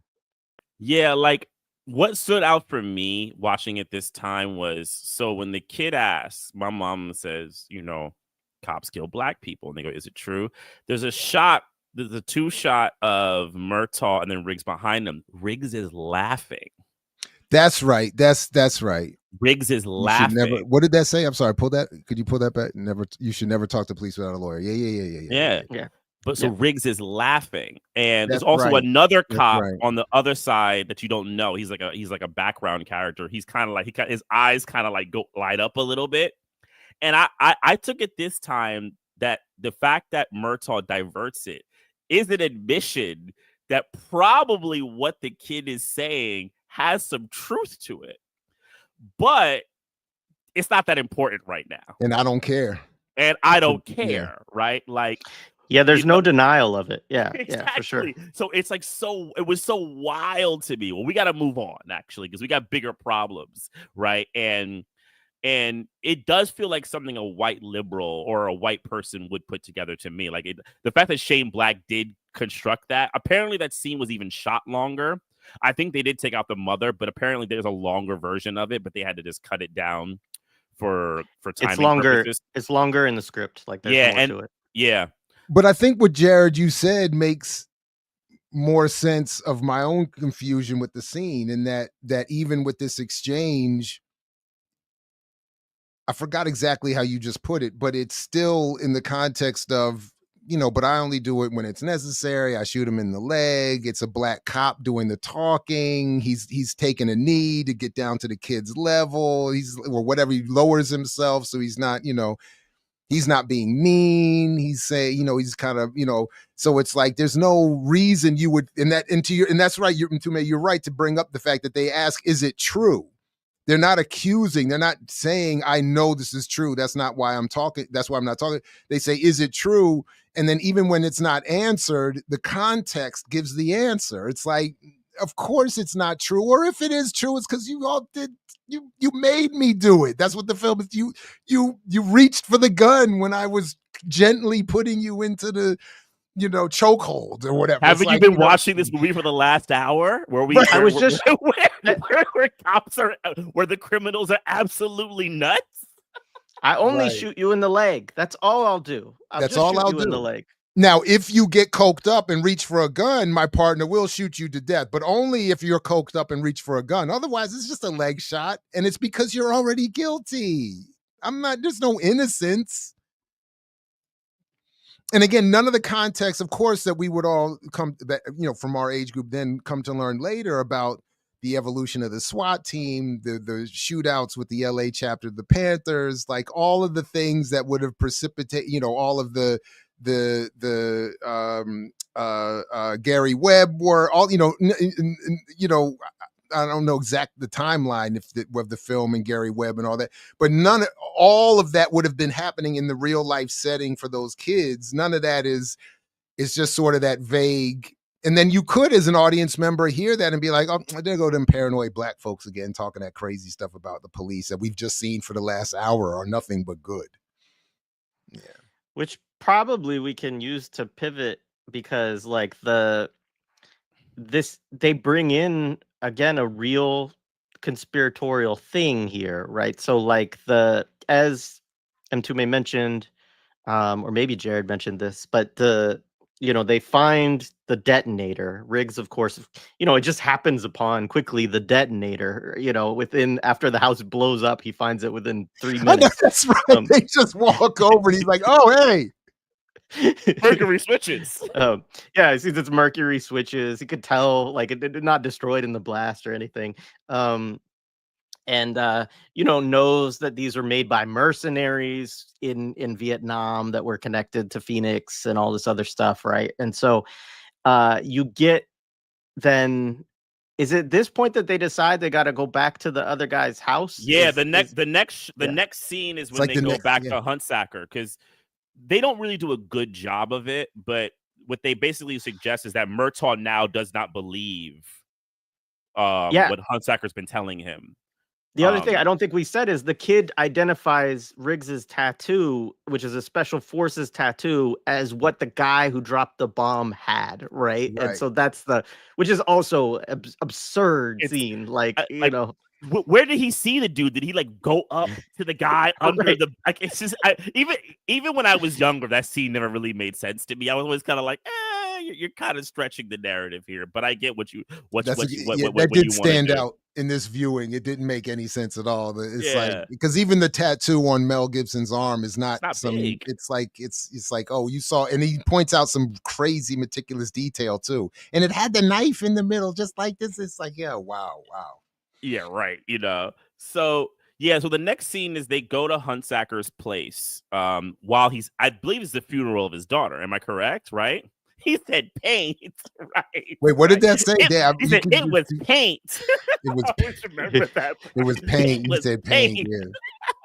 Yeah, like what stood out for me watching it this time was, so when the kid asks, my mom says, you know, cops kill black people, and they go, is it true? There's a shot there's a two shot of Murtaugh and then Riggs behind him. Riggs is laughing. That's right. That's right. Riggs is laughing. Never, what did that say? I'm sorry. Could you pull that back? You should never talk to police without a lawyer. Yeah. But so Riggs is laughing, and That's there's also right. another cop right. on the other side that you don't know. He's like a background character. He's kind of like his eyes kind of like go light up a little bit. And I took it this time that the fact that Murtaugh diverts it is an admission that probably what the kid is saying has some truth to it, but it's not that important right now. And I don't care. And I don't care, right? Like, yeah, there's no denial of it. Yeah, exactly. Yeah, for sure. So it's like it was so wild to me. Well, we got to move on actually because we got bigger problems, right? And it does feel like something a white liberal or a white person would put together to me. Like the fact that Shane Black did construct that. Apparently, that scene was even shot longer. I think they did take out the mother, but apparently there's a longer version of it. But they had to just cut it down for timing it's longer. Purposes. It's longer in the script. Like there's more to it. Yeah. But I think what Jared you said makes more sense of my own confusion with the scene, and that even with this exchange, I forgot exactly how you just put it, but it's still in the context of, but I only do it when it's necessary. I shoot him in the leg. It's a black cop doing the talking. He's taking a knee to get down to the kid's level. Or whatever. He lowers himself so he's not, he's not being mean. He's saying, he's kind of, so it's like there's no reason you would, and that's right. Mtume, you're right to bring up the fact that they ask, is it true? They're not accusing. They're not saying, I know this is true. That's not why I'm talking. That's why I'm not talking. They say, is it true? And then even when it's not answered, the context gives the answer. It's like, of course it's not true. Or if it is true, it's because you all did, you made me do it. That's what the film is. You reached for the gun when I was gently putting you into the, chokehold or whatever. Haven't you been watching this movie for the last hour? Where I was just where cops are, where the criminals are absolutely nuts. I only shoot you in the leg. That's all I'll do. That's all I'll do. In the leg. Now, if you get coked up and reach for a gun, my partner will shoot you to death, but only if you're coked up and reach for a gun. Otherwise, it's just a leg shot, and it's because you're already guilty. There's no innocence. And again, none of the context, of course, that we would all come, from our age group, then come to learn later about the evolution of the SWAT team, the shootouts with the LA chapter of the Panthers, like all of the things that would have precipitated, all of the Gary Webb were all, I don't know the timeline of the film and Gary Webb and all that, but all of that would have been happening in the real life setting for those kids. None of that is just sort of that vague. And then you could, as an audience member, hear that and be like, oh, there go them paranoid black folks again, talking that crazy stuff about the police that we've just seen for the last hour are nothing but good. Yeah. Which probably we can use to pivot because like they bring in again a real conspiratorial thing here, right? So like as Mtume mentioned, or maybe Jared mentioned this, but they find the detonator. Riggs, of course, it just happens upon quickly the detonator, after the house blows up, he finds it within 3 minutes. That's right. They just walk over and he's like, oh, hey. Mercury switches. Yeah, he sees it's mercury switches. He could tell, like, it not destroyed in the blast or anything. And knows that these were made by mercenaries in Vietnam that were connected to Phoenix and all this other stuff, right? And so you get then. Is it this point that they decide they got to go back to the other guy's house? Yeah, the next scene is when they go back to Huntsacker, because they don't really do a good job of it, but what they basically suggest is that Murtaugh now does not believe what Huntsacker's been telling him. The other thing I don't think we said is the kid identifies Riggs's tattoo, which is a special forces tattoo, as what the guy who dropped the bomb had, right? And so that's which is also absurd scene. Where did he see the dude? Did he like go up to the guy under the? Like, it's just even when I was younger, that scene never really made sense to me. I was always kind of like, you're kind of stretching the narrative here, but I get what you that what did you want to stand do. out in this viewing. It didn't make any sense at all. It's like, Yeah, because even the tattoo on Mel Gibson's arm is not it's not some. big. It's like, oh, you saw, and he points out some crazy meticulous detail too. And it had the knife in the middle, just like this. It's like, yeah, wow. Yeah, right. You know, so yeah, so the next scene is they go to Hunsaker's place. While I believe it's the funeral of his daughter. Am I correct? Right? He said paint, right? Wait, what did Right. that say? He said it was paint. It was I always remember that. it was Part. paint. It You was said paint. paint. Yeah.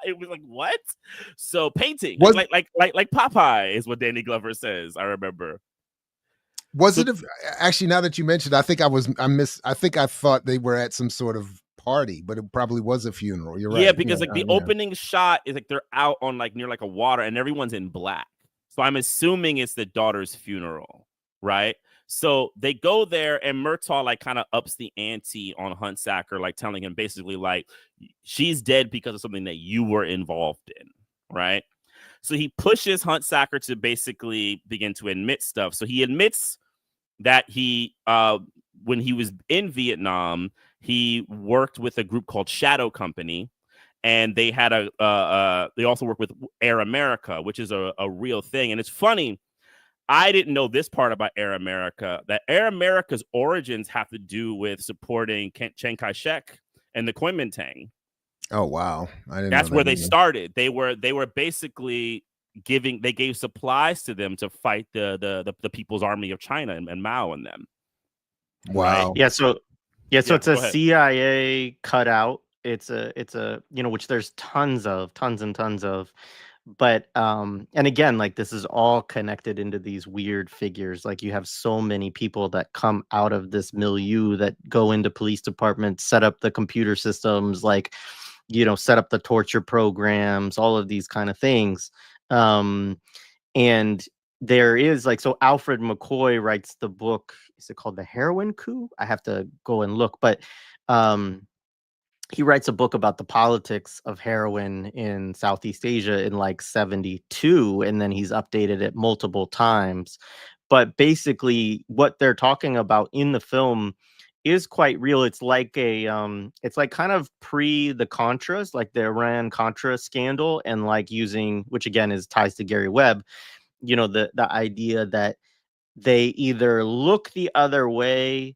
It was like what? So painting, Was like Popeye is what Danny Glover says. I remember. Was So it actually, now that you mentioned, I think I thought they were at some sort of party, but it probably was a funeral. You're yeah, right. because like the opening shot is like they're out on like near like a water and everyone's in black. So I'm assuming it's the daughter's funeral, right? So they go there and Murtaugh like kind of ups the ante on Huntsaker, like telling him basically like she's dead because of something that you were involved in, right? So he pushes Huntsaker to basically begin to admit stuff. So he admits that he when he was in Vietnam, he worked with a group called Shadow Company, and they had they also work with Air America, which is a real thing. And it's funny, I didn't know this part about Air America, that Air America's origins have to do with supporting Chiang Kai-shek and the Kuomintang. Oh wow, I didn't. That's know where that they either. started. They were basically they gave supplies to them to fight the People's Army of China and Mao and them. Right? Wow. Yeah, so it's a go ahead. CIA cutout. It's a which there's tons and tons of. But and again, like this is all connected into these weird figures. Like you have so many people that come out of this milieu that go into police departments, set up the computer systems, like set up the torture programs, all of these kind of things. And there is like, so Alfred McCoy writes the book, is it called The Heroin Coup? I have to go and look, but he writes a book about the politics of heroin in Southeast Asia in like 72, and then he's updated it multiple times. But basically what they're talking about in the film is quite real. It's like it's like kind of pre the Contras, like the Iran Contra scandal, and like using, which again is ties to Gary Webb, the idea that they either look the other way,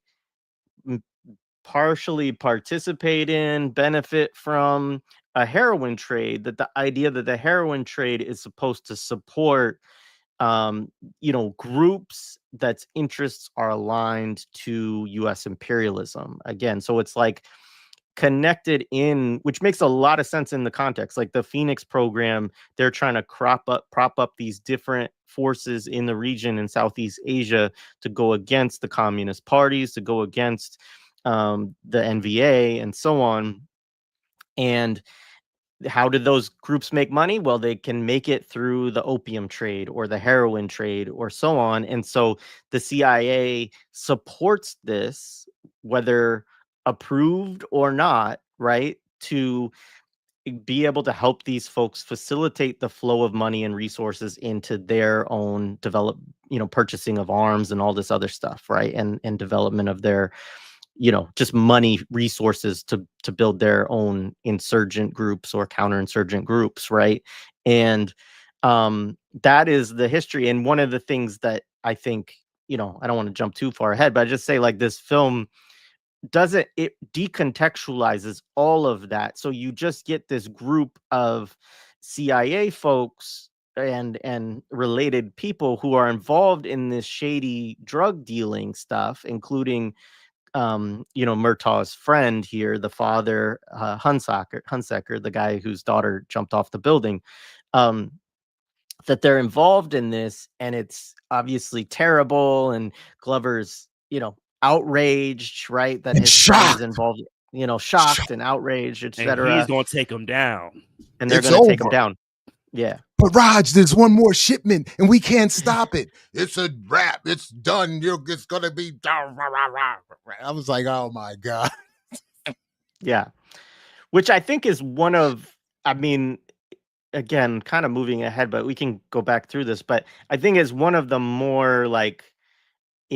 partially participate in, benefit from a heroin trade, that the idea that the heroin trade is supposed to support groups that's interests are aligned to US imperialism again. So it's like connected in, which makes a lot of sense in the context. Like the Phoenix program, they're trying to prop up these different forces in the region in Southeast Asia to go against the communist parties, to go against the NVA and so on. And how did those groups make money? Well, they can make it through the opium trade or the heroin trade or so on. And so the CIA supports this, whether approved or not, right? To be able to help these folks facilitate the flow of money and resources into their own purchasing of arms and all this other stuff, right? And development of their just money resources to build their own insurgent groups or counterinsurgent groups, right? And that is the history. And one of the things that I think, I don't want to jump too far ahead, but I just say like this film it decontextualizes all of that. So you just get this group of CIA folks and related people who are involved in this shady drug dealing stuff, including Murtaugh's friend here, the father, Hunsaker, the guy whose daughter jumped off the building, that they're involved in this, and it's obviously terrible. And Glover's, outraged, right? That And his friend is shocked. involved, shocked and outraged, And etc. he's gonna take him down. And they're It's going to take him over. down. Yeah. But Raj, there's one more shipment, and we can't stop it. It's a wrap. It's done. It's gonna be down. I was like, oh my god. Yeah. Which I think is one of, again, kind of moving ahead, but we can go back through this. But I think is one of the more like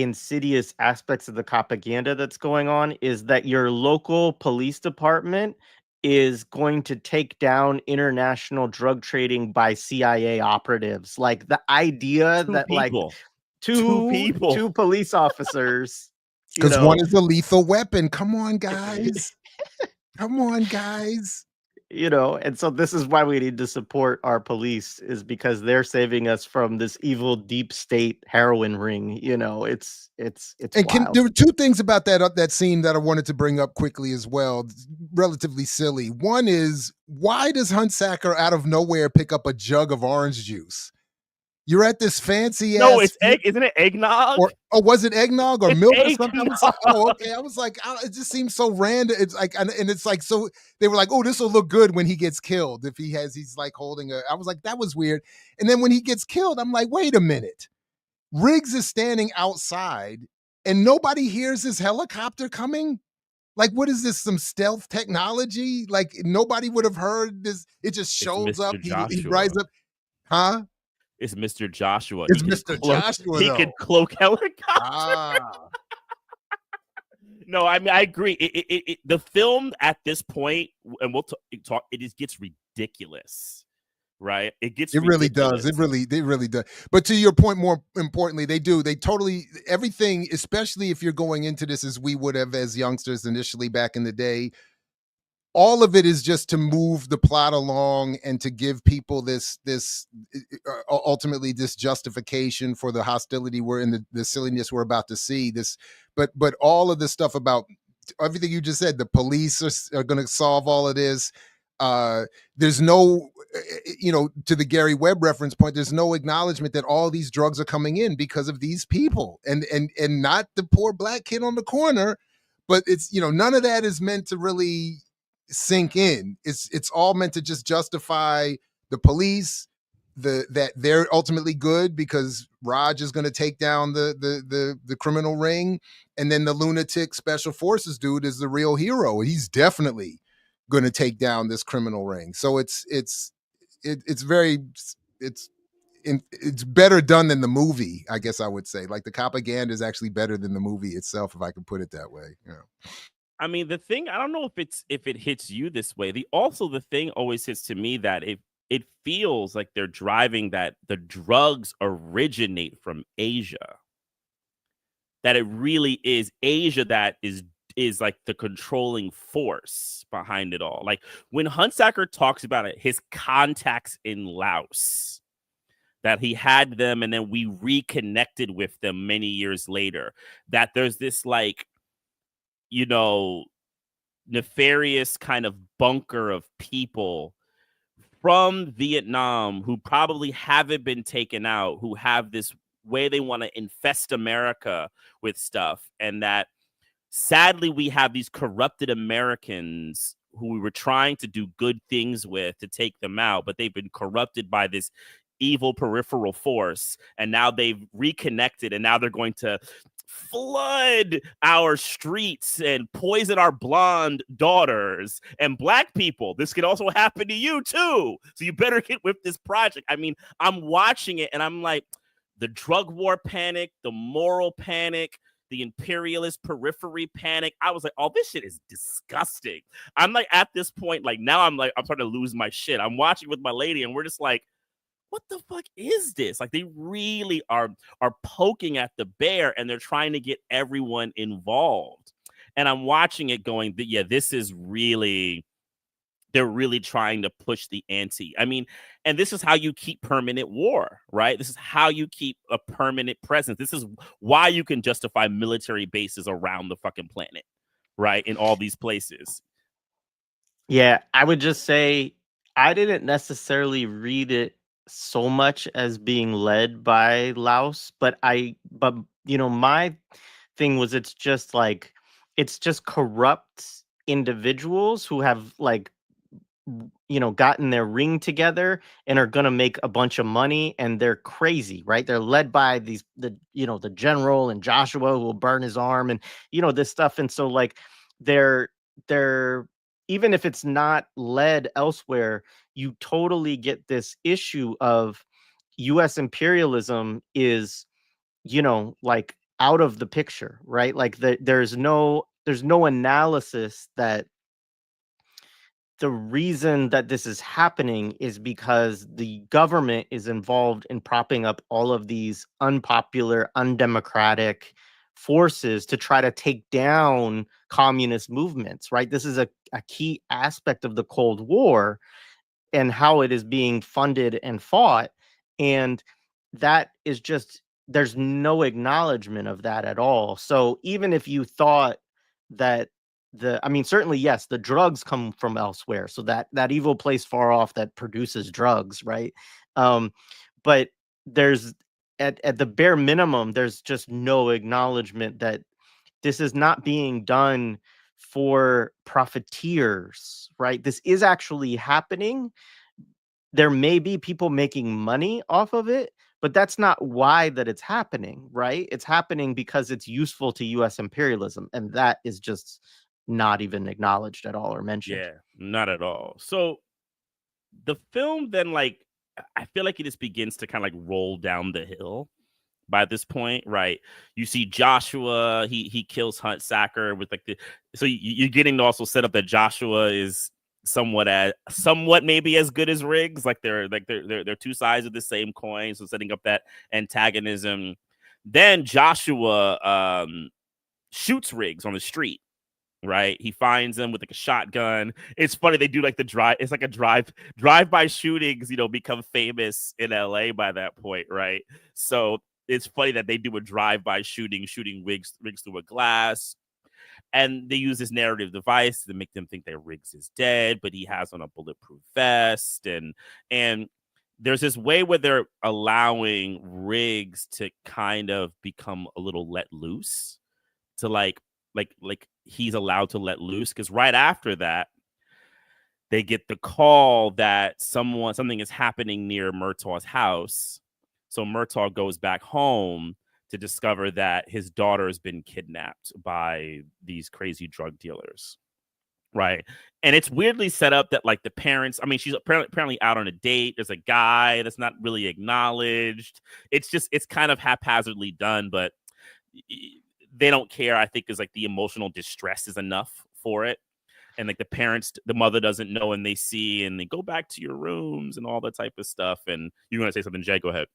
insidious aspects of the propaganda that's going on is that your local police department is going to take down international drug trading by CIA operatives. Like the idea that like two police officers, you Because know, one is a lethal weapon. Come on, guys. Come on, guys. you know, and so this is why we need to support our police, is because they're saving us from this evil deep state heroin ring. You know, it's And wild. there were two things about that scene that I wanted to bring up quickly as well, relatively silly. One is, why does Huntsacker out of nowhere pick up a jug of orange juice? You're at this fancy No, ass. isn't it eggnog? Or was it eggnog or It's milk or eggnog. something? I was like, oh, okay. I was like, it just seems so random. It's like, and it's like, so they were like, oh, this will look good when he gets killed. If he's like holding I was like, that was weird. And then when he gets killed, I'm like, wait a minute. Riggs is standing outside and nobody hears his helicopter coming. Like, what is this? Some stealth technology? Like, nobody would have heard this. It just shows up. He rides up. Huh? It's Mr. Joshua. It's Mr. Joshua. He can cloak helicopter. Ah. No, I mean, I agree. The film at this point, and we'll talk, it just gets ridiculous, right? It gets really does. It really does. But to your point, more importantly, they totally, everything, especially if you're going into this as we would have as youngsters initially back in the day, all of it is just to move the plot along and to give people this ultimately this justification for the hostility we're in, the silliness we're about to see. But all of this stuff about everything you just said, the police are going to solve all of this. There's no, to the Gary Webb reference point, there's no acknowledgement that all these drugs are coming in because of these people and not the poor black kid on the corner. But it's, none of that is meant to really sink in. It's all meant to just justify the police, that they're ultimately good because Raj is going to take down the criminal ring, and then the lunatic special forces dude is the real hero. He's definitely going to take down this criminal ring. So it's better done than the movie, I guess I would say. Like, the propaganda is actually better than the movie itself, if I can put it that way. I mean, the thing, I don't know if it hits you this way. The thing always hits to me that it feels like they're driving that the drugs originate from Asia. That it really is Asia that is like the controlling force behind it all. Like when Huntsacker talks about it, his contacts in Laos, that he had them and then we reconnected with them many years later, that there's this like, nefarious kind of bunker of people from Vietnam who probably haven't been taken out, who have this way they want to infest America with stuff. And that sadly, we have these corrupted Americans who we were trying to do good things with to take them out, but they've been corrupted by this evil peripheral force. And now they've reconnected, and now they're going to flood our streets and poison our blonde daughters and black people. This could also happen to you too. So you better get with this project. I mean, I'm watching it and I'm like, the drug war panic, the moral panic, the imperialist periphery panic. I was like, oh, this shit is disgusting. I'm like, at this point, like now I'm starting to lose my shit. I'm watching with my lady and we're just like, what the fuck is this? Like, they really are poking at the bear and they're trying to get everyone involved. And I'm watching it going, yeah, this is really, they're really trying to push the ante. I mean, and this is how you keep permanent war, right? This is how you keep a permanent presence. This is why you can justify military bases around the fucking planet, right? In all these places. Yeah, I would just say I didn't necessarily read it so much as being led by Laos, but my thing was it's just corrupt individuals who have gotten their ring together and are gonna make a bunch of money, and they're crazy, right? They're led by the general and Joshua who will burn his arm and this stuff, and so they're even if it's not led elsewhere, you totally get this issue of U.S. imperialism is, out of the picture, right? Like there's no analysis that the reason that this is happening is because the government is involved in propping up all of these unpopular, undemocratic forces to try to take down communist movements, right? This is a key aspect of the Cold War and how it is being funded and fought. And that is just, there's no acknowledgement of that at all. So even if you thought that I mean, certainly, yes, the drugs come from elsewhere. So that evil place far off that produces drugs, right? But there's at the bare minimum, there's just no acknowledgement that this is not being done for profiteers, right? This is actually happening. There may be people making money off of it, but that's not why that it's happening, right? It's happening because it's useful to US imperialism, and that is just not even acknowledged at all or mentioned. Yeah, not at all. So the film then, like, I feel like it just begins to kind of like roll down the hill by this point, right? You see Joshua, he kills Hunt Sacker with like so you're getting to also set up that Joshua is somewhat maybe as good as Riggs, like they're two sides of the same coin, so setting up that antagonism. Then Joshua shoots Riggs on the street, right? He finds him with like a shotgun. It's funny, they do like it's like a drive-by shootings, become famous in LA by that point, right? So it's funny that they do a drive-by shooting Riggs through a glass. And they use this narrative device to make them think that Riggs is dead, but he has on a bulletproof vest. And there's this way where they're allowing Riggs to kind of become a little let loose, to like he's allowed to let loose, because right after that, they get the call that something is happening near Murtaugh's house. So Murtaugh goes back home to discover that his daughter has been kidnapped by these crazy drug dealers, right? And it's weirdly set up that like the parents, I mean, she's apparently out on a date. There's a guy that's not really acknowledged. It's kind of haphazardly done, but they don't care. I think is like the emotional distress is enough for it. And like the mother doesn't know, and they see, and they go back to your rooms and all that type of stuff. And you want to say something, Jay? Go ahead.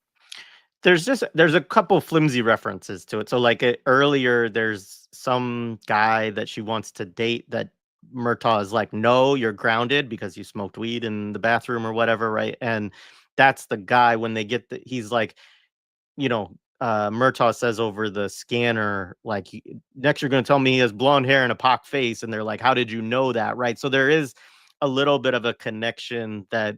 There's a couple flimsy references to it. So like earlier, there's some guy that she wants to date that Murtaugh is like, no, you're grounded because you smoked weed in the bathroom or whatever, right? And that's the guy when they get he's like, Murtaugh says over the scanner, like, next you're going to tell me he has blonde hair and a pock face. And they're like, how did you know that? Right. So there is a little bit of a connection that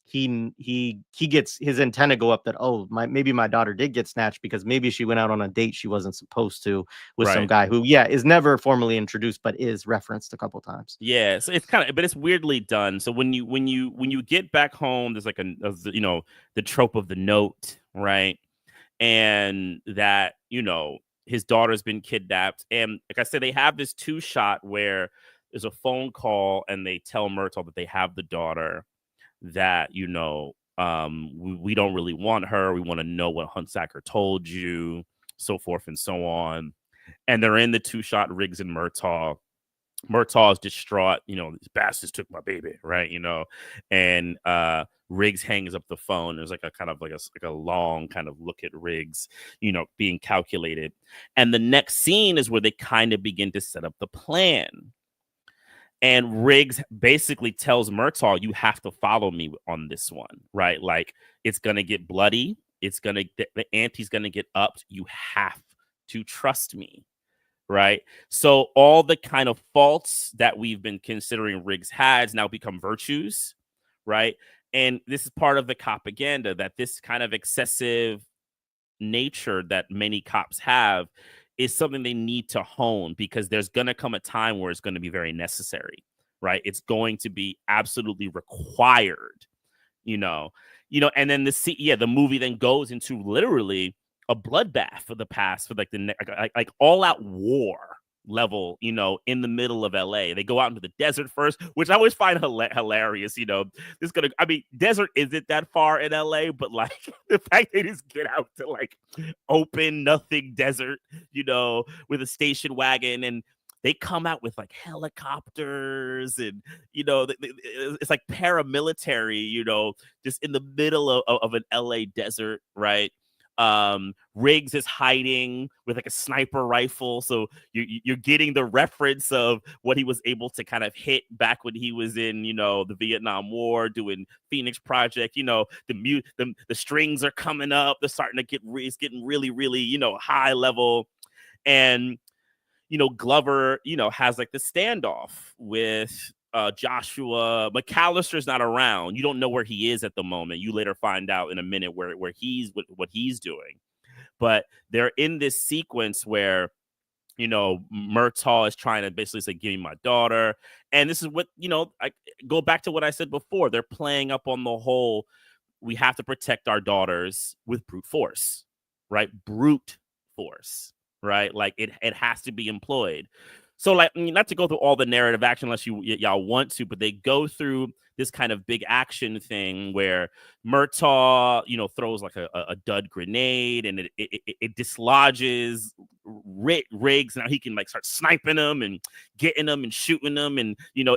he gets his antenna go up that, oh, maybe my daughter did get snatched because maybe she went out on a date she wasn't supposed to with some guy who, is never formally introduced, but is referenced a couple times. Yeah. So but it's weirdly done. So when you get back home, there's like the trope of the note, right? And that, his daughter's been kidnapped. And like I said, they have this 2-shot where there's a phone call and they tell Murtaugh that they have the daughter, that, we don't really want her. We want to know what Hunt Sacker told you, so forth and so on. And they're in the 2-shot, Riggs and Murtaugh. Murtaugh is distraught. These bastards took my baby, right? And Riggs hangs up the phone. There's like a kind of like a long kind of look at Riggs, being calculated. And the next scene is where they kind of begin to set up the plan. And Riggs basically tells Murtaugh, you have to follow me on this one, right? Like, it's going to get bloody. The ante's going to get upped. You have to trust me. Right. So all the kind of faults that we've been considering Riggs has now become virtues. Right. And this is part of the copaganda, that this kind of excessive nature that many cops have is something they need to hone, because there's going to come a time where it's going to be very necessary. Right. It's going to be absolutely required, and then the movie then goes into literally a bloodbath for like all out war, level, you know, in the middle of LA. They go out into the desert first, which I always find hilarious. You know, desert isn't that far in LA, but like the fact they just get out to like open nothing desert, you know, with a station wagon, and they come out with like helicopters, and you know, it's like paramilitary, you know, just in the middle of an LA desert, right? Riggs is hiding with like a sniper rifle, so you're getting the reference of what he was able to kind of hit back when he was in, you know, the Vietnam War doing Phoenix Project. You know, the strings are coming up, they're starting to it's getting really, really, you know, high level. And you know, Glover, you know, has like the standoff with Joshua. McAllister's not around. You don't know where he is at the moment. You later find out in a minute where he's what he's doing. But they're in this sequence where, you know, Murtaugh is trying to basically say, give me my daughter. And this is what, you know, I go back to what I said before. They're playing up on the whole, we have to protect our daughters with brute force, right? Brute force, right? Like it has to be employed. So, like, I mean, not to go through all the narrative action unless y'all want to, but they go through this kind of big action thing where Murtaugh, you know, throws like a dud grenade, and it dislodges Riggs. Now he can like start sniping them and getting them and shooting them, and you know,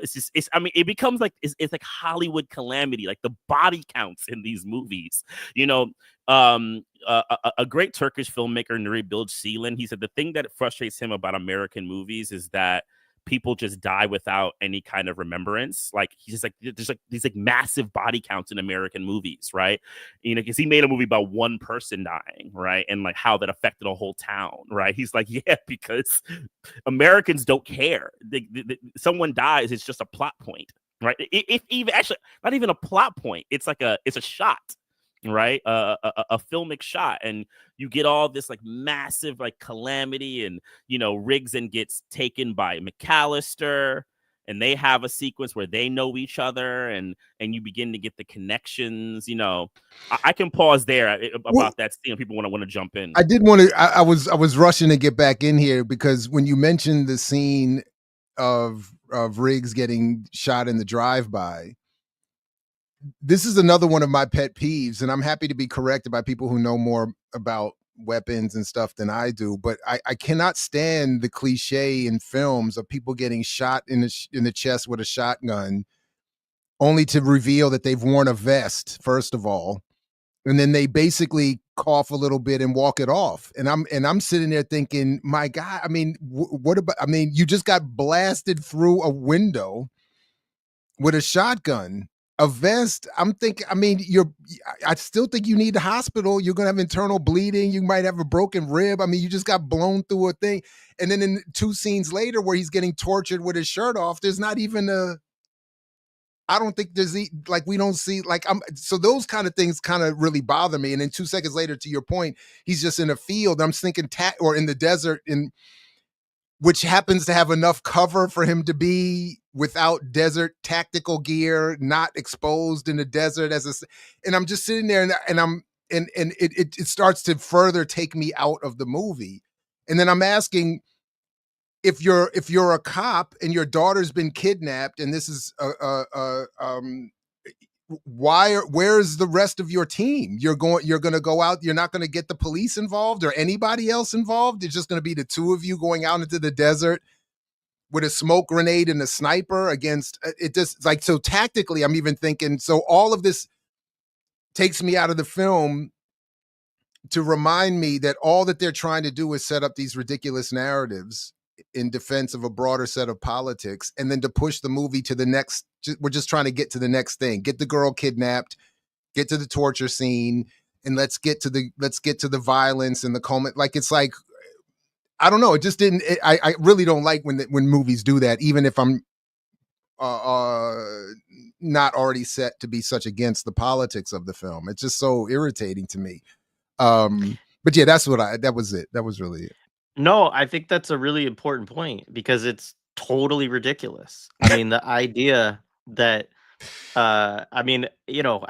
I mean, it becomes like it's like Hollywood calamity, like the body counts in these movies, you know. A great Turkish filmmaker, Nuri Bilge Ceylan, he said the thing that frustrates him about American movies is that people just die without any kind of remembrance. Like he's just like, there's like these like massive body counts in American movies, right? You know, because he made a movie about one person dying, right? And like how that affected a whole town, right? He's like, yeah, because Americans don't care. Someone dies, it's just a plot point, right? If even actually not even a plot point, it's like it's a shot, right? A filmic shot, and you get all this like massive like calamity, and you know, Riggs and gets taken by McAllister, and they have a sequence where they know each other, and you begin to get the connections. You know, I can pause there about that scene. People want to jump in. I did want to. I was rushing to get back in here because when you mentioned the scene of Riggs getting shot in the drive-by, this is another one of my pet peeves, and I'm happy to be corrected by people who know more about weapons and stuff than I do. But I cannot stand the cliche in films of people getting shot in the chest with a shotgun, only to reveal that they've worn a vest first of all, and then they basically cough a little bit and walk it off. And I'm sitting there thinking, my God, I mean, what about? I mean, you just got blasted through a window with a shotgun. A vest, I'm thinking, I mean, I still think you need the hospital. You're going to have internal bleeding. You might have a broken rib. I mean, you just got blown through a thing. And then in 2 scenes later where he's getting tortured with his shirt off, there's not even I don't think there's like, we don't see like, so those kind of things kind of really bother me. And then 2 seconds later, to your point, he's just in a field. I'm thinking or in the desert, which happens to have enough cover for him to be without desert tactical gear, not exposed in the desert and I'm just sitting there and it starts to further take me out of the movie. And then I'm asking, if you're a cop and your daughter's been kidnapped and this is where's the rest of your team? You're going to go out. You're not going to get the police involved or anybody else involved. It's just going to be the 2 of you going out into the desert with a smoke grenade and a sniper against it. Just like, so tactically, I'm even thinking, so all of this takes me out of the film to remind me that all that they're trying to do is set up these ridiculous narratives in defense of a broader set of politics, and then to push the movie to the next. We're just trying to get to the next thing, get the girl kidnapped, get to the torture scene, and let's get to the violence and the culmination. Like, it's like, I don't know. It just didn't. I really don't like when movies do that, even if I'm not already set to be such against the politics of the film. It's just so irritating to me. But yeah, that was it. That was really it. No, I think that's a really important point because it's totally ridiculous. I mean, the idea that, I mean, you know,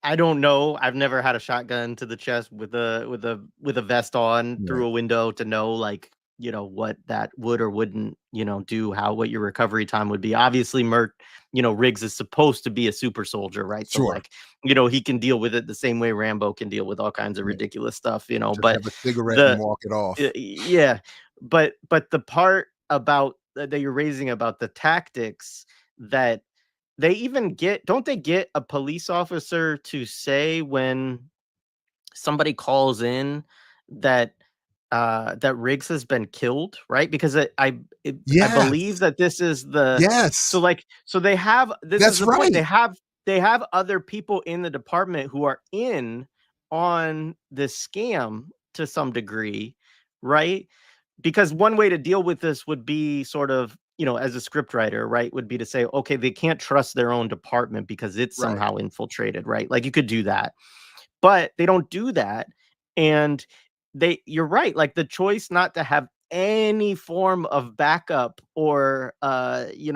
I don't know. I've never had a shotgun to the chest with a vest on through a window to know, like, you know, what that would or wouldn't, you know, do, what your recovery time would be. Obviously, Riggs is supposed to be a super soldier, right? So Sure. like, he can deal with it the same way Rambo can deal with all kinds of ridiculous stuff, Just but have a cigarette and the walk it off. yeah, but the part about that you're raising about the tactics, that they even don't they get a police officer to say when somebody calls in that that Riggs has been killed, right? Because I believe Yes. that this is Yes. so they have, this is That's the point, right. they have other people in the department who are in on this scam to some degree, right? Because one way to deal with this would be sort of, as a script writer, right, would be to say, okay, they can't trust their own department because it's Right. somehow infiltrated, right? Like, you could do that, but they don't do that. And you're right, like, the choice not to have any form of backup or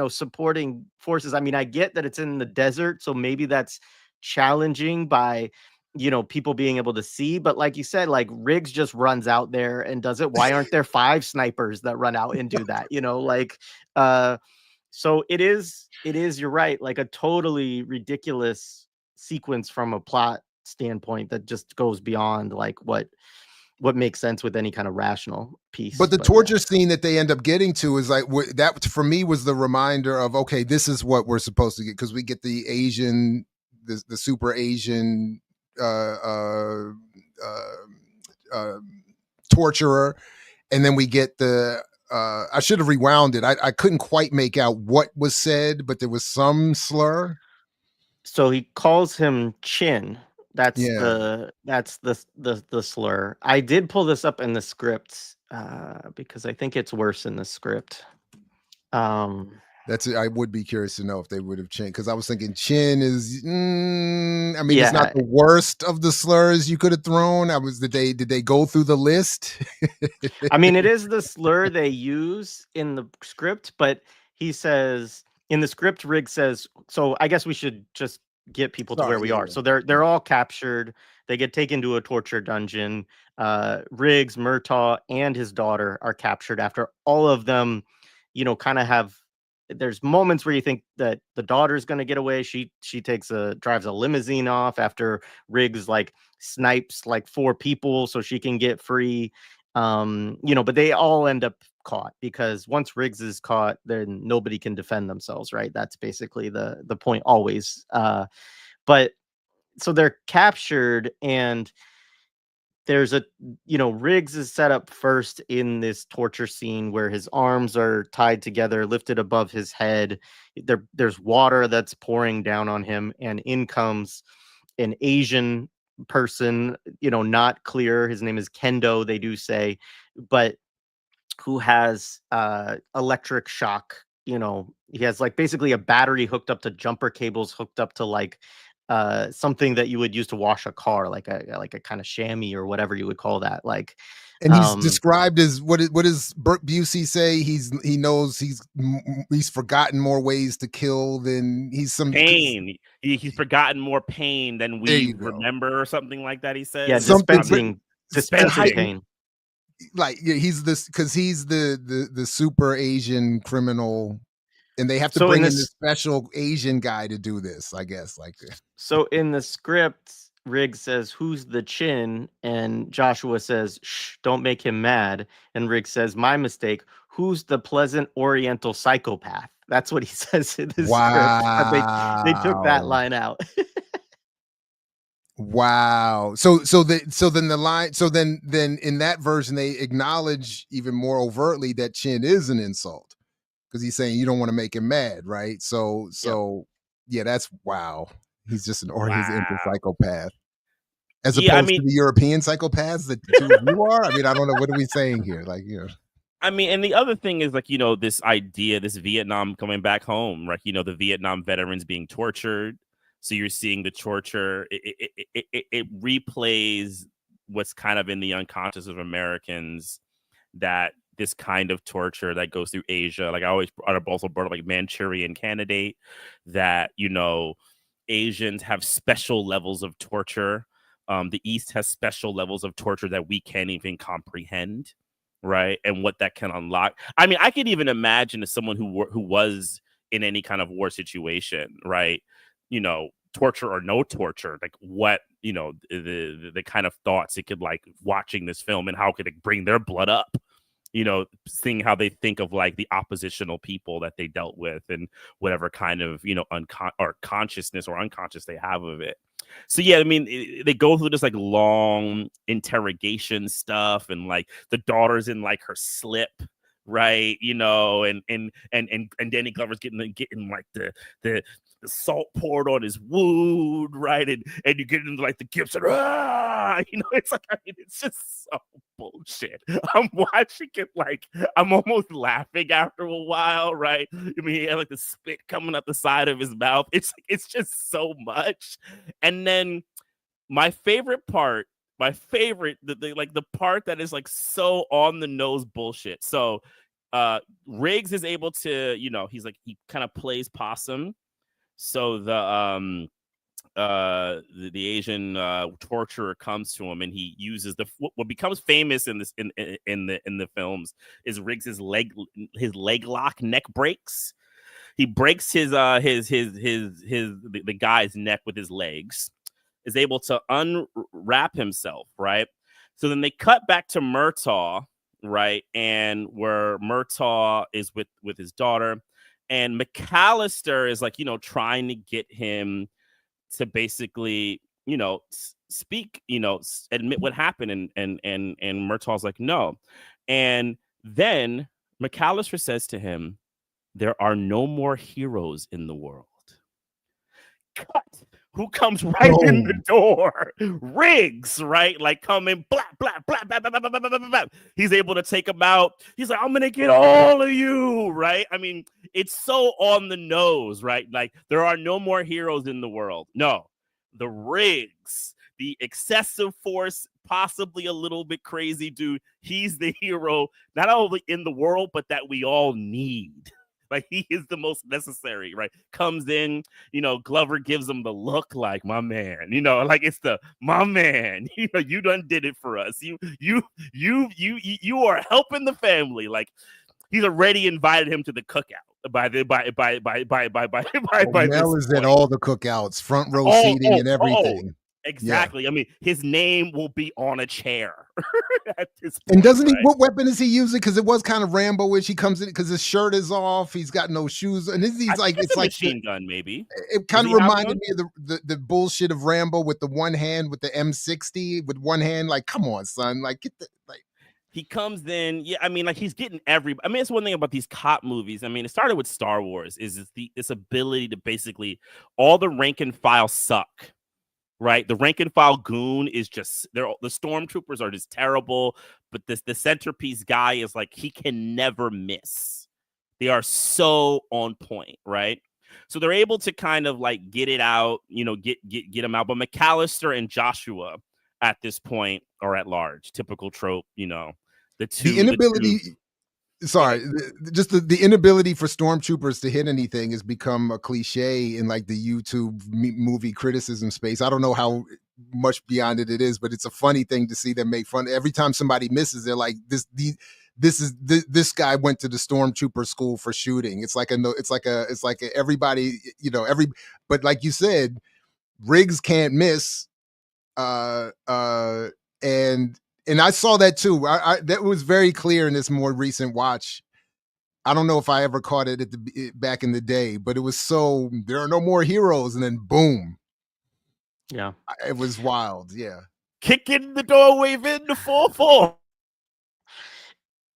supporting forces. I mean, I get that it's in the desert, so maybe that's challenging by people being able to see, but like you said, like, Riggs just runs out there and does it. Why aren't there 5 snipers that run out and do that? Like, so it is, you're right, like a totally ridiculous sequence from a plot standpoint that just goes beyond like what makes sense with any kind of rational piece. But the yeah. torture scene that they end up getting to is like that for me was the reminder of, okay, this is what we're supposed to get, because we get the Asian, the super Asian torturer, and then we get the I should have rewound it. I couldn't quite make out what was said, but there was some slur. So he calls him Chin. That's Yeah. the slur. I did pull this up in the script because I think it's worse in the script. That's it. I would be curious to know if they would have changed, because I was thinking chin is. I mean, it's not the worst of the slurs you could have thrown. Did they go through the list? I mean, it is the slur they use in the script, but he says in the script, Riggs says. So I guess we should just get people to where we are. So they're all captured. They get taken to a torture dungeon. Riggs, Murtaugh, and his daughter are captured after all of them, kind of have. There's moments where you think that the daughter's going to get away. She drives a limousine off after Riggs like snipes like 4 people so she can get free. But they all end up caught, because once Riggs is caught, then nobody can defend themselves, right? That's basically the point always. But so they're captured, and there's Riggs is set up first in this torture scene where his arms are tied together, lifted above his head. There's water that's pouring down on him, and in comes an Asian person, not clear. His name is Kendo, they do say, but who has electric shock. He has like basically a battery hooked up to jumper cables, hooked up to like something that you would use to wash a car, like a kind of chamois or whatever you would call that. Like, and he's described as what does Burke Busey say? He knows he's forgotten more ways to kill than pain. He's forgotten more pain than we remember, or something like that. He said, yeah, dispensing pain. Like, he's this because he's the super Asian criminal. And they have to bring in this special Asian guy to do this, I guess. Like, so in the script, Riggs says, "Who's the Chin?" And Joshua says, "Shh, don't make him mad." And Riggs says, "My mistake. Who's the pleasant Oriental psychopath?" That's what he says in the script. They took that line out. Wow. So then in that version they acknowledge even more overtly that Chin is an insult, because he's saying you don't want to make him mad, right? So yeah, that's wow. He's just an Oriental psychopath, as opposed to the European psychopaths that the two of you are. I mean, I don't know, what are we saying here? Like, I mean, and the other thing is like, this idea, this Vietnam coming back home, right? The Vietnam veterans being tortured. So you're seeing the torture. It replays what's kind of in the unconscious of Americans, that this kind of torture that goes through Asia. Like, I always also brought up like Manchurian Candidate, that, Asians have special levels of torture. The East has special levels of torture that we can't even comprehend. right? And what that can unlock. I mean, I could even imagine as someone who was in any kind of war situation, right? You know, torture or no torture, like what, you know, the kind of thoughts it could like watching this film and how could it bring their blood up, you know, seeing how they think of like the oppositional people that they dealt with and whatever kind of, you know, or consciousness or unconscious they have of it. So yeah, I mean, they go through this like long interrogation stuff, and like the daughter's in like her slip, right? You know, and Danny Glover's getting like the salt poured on his wound, right? And you get into like the Gibson, you know, it's like, I mean, it's just so bullshit. I'm watching it like I'm almost laughing after a while, right? I mean, he had like the spit coming out the side of his mouth. It's just so much. And then my favorite part, the part that is like so on the nose bullshit. So Riggs is able to, you know, he kind of plays possum. So the Asian torturer comes to him, and he uses what becomes famous in this in the films is Riggs's leg lock neck breaks. He breaks the guy's neck with his legs, is able to unwrap himself, right? So then they cut back to Murtaugh, right? And where Murtaugh is with his daughter, and McAllister is like, you know, trying to get him to basically, you know, speak, you know, admit what happened, and Murtaugh's like, no. And then McAllister says to him, there are no more heroes in the world. Cut. Who comes right in the door? Riggs, right? Like coming, blah, blah, blah, blah, blah, blah, blah, blah, blah. He's able to take him out. He's like, I'm going to get all of you, right? I mean, it's so on the nose, right? Like, there are no more heroes in the world. No, the Riggs, the excessive force, possibly a little bit crazy dude. He's the hero, not only in the world, but that we all need. Like, he is the most necessary, right? Comes in, you know, Glover gives him the look like, my man, you know, like it's the, my man, you know, you done did it for us. You are helping the family. Like, he's already invited him to the cookout by Mel is at all the cookouts, front row seating and everything. Exactly. Yeah. I mean, his name will be on a chair at this point. And doesn't he? What weapon is he using? Because it was kind of Rambo-ish. He comes in because his shirt is off. He's got no shoes, and he's like, it's like machine gun. Maybe it kind of reminded me of the bullshit of Rambo with the one hand, with the M60 with one hand. Like, come on, son. Like, get the like. He comes in, yeah. I mean, like, he's getting I mean, it's one thing about these cop movies. I mean, it started with Star Wars. Is this ability to basically all the rank and file suck. Right, the rank and file goon is just the stormtroopers are just terrible, but the centerpiece guy is like, he can never miss. They are so on point, right? So they're able to kind of like get it out, you know, get them out. But McAllister and Joshua at this point are at large. Typical trope, you know. The inability. Sorry, just the inability for stormtroopers to hit anything has become a cliche in like the YouTube movie criticism space. I don't know how much beyond it is, but it's a funny thing to see them make fun. Every time somebody misses, they're like, this guy went to the stormtrooper school for shooting. It's like everybody, you know, but like you said, Riggs can't miss. And I saw that too. That was very clear in this more recent watch. I don't know if I ever caught it back in the day, but it was so, there are no more heroes, and then boom. Yeah. It was wild. Yeah. Kick in the door, wave in the 4-4.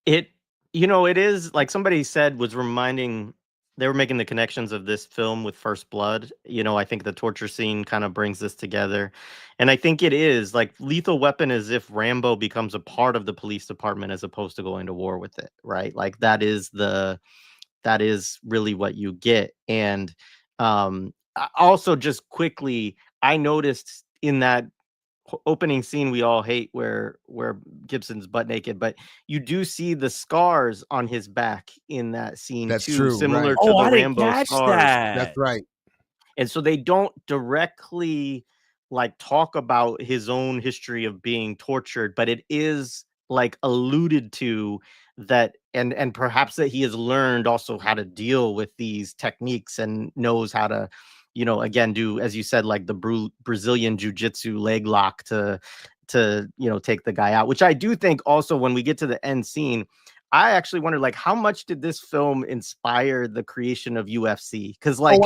It, you know, it is like somebody said, was reminding, they were making the connections of this film with First Blood. You know, I think the torture scene kind of brings this together. And I think it is like Lethal Weapon as if Rambo becomes a part of the police department as opposed to going to war with it, right? Like that is really what you get. And also just quickly, I noticed in that opening scene we all hate where Gibson's butt naked, but you do see the scars on his back in that scene. That's too, true, similar right. to the Rambo scars. That's right. And so they don't directly like talk about his own history of being tortured, but it is like alluded to that, and perhaps that he has learned also how to deal with these techniques and knows how to, you know, again, do, as you said, like the Brazilian jiu-jitsu leg lock to you know, take the guy out, which I do think also when we get to the end scene, I actually wonder, like, how much did this film inspire the creation of UFC? Because like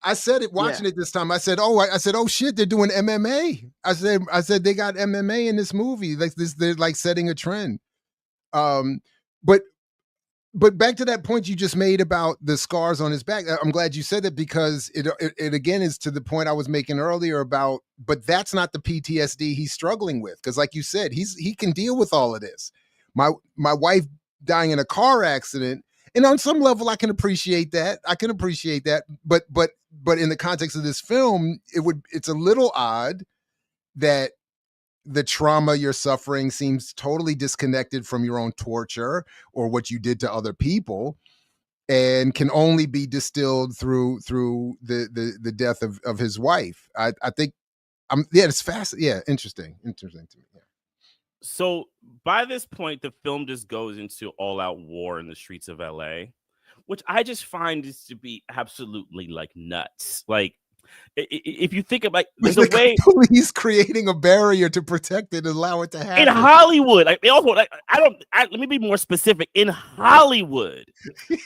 I said it watching it this time. I said, oh shit, they're doing MMA. I said they got MMA in this movie. Like this, they're like setting a trend. But back to that point you just made about the scars on his back. I'm glad you said that, because it again is to the point I was making earlier about, but that's not the PTSD he's struggling with. Because like you said, he can deal with all of this. My wife dying in a car accident, and on some level I can appreciate that. But in the context of this film, it's a little odd that the trauma you're suffering seems totally disconnected from your own torture or what you did to other people, and can only be distilled through the death of his wife. I think it's fast. Yeah. Interesting to me. Yeah. So by this point, the film just goes into all out war in the streets of LA, which I just find is to be absolutely like nuts. Like, if you think about, there's a way police creating a barrier to protect it and allow it to happen in Hollywood. Like, they also, like, let me be more specific. In Hollywood,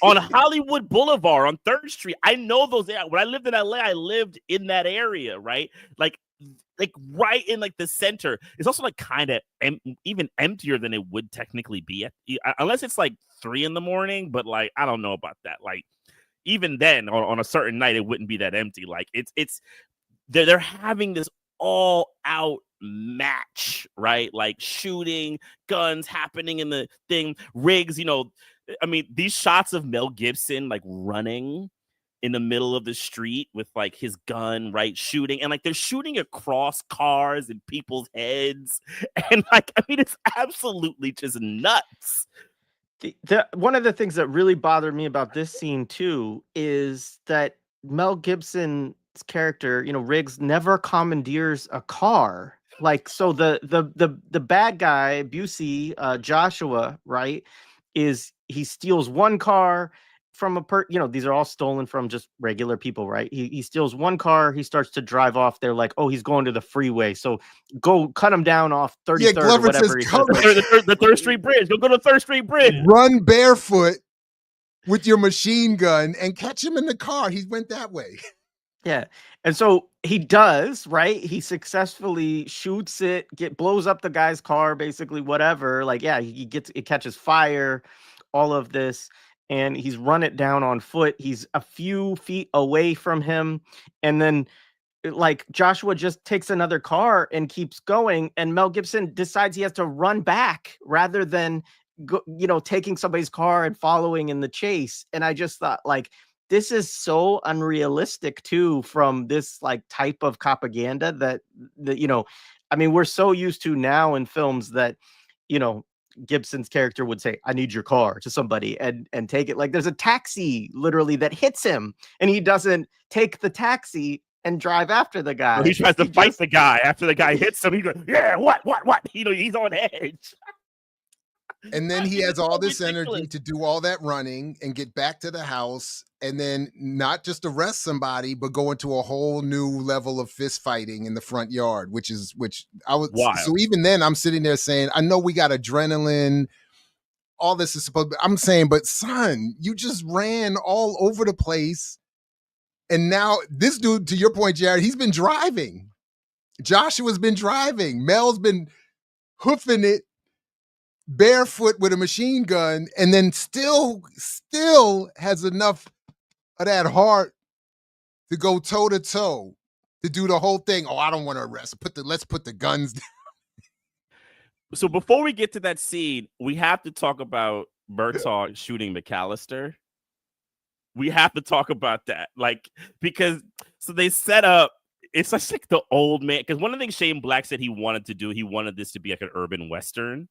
on Hollywood Boulevard on 3rd Street, I know those areas. When I lived in LA, I lived in that area, right? Like right in like the center. It's also like kind of even emptier than it would technically be unless it's like 3 a.m. But like, I don't know about that. Like, even then on a certain night, it wouldn't be that empty. Like they're having this all out match, right? Like shooting, guns happening in the thing, rigs, you know, I mean, these shots of Mel Gibson, like running in the middle of the street with like his gun, right, shooting, and like they're shooting across cars and people's heads, and like, I mean, it's absolutely just nuts. One of the things that really bothered me about this scene too is that Mel Gibson's character, you know, Riggs, never commandeers a car. Like, so the bad guy, Busey, Joshua, right, he steals one car from you know, these are all stolen from just regular people, right? He steals one car, he starts to drive off. They're like, oh, he's going to the freeway, so go cut him down off 33rd or whatever. The 3rd Street Bridge. Go to 3rd Street Bridge. Run barefoot with your machine gun and catch him in the car. He went that way. Yeah. And so he does, right? He successfully shoots it, blows up the guy's car, basically, whatever. Like, yeah, it catches fire, all of this. And he's run it down on foot. He's a few feet away from him. And then like Joshua just takes another car and keeps going. And Mel Gibson decides he has to run back rather than go, you know, taking somebody's car and following in the chase. And I just thought, like, this is so unrealistic too, from this like type of propaganda that you know, I mean, we're so used to now in films that, you know, Gibson's character would say, I need your car, to somebody and take it. Like, there's a taxi literally that hits him and he doesn't take the taxi and drive after the guy. Or he tries to fight the guy after the guy hits him. He goes, yeah, what? You know, he's on edge. And then he has all this energy to do all that running and get back to the house, and then not just arrest somebody, but go into a whole new level of fist fighting in the front yard, which I was wild. So even then I'm sitting there saying, I know we got adrenaline, all this is supposed to be, I'm saying, but son, you just ran all over the place. And now this dude, to your point, Jared, he's been driving. Joshua's been driving. Mel's been hoofing it barefoot with a machine gun, and then still has enough of that heart to go toe to toe to do the whole thing. Oh, I don't want to arrest. Let's put the guns down. So before we get to that scene, we have to talk about Murtaugh shooting McAllister. We have to talk about that, like, because so they set up. It's like the old man, because one of the things Shane Black said he wanted to do, he wanted this to be like an urban Western.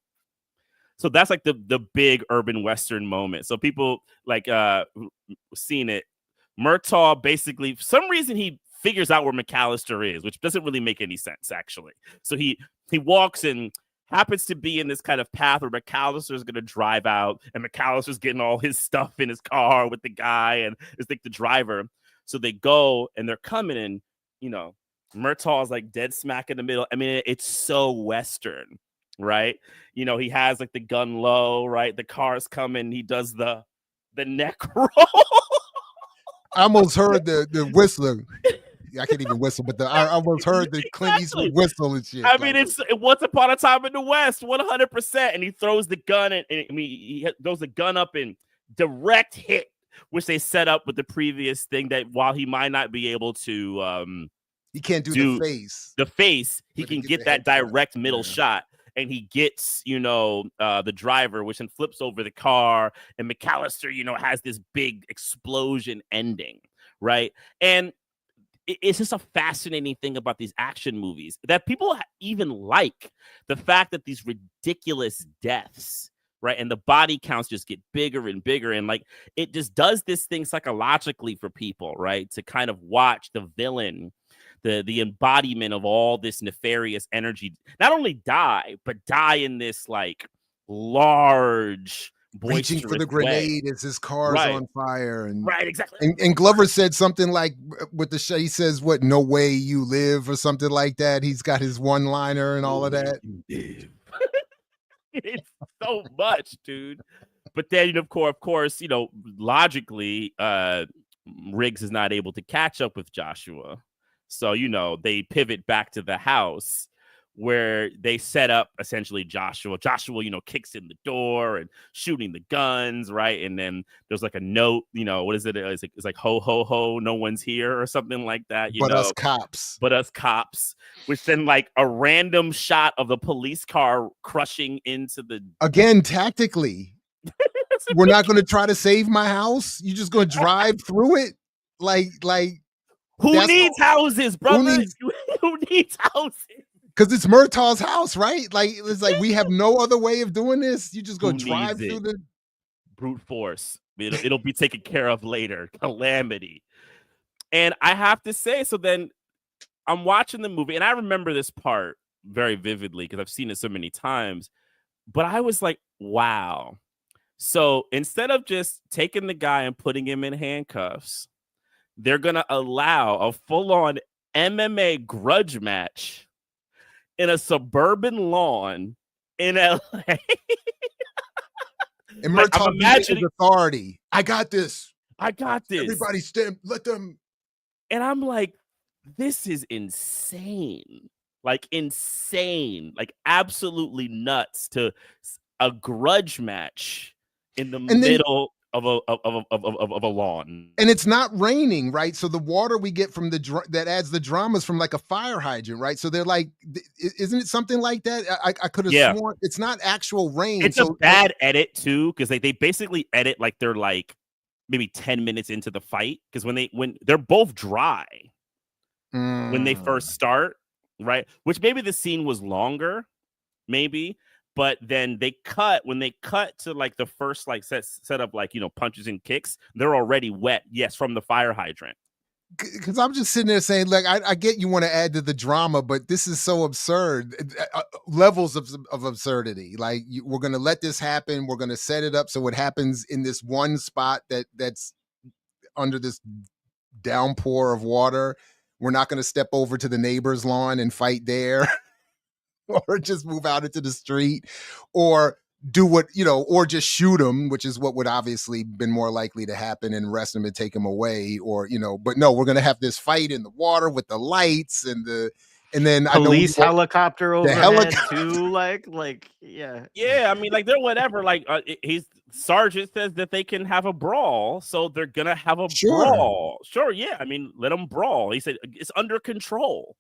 So that's like the big urban Western moment. So people like seen it. Murtaugh basically, for some reason, he figures out where McAllister is, which doesn't really make any sense, actually. So he walks and happens to be in this kind of path where McAllister's going to drive out, and McAllister's getting all his stuff in his car with the guy, and it's like the driver. So they go, and they're coming in, you know, Murtaugh's like dead smack in the middle. I mean, it's so Western, right? You know, he has like the gun low, right? The car's coming. He does the neck roll. I almost heard the whistler. I can't even whistle, but I almost heard the Clint Eastwood whistle and shit. I mean, it's Once Upon a Time in the West, 100%. And he throws the gun, and I mean, he throws the gun up in direct hit, which they set up with the previous thing that while he might not be able to, he can't do the face. He can get that direct middle shot. And he gets, you know, the driver, which then flips over the car. And McAllister, you know, has this big explosion ending, right? And it's just a fascinating thing about these action movies that people even like the fact that these ridiculous deaths, right? And the body counts just get bigger and bigger. And like, it just does this thing psychologically for people, right? To kind of watch the villain, the embodiment of all this nefarious energy, not only die, but die in this like large, reaching for the grenade as his car's on fire. And right, exactly. And Glover said something like with the show, he says, what, no way you live, or something like that. He's got his one-liner and all of that. It's so much, dude. But then, of course, you know, logically, Riggs is not able to catch up with Joshua. So, you know, they pivot back to the house where they set up essentially Joshua, you know, kicks in the door and shooting the guns, right? And then there's like a note, you know, what is it? It's like ho, ho, ho, no one's here or something like that. But us cops. Which then like a random shot of the police car crushing into the... Again, tactically. We're not going to try to save my house. You're just going to drive through it? Like... Who needs houses, brother? Who needs houses? Because it's Murtaugh's house, right? Like, it's like we have no other way of doing this. You just go drive through the brute force. It'll be taken care of later. Calamity. And I have to say, so then I'm watching the movie, and I remember this part very vividly because I've seen it so many times. But I was like, wow. So instead of just taking the guy and putting him in handcuffs, they're going to allow a full-on MMA grudge match in a suburban lawn in LA. And Murtaugh imagining authority. I got this. Everybody stand, let them. And I'm like, this is insane. Like absolutely nuts to a grudge match in the middle of a lawn. And it's not raining, right? So the water we get from that adds the dramas from like a fire hydrant, right? So they're like, isn't it something like that? I could have sworn it's not actual rain. It's a bad edit too, because they basically edit like they're like maybe 10 minutes into the fight, because when they're both dry when they first start, right? Which maybe the scene was longer, maybe. But then when they cut to like the first like set of like, you know, punches and kicks, they're already wet. Yes, from the fire hydrant. Because I'm just sitting there saying, like, I get you want to add to the drama, but this is so absurd. Levels of absurdity. Like, we're going to let this happen. We're going to set it up so it happens in this one spot that's under this downpour of water. We're not going to step over to the neighbor's lawn and fight there. Or just move out into the street, or do what, you know, or just shoot him, which is what would obviously been more likely to happen, and arrest him and take him away, or, you know, but no, we're going to have this fight in the water with the lights and then police helicopter overhead too, like yeah. I mean, like they're whatever. Like Sergeant says that they can have a brawl, so they're gonna have a brawl. Sure, yeah. I mean, let them brawl. He said it's under control.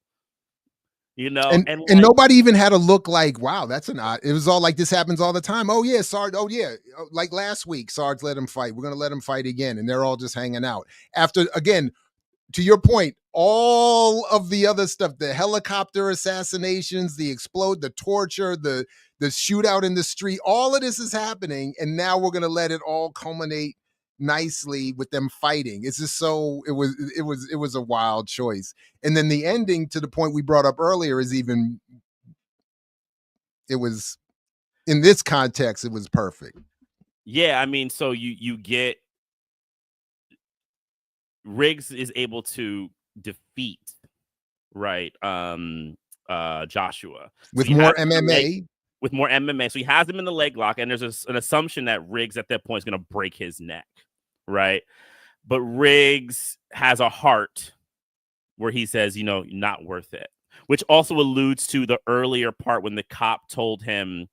You know, and nobody even had a look like, wow, that's an odd. It was all like, this happens all the time. Oh yeah, Sarge. Oh yeah, like last week, Sarge let him fight. We're gonna let him fight again, and they're all just hanging out. After, again, to your point, all of the other stuff, the helicopter assassinations, the torture, the shootout in the street, all of this is happening, and now we're gonna let it all culminate nicely with them fighting. It's just so it was a wild choice. And then the ending, to the point we brought up earlier, is even in this context, it was perfect. Yeah, I mean, so you get Riggs is able to defeat, right, Joshua With so more MMA. With more MMA. So he has him in the leg lock, and there's an assumption that Riggs at that point is going to break his neck, right? But Riggs has a heart where he says, not worth it, which also alludes to the earlier part when the cop told him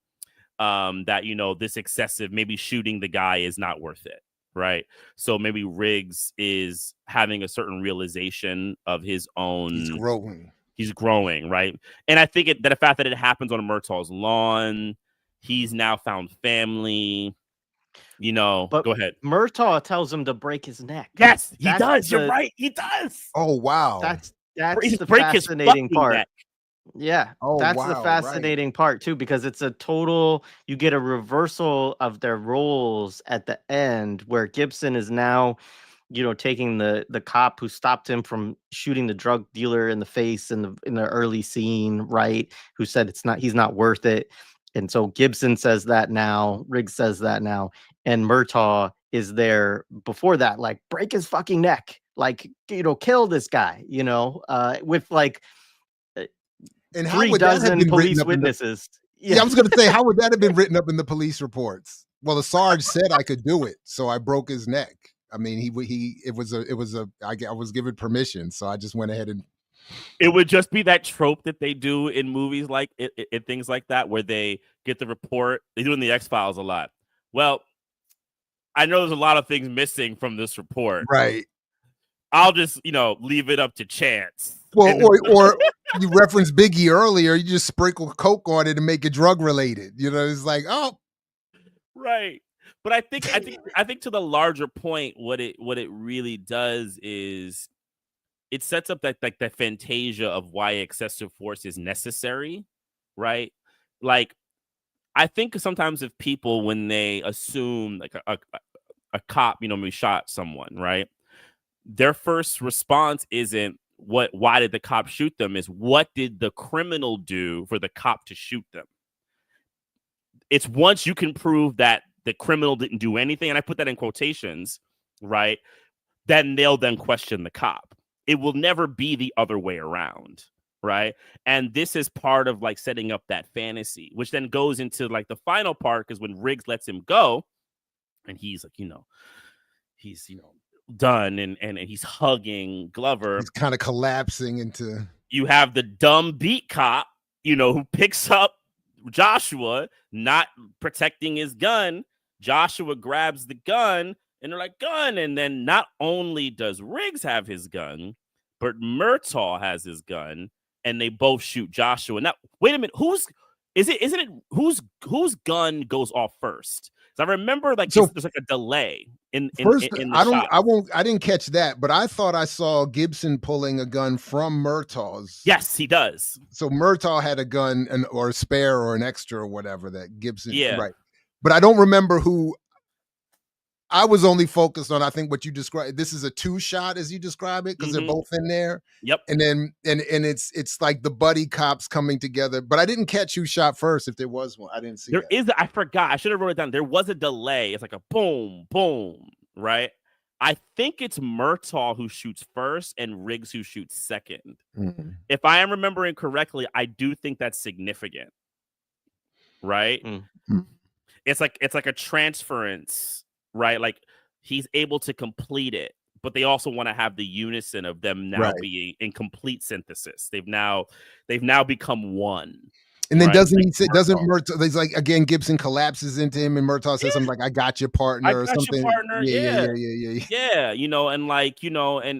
that, this excessive, maybe shooting the guy is not worth it, right? So maybe Riggs is having a certain realization of his own. He's growing, right? And I think that the fact that it happens on Murtaugh's lawn, he's now found family. But go ahead. Murtaugh tells him to break his neck. Yes, he does. You're right. He does. Oh wow. That's the fascinating part. Neck. Yeah, that's the fascinating part too, because it's you get a reversal of their roles at the end, where Gibson is now, taking the cop who stopped him from shooting the drug dealer in the face in the early scene, right? Who said he's not worth it. And so Gibson says that now, Riggs says that now, and Murtaugh is there before that, like, break his fucking neck, like, kill this guy, with like and 3 dozen police witnesses. Yeah, I was going to say, how would that have been written up in the police reports? Well, the Sarge said I could do it, so I broke his neck. I mean, I was given permission, so I just went ahead and. It would just be that trope that they do in movies like it things like that, where they get the report. They do in the X-Files a lot. Well, I know there's a lot of things missing from this report. Right. I'll just, leave it up to chance. Well, or you referenced Biggie earlier. You just sprinkle Coke on it and make it drug related. It's like, oh, right. But I think to the larger point, what it really does is it sets up that fantasia of why excessive force is necessary, right? Like, I think sometimes if people, when they assume like a cop, maybe shot someone, right? Their first response isn't why did the cop shoot them? Is what did the criminal do for the cop to shoot them? It's once you can prove that the criminal didn't do anything, and I put that in quotations, right? Then they'll question the cop. It will never be the other way around, right? And this is part of like setting up that fantasy, which then goes into like the final part, because when Riggs lets him go, and he's like, he's done, and he's hugging Glover. He's kind of collapsing into. You have the dumb beat cop, who picks up Joshua, not protecting his gun. Joshua grabs the gun, and they're like, gun. And then not only does Riggs have his gun, but Murtaugh has his gun, and they both shoot Joshua. Now, wait a minute. Whose gun goes off first? I remember there's like a delay in the I didn't catch that, but I thought I saw Gibson pulling a gun from Murtaugh's. Yes, he does. So Murtaugh had a gun or a spare or an extra or whatever that Gibson. Yeah. Right. But I don't remember who. I was only focused on, I think, what you described. This is a 2-shot as you describe it, because they're both in there. Yep. And then and it's like the buddy cops coming together. But I didn't catch who shot first, if there was one. I didn't see that. I forgot. I should have wrote it down. There was a delay. It's like a boom, boom, right? I think it's Murtaugh who shoots first and Riggs who shoots second. Mm-hmm. If I am remembering correctly, I do think that's significant. Right? Mm-hmm. It's like a transference. Right, like he's able to complete it, but they also want to have the unison of them now being in complete synthesis. They've now become one. And then doesn't Murtaugh? There's like, again, Gibson collapses into him, and Murtaugh says something like, "I got your partner" or something. Yeah.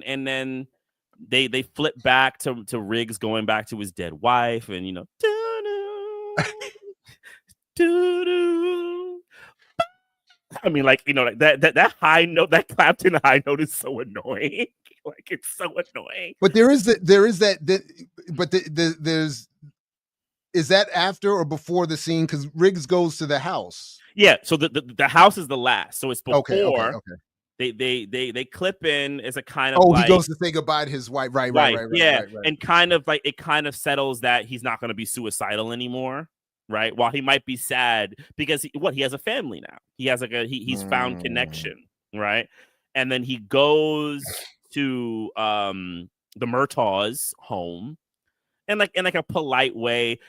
And then they flip back to Riggs going back to his dead wife, and I mean, that high note, that Clapton high note is so annoying. Like, it's so annoying. But there's is that after or before the scene? Because Riggs goes to the house. Yeah, so the house is the last. So it's before. Okay. They clip in as a kind of he goes to say goodbye to his wife. Right. Yeah, right. And kind of settles that he's not going to be suicidal anymore. right? While he might be sad because he has a family now. He has he's found connection, right? And then he goes to the Murtaugh's home in like a polite way.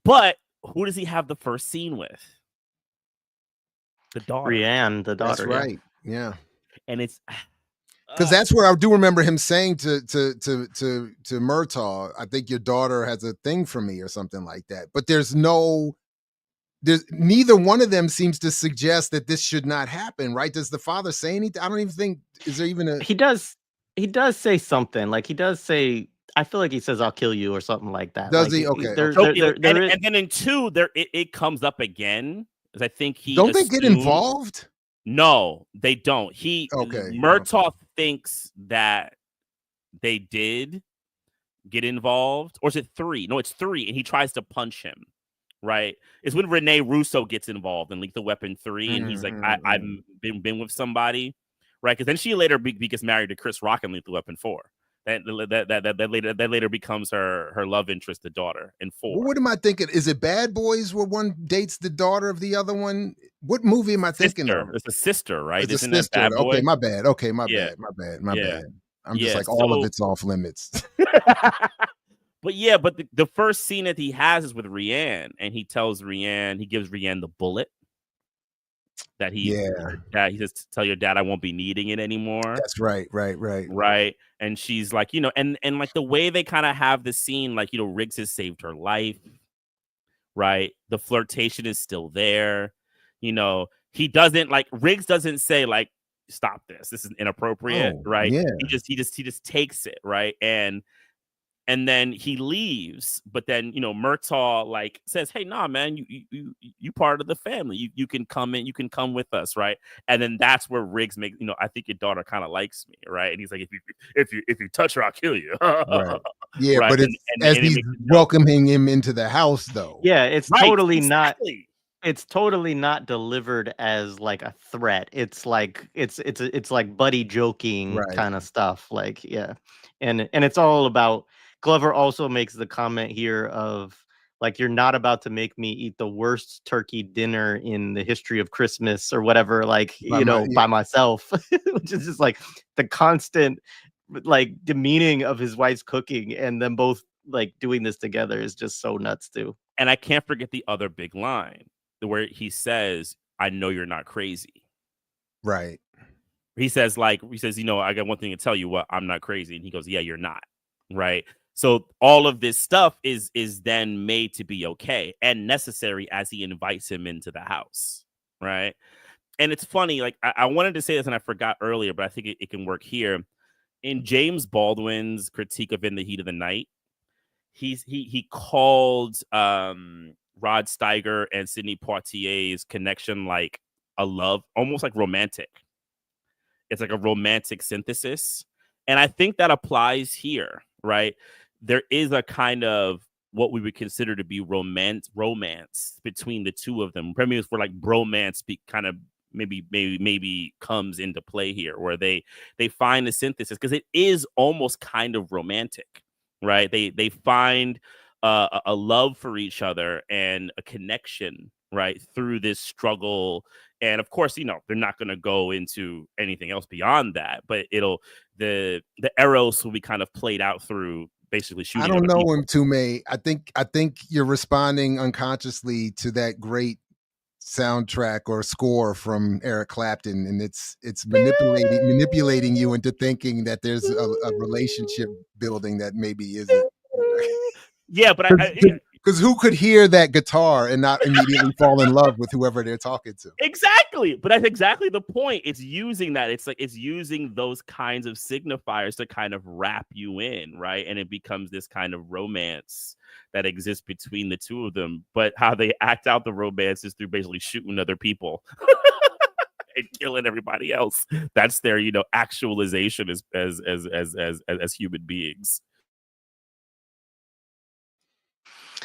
But who does he have the first scene with? The daughter. Rianne, the daughter. That's right. Yeah. And it's because that's where I do remember him saying to Murtaugh, I think your daughter has a thing for me or something like that. But there's neither one of them seems to suggest that this should not happen, right? Does the father say anything? I don't even think, is there even a... He does say something. Like he does say, I feel like he says, I'll kill you or something like that. Does like, he? Okay. And then in 2, it comes up again. Because I think Don't they get involved? No, they don't. Murtaugh thinks that they did get involved. Or is it 3? No, it's 3. And he tries to punch him. Right? It's when Renee Russo gets involved in Lethal Weapon 3. And he's like, I've been with somebody. Right? Because then she later gets married to Chris Rock in Lethal Weapon 4. That later becomes her love interest, the daughter, in 4. What am I thinking? Is it Bad Boys where one dates the daughter of the other one? What movie am I thinking of? It's a sister, right? It's a sister. Bad Boy? Okay, my bad. Okay, my bad. I'm just like, all of it's off limits. But the first scene that he has is with Rianne, and he gives Rianne the bullet. That he says, tell your dad I won't be needing it anymore. That's right. And she's like, and like the way they kind of have the scene, like, Riggs has saved her life, right? The flirtation is still there. Riggs doesn't say like, stop this is inappropriate, right? Yeah. He just takes it, right? And then he leaves, but then Murtaugh like says, "Hey, nah, man, you part of the family. You can come in, you can come with us, right?" And then that's where Riggs makes, I think your daughter kind of likes me, right? And he's like, if you touch her, I'll kill you. Right. Yeah, right? But it's as he's welcoming him into the house, though. Yeah, it's totally not. Exactly. It's totally not delivered as like a threat. It's like it's like buddy joking kind of stuff. Like, yeah, and it's all about. Glover also makes the comment here of like, you're not about to make me eat the worst turkey dinner in the history of Christmas or whatever, like, by myself, which is just like the constant like demeaning of his wife's cooking, and them both like doing this together is just so nuts too. And I can't forget the other big line where he says, I know you're not crazy. Right. He says, I got one thing to tell you, what, I'm not crazy. And he goes, yeah, you're not. Right. So all of this stuff is then made to be okay and necessary as he invites him into the house. Right. And it's funny, like I wanted to say this and I forgot earlier, but I think it can work here. In James Baldwin's critique of In the Heat of the Night, he called Rod Steiger and Sidney Poitier's connection like a love, almost like romantic. It's like a romantic synthesis. And I think that applies here, right? There is a kind of what we would consider to be romance between the two of them. Premiers where like bromance kind of maybe comes into play here, where they find the synthesis, because it is almost kind of romantic, right? They find a love for each other and a connection, right, through this struggle. And of course, they're not going to go into anything else beyond that, but the eros will be kind of played out through basically shooting. I don't know him, Mtume. I think you're responding unconsciously to that great soundtrack or score from Eric Clapton, and it's manipulating you into thinking that there's a relationship building that maybe isn't. Yeah, but because who could hear that guitar and not immediately fall in love with whoever they're talking to? Exactly. But that's exactly the point. It's using that. It's like it's using those kinds of signifiers to kind of wrap you in, right? And it becomes this kind of romance that exists between the two of them. But how they act out the romance is through basically shooting other people and killing everybody else. That's their, actualization as human beings.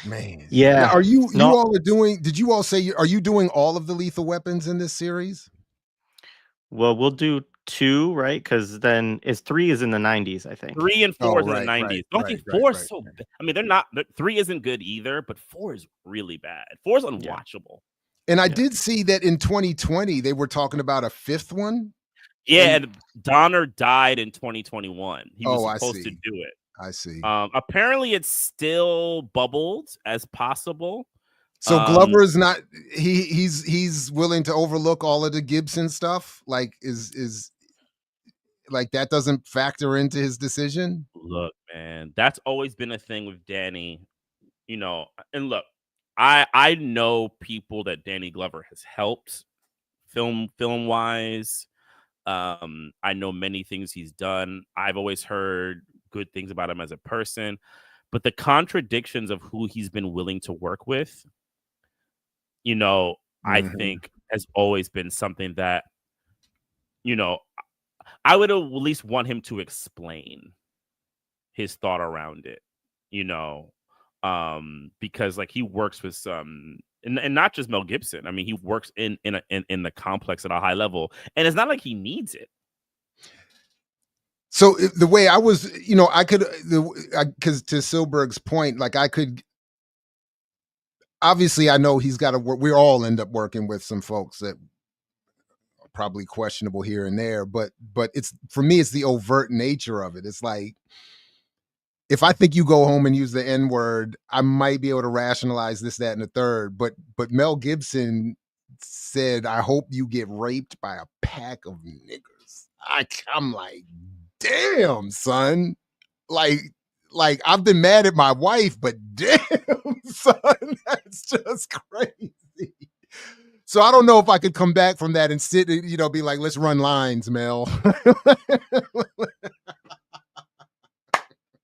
Man, yeah. Now, are you all are doing? Did you all say? Are you doing all of the Lethal Weapons in this series? Well, we'll do 2, right? Because then 3 is in the 90s, I think. 3 and 4 Oh, is in the right, 90s. right, I think right, 4 is right, so right. bad. I mean, they're not. 3 isn't good either, but 4 is really bad. 4 is unwatchable. And I Yeah. did see that in 2020 they were talking about a 5th one. Yeah, and Donner died in 2021. He was I supposed to see. do it. I see. Apparently it's still bubbled as possible. So Glover is not he's willing to overlook all of the Gibson stuff. Like is like that doesn't factor into his decision. Look, man, that's always been a thing with Danny, you know. And look, I know people that Danny Glover has helped film wise. I know many things he's done. I've always heard good things about him as a person, but the contradictions of who he's been willing to work with, you know, I think has always been something that, you know, I would at least want him to explain his thought around it, you know, because like he works with some, and not just Mel Gibson. I mean, he works in the complex at a high level, and it's not like he needs it. So the way I was, you know, I could, because to Silberg's point, like I could, obviously I know he's got to work. We all end up working with some folks that are probably questionable here and there, but it's, for me, it's the overt nature of it. It's like, if I think you go home and use the N-word, I might be able to rationalize this, that, and the third. But Mel Gibson said, "I hope you get raped by a pack of niggers." I'm like, damn, son. Like I've been mad at my wife, but damn, son, that's just crazy. So I don't know if I could come back from that and sit, you know, be like, let's run lines, Mel.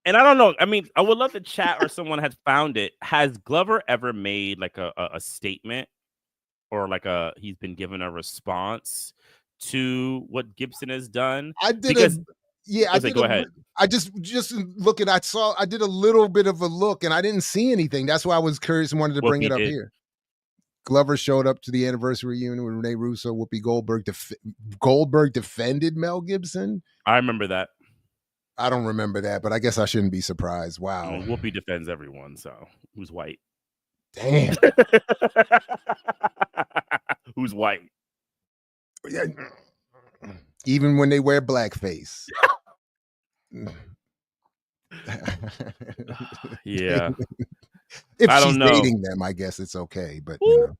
And I don't know. I mean, I would love to chat or someone has found it. Has Glover ever made like a statement or like he's been given a response to what Gibson has done? I did because go ahead. I just looking, I did a little bit of a look and I didn't see anything. That's why I was curious and wanted to bring it up here. Glover showed up to the anniversary reunion with Renee Russo. Whoopi Goldberg defended Mel Gibson. I remember that. I don't remember that, but I guess I shouldn't be surprised. Wow. I mean, Whoopi defends everyone, so who's white? Damn. Who's white? Even when they wear blackface. Yeah. If I she's don't know. dating them, I guess it's okay, but you know.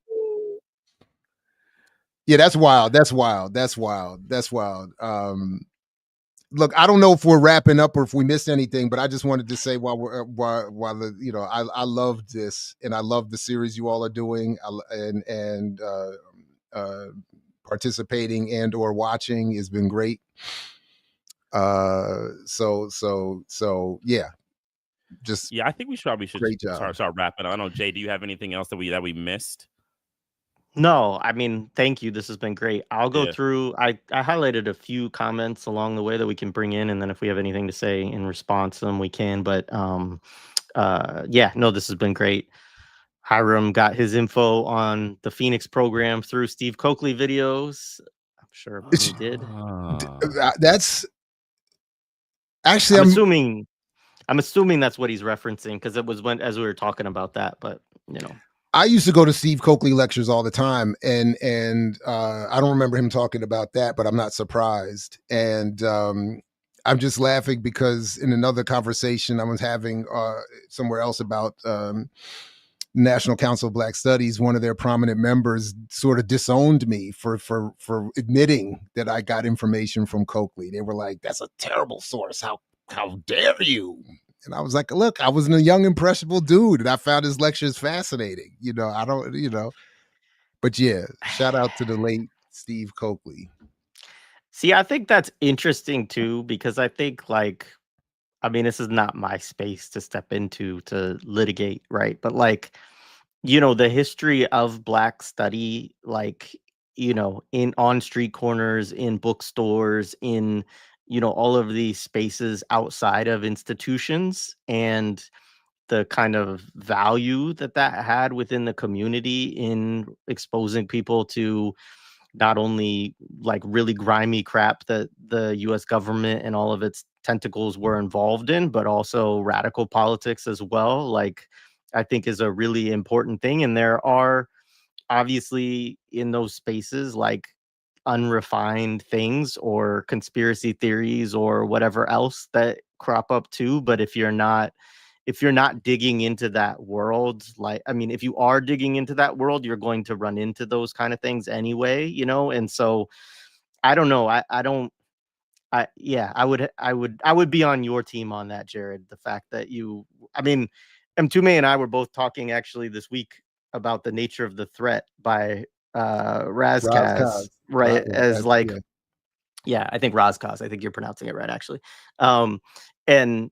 Yeah, that's wild. That's wild. That's wild. That's wild. Look, I don't know if we're wrapping up or if we missed anything, but I just wanted to say while the, you know, I loved this and I love the series you all are doing and participating and or watching has been great. So yeah. Just I think we should great job. start wrapping up. I don't know, Jay, do you have anything else that we missed? No, I mean, thank you. This has been great. I'll go through. I highlighted a few comments along the way that we can bring in, and then if we have anything to say in response to them, we can. But yeah, no, this has been great. Hiram got his info on the Phoenix program through Steve Coakley videos. I'm sure he did. That's actually, I'm assuming that's what he's referencing because it was as we were talking about that. But you know. I used to go to Steve Coakley lectures all the time, and I don't remember him talking about that, but I'm not surprised. And I'm just laughing because in another conversation I was having somewhere else about National Council of Black Studies, one of their prominent members sort of disowned me for admitting that I got information from Coakley. They were like, "That's a terrible source. How dare you?" And I was like, look, I was a young, impressionable dude, and I found his lectures fascinating. You know, I don't, you know, but yeah, shout out to the late Steve Coakley. See, I think that's interesting too, because I think like, I mean, this is not my space to step into to litigate, right? But like, you know, the history of Black study, like, you know, on street corners, in bookstores, in, you know, all of these spaces outside of institutions, and the kind of value that had within the community in exposing people to not only like really grimy crap that the US government and all of its tentacles were involved in, but also radical politics as well, like I think is a really important thing. And there are obviously in those spaces like unrefined things or conspiracy theories or whatever else that crop up too. But if you're not digging into that world, like, I mean, if you are digging into that world, you're going to run into those kind of things anyway, you know? And so I don't know. I don't, yeah, I would be on your team on that, Jared. The fact that I mean, Mtume and I were both talking actually this week about The Nature of the Threat by Razkaz, right? As like, yeah, I think Razkaz, I think you're pronouncing it right, actually. And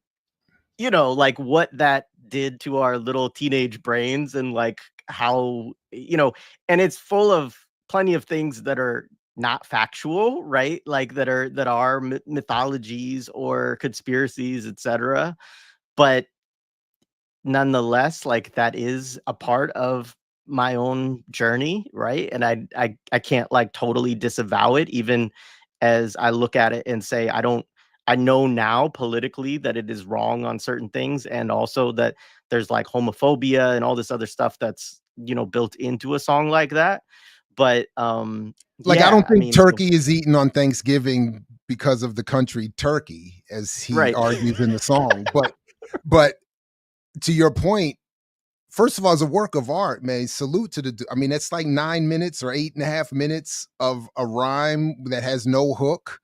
you know, like what that did to our little teenage brains and like how, you know, and it's full of plenty of things that are not factual, right? Like that are mythologies or conspiracies, etc. But nonetheless, like that is a part of my own journey, right? And I can't like totally disavow it, even as I look at it and say I know now politically that it is wrong on certain things, and also that there's like homophobia and all this other stuff that's, you know, built into a song like that. But like, yeah, I don't think mean, turkey is eaten on Thanksgiving because of the country Turkey, as he right. argues in the song. But to your point, first of all, as a work of art, man, salute to the. I mean, it's like 9 minutes or 8.5 minutes of a rhyme that has no hook,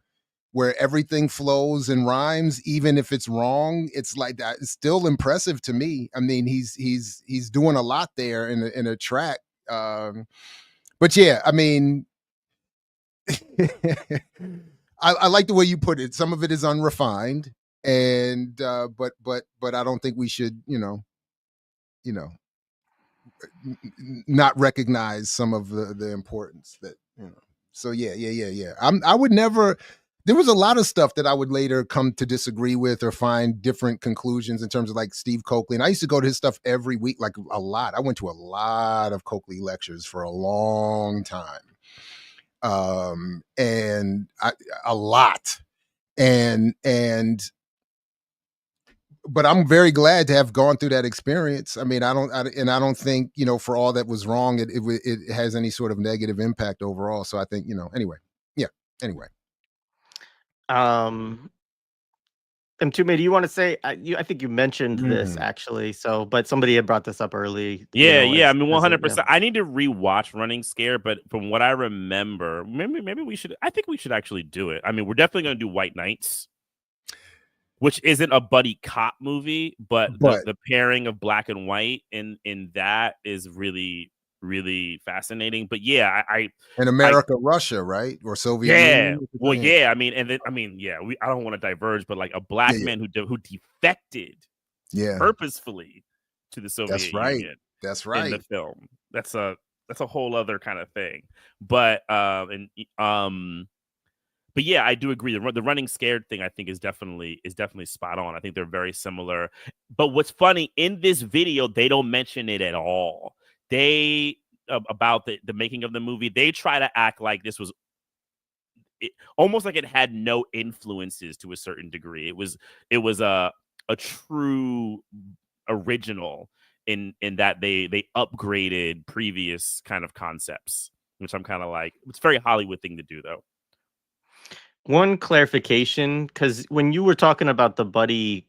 where everything flows and rhymes, even if it's wrong. It's like that. It's still impressive to me. I mean, he's doing a lot there in a track. But yeah, I mean, I like the way you put it. Some of it is unrefined, and but I don't think we should, you know, not recognize some of the importance that, you know. So yeah. I would never. There was a lot of stuff that I would later come to disagree with or find different conclusions in terms of like Steve Coakley. And I used to go to his stuff every week, like a lot. I went to a lot of Coakley lectures for a long time. And a lot. And but I'm very glad to have gone through that experience. I mean, I don't think, you know, for all that was wrong, it has any sort of negative impact overall. So I think, you know, anyway. Mtume, do you want to say? I think you mentioned this actually. So, but somebody had brought this up early. Yeah, you know, I mean, 100%. I need to rewatch Running Scared, but from what I remember, maybe we should. I think we should actually do it. I mean, we're definitely going to do White Knights, which isn't a buddy cop movie, but the pairing of black and white in that is really, really fascinating. But yeah, in America, Russia, right, or Soviet Union. Well, yeah. I mean, and then I don't want to diverge, but like a black man who defected, purposefully to the Soviet Union. That's right. In the film, that's a whole other kind of thing. But but yeah, I do agree. The Running Scared thing, I think, is definitely spot on. I think they're very similar. But what's funny, in this video, they don't mention it at all. They about the making of the movie, they try to act like this was almost like it had no influences to a certain degree. It was a true original in that they upgraded previous kind of concepts, which I'm kind of like, it's a very Hollywood thing to do, though. One clarification, because when you were talking about the buddy,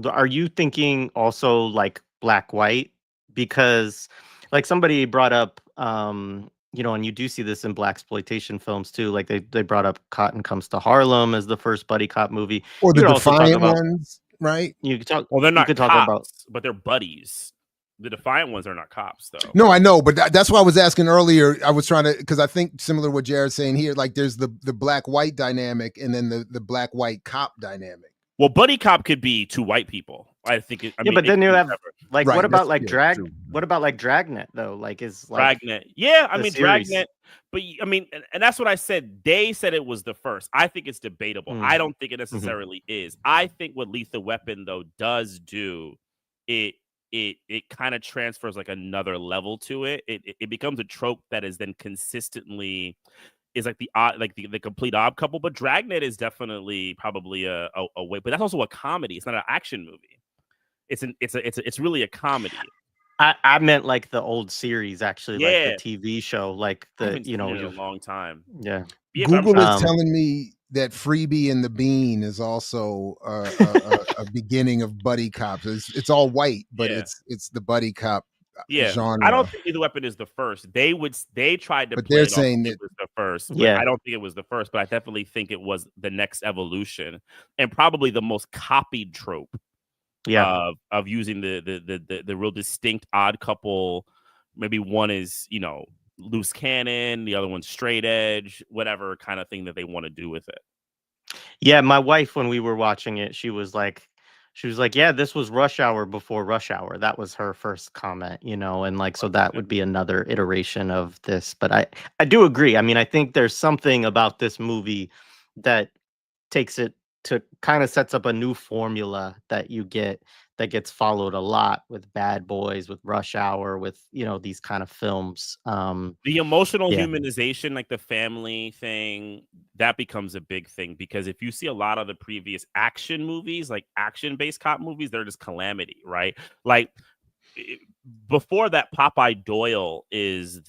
are you thinking also like black white? Because like somebody brought up, you know, and you do see this in blaxploitation films too. Like they brought up Cotton Comes to Harlem as the first buddy cop movie, or the Defiant ones, right? You could talk. Well, they're not cops, talk about, but they're buddies. The Defiant ones are not cops, though. No, I know, but that's why I was asking earlier. I was trying to, because I think similar to what Jared's saying here, like there's the black-white dynamic and then the black-white cop dynamic. Well, buddy cop could be two white people. I think. But then you have like, what about like Drag? What about like Dragnet though? Like is like Dragnet? Yeah, I mean series. Dragnet. But I mean, and that's what I said. They said it was the first. I think it's debatable. I don't think it necessarily is. I think what Lethal Weapon though does do, it it kind of transfers like another level to it. It becomes a trope that is then consistently is like the complete odd couple. But Dragnet is definitely probably a way, but that's also a comedy. It's not an action movie. It's really a comedy. I meant like the old series, actually, like the Yeah. TV show, like I the haven't seen it in a long time. Yeah. Yeah, but I'm Google sure- is telling me that Freebie and the Bean is also a beginning of buddy cops. It's all white, but Yeah. it's the buddy cop Yeah, genre. I don't think Lethal Weapon is the first. They tried to But play they're it off saying like that- it was the first. But Yeah. I don't think it was the first, but I definitely think it was the next evolution and probably the most copied trope. Yeah. Of using the real distinct odd couple. Maybe one is, you know, loose cannon, the other one's straight edge, whatever kind of thing that they want to do with it. Yeah, my wife, when we were watching it, she was like, yeah, this was Rush Hour before Rush Hour. That was her first comment, you know, and like, so that would be another iteration of this. But I do agree. I mean, I think there's something about this movie that takes it to kind of sets up a new formula that you get that gets followed a lot with Bad Boys, with Rush Hour, with, you know, these kind of films. The emotional yeah. humanization, like the family thing, that becomes a big thing because if you see a lot of the previous action movies, like action-based cop movies, they're just calamity, right? Like before that, Popeye Doyle is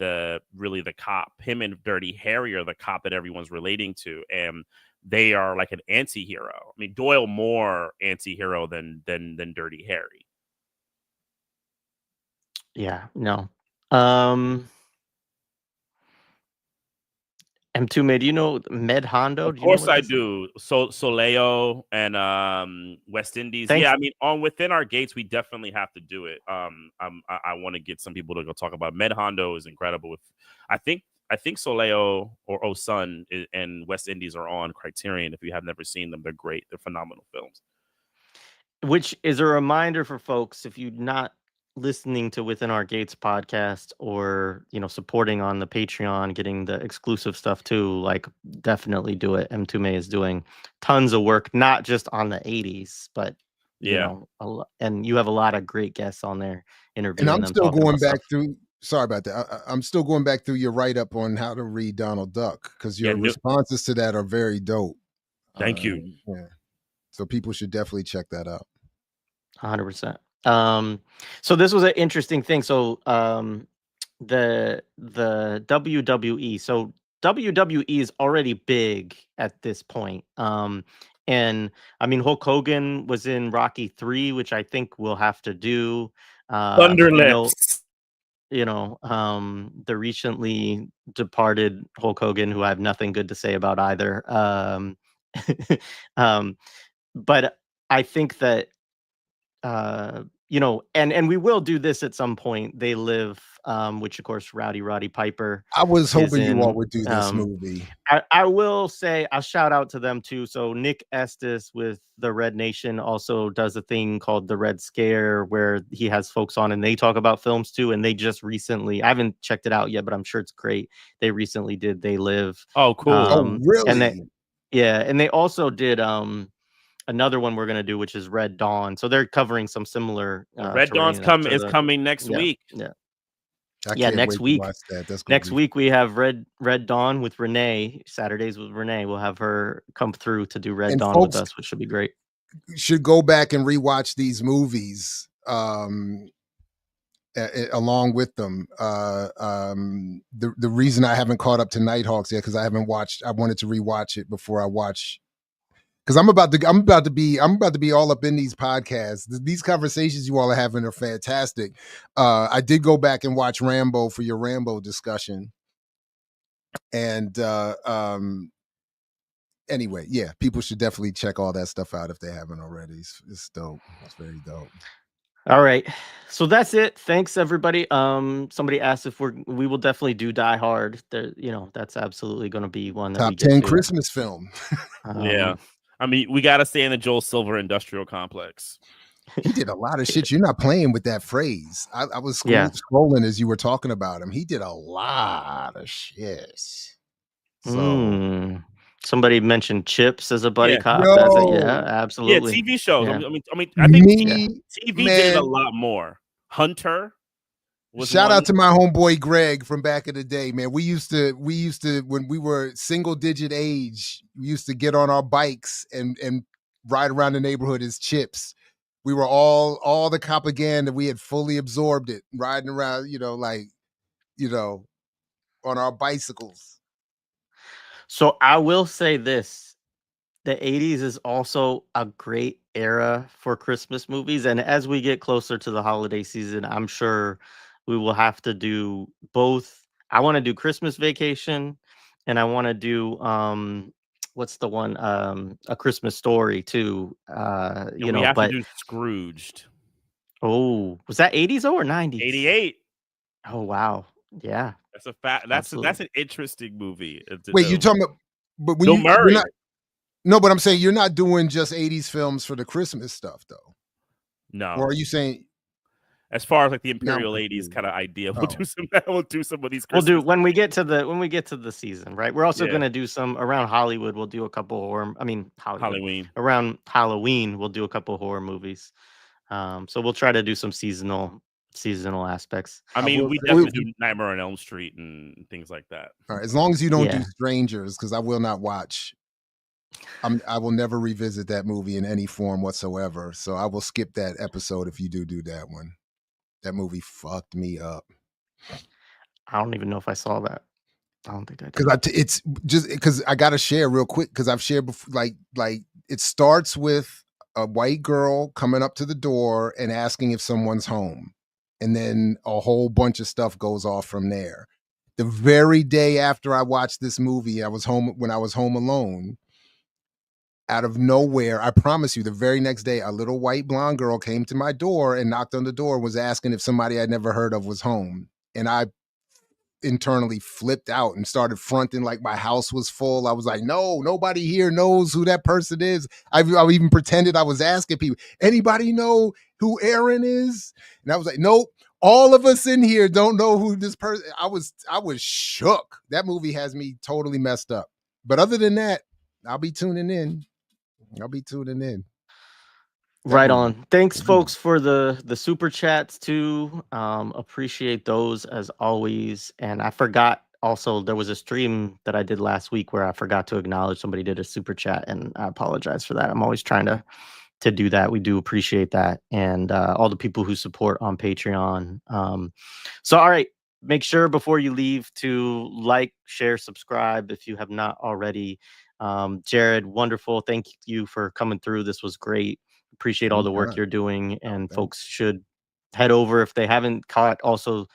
really the cop. Him and Dirty Harry are the cop that everyone's relating to, and they are like an anti-hero. I mean, Doyle more anti-hero than Dirty Harry. Yeah, no. Mtume, do you know Med Hondo? Of course I do. Soleo and West Indies. Thanks. Yeah, I mean, on Within Our Gates, we definitely have to do it. I want to get some people to go talk about Med Hondo is incredible. I think Soleo or Osun and West Indies are on Criterion. If you have never seen them, they're great. They're phenomenal films. Which is a reminder for folks, if you're not listening to Within Our Gates podcast or, you know, supporting on the Patreon, getting the exclusive stuff too, like definitely do it. Mtume is doing tons of work, not just on the 80s, but you know, and you have a lot of great guests on there interviewing and I'm them. still going back through. Sorry about that. I'm still going back through your write-up on how to read Donald Duck because your responses to that are very dope. Thank you. Yeah. So people should definitely check that out. 100%. So this was an interesting thing. So the WWE. So WWE is already big at this point. And I mean, Hulk Hogan was in Rocky 3, which I think we'll have to do. Thunderlips. You know, the recently departed Hulk Hogan, who I have nothing good to say about either. But I think that you know, and we will do this at some point. They Live, which of course Roddy Piper. I was hoping you all would do this movie. I will say I'll shout out to them too. So Nick Estes with the Red Nation also does a thing called the Red Scare where he has folks on and they talk about films too. And they just recently, I haven't checked it out yet, but I'm sure it's great. They recently did They Live. Oh, cool. Oh, really? And they also did another one we're going to do, which is Red Dawn. So they're covering some similar Red Dawn's coming next week. Next week. Next week we have Red Dawn with Renee. Saturdays with Renee. We'll have her come through to do Red Dawn with us, which should be great. Should go back and rewatch these movies along with them. The reason I haven't caught up to Nighthawks yet because I wanted to rewatch it before I watch. Because I'm about to be all up in these podcasts. These conversations you all are having are fantastic. I did go back and watch Rambo for your Rambo discussion, and anyway, yeah, people should definitely check all that stuff out if they haven't already. It's dope. It's very dope. All right, so that's it. Thanks everybody. Somebody asked if we will definitely do Die Hard. There, you know, that's absolutely going to be one that top 10 Christmas film. Yeah. I mean, we got to stay in the Joel Silver industrial complex. He did a lot of shit. You're not playing with that phrase. I was scrolling as you were talking about him. He did a lot of shit. So somebody mentioned Chips as a buddy cop. Absolutely. Yeah, TV shows. Yeah. I mean, I think TV did a lot more. Hunter. Shout out to my homeboy Greg from back in the day, man. We used to when we were single digit age, we used to get on our bikes and ride around the neighborhood as chips. We were all the copaganda. We had fully absorbed it, riding around, on our bicycles. So I will say this. The 80s is also a great era for Christmas movies. And as we get closer to the holiday season, I'm sure we will have to do both. I want to do Christmas Vacation, and I want to do what's the one? A Christmas Story too. We have to do Scrooged. Oh, was that 80s or 90s? 88. Oh wow. Yeah. That's a fact. That's an interesting movie. Wait, you're talking about but when you're not. No, but I'm saying you're not doing just 80s films for the Christmas stuff, though. No. Or are you saying, as far as like the imperial 80s kind of idea, we'll do some of these. Christmas. We'll do when we get to the season, right? We're also going to do some around Hollywood. We'll do a couple horror. I mean, Halloween. Around Halloween, we'll do a couple horror movies. So we'll try to do some seasonal aspects. I mean, we definitely do Nightmare on Elm Street and things like that. All right, as long as you don't do Strangers, because I will not watch. I will never revisit that movie in any form whatsoever. So I will skip that episode if you do that one. That movie fucked me up. I don't even know if I saw that. I don't think I did. Because it's just because I got to share real quick because I've shared before. Like it starts with a white girl coming up to the door and asking if someone's home, and then a whole bunch of stuff goes off from there. The very day after I watched this movie, I was home alone. Out of nowhere, I promise you, the very next day, a little white blonde girl came to my door and knocked on the door and was asking if somebody I'd never heard of was home. And I internally flipped out and started fronting like my house was full. I was like, no, nobody here knows who that person is. I even pretended I was asking people, anybody know who Aaron is? And I was like, nope, all of us in here don't know who this person. I was shook. That movie has me totally messed up. But other than that, I'll be tuning in. Right on. Thanks, folks, for the super chats too. Appreciate those as always. And I forgot also there was a stream that I did last week where I forgot to acknowledge somebody did a super chat, and I apologize for that. I'm always trying to do that. We do appreciate that, and all the people who support on Patreon. So all right, make sure before you leave to like, share, subscribe if you have not already. Jared, wonderful. Thank you for coming through. This was great. Appreciate all the work you're doing, and folks should head over if they haven't caught. Also,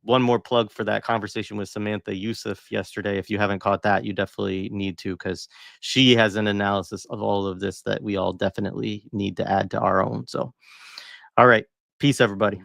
one more plug for that conversation with Samantha Youssef yesterday. If you haven't caught that, you definitely need to, because she has an analysis of all of this that we all definitely need to add to our own. So, all right. Peace, everybody.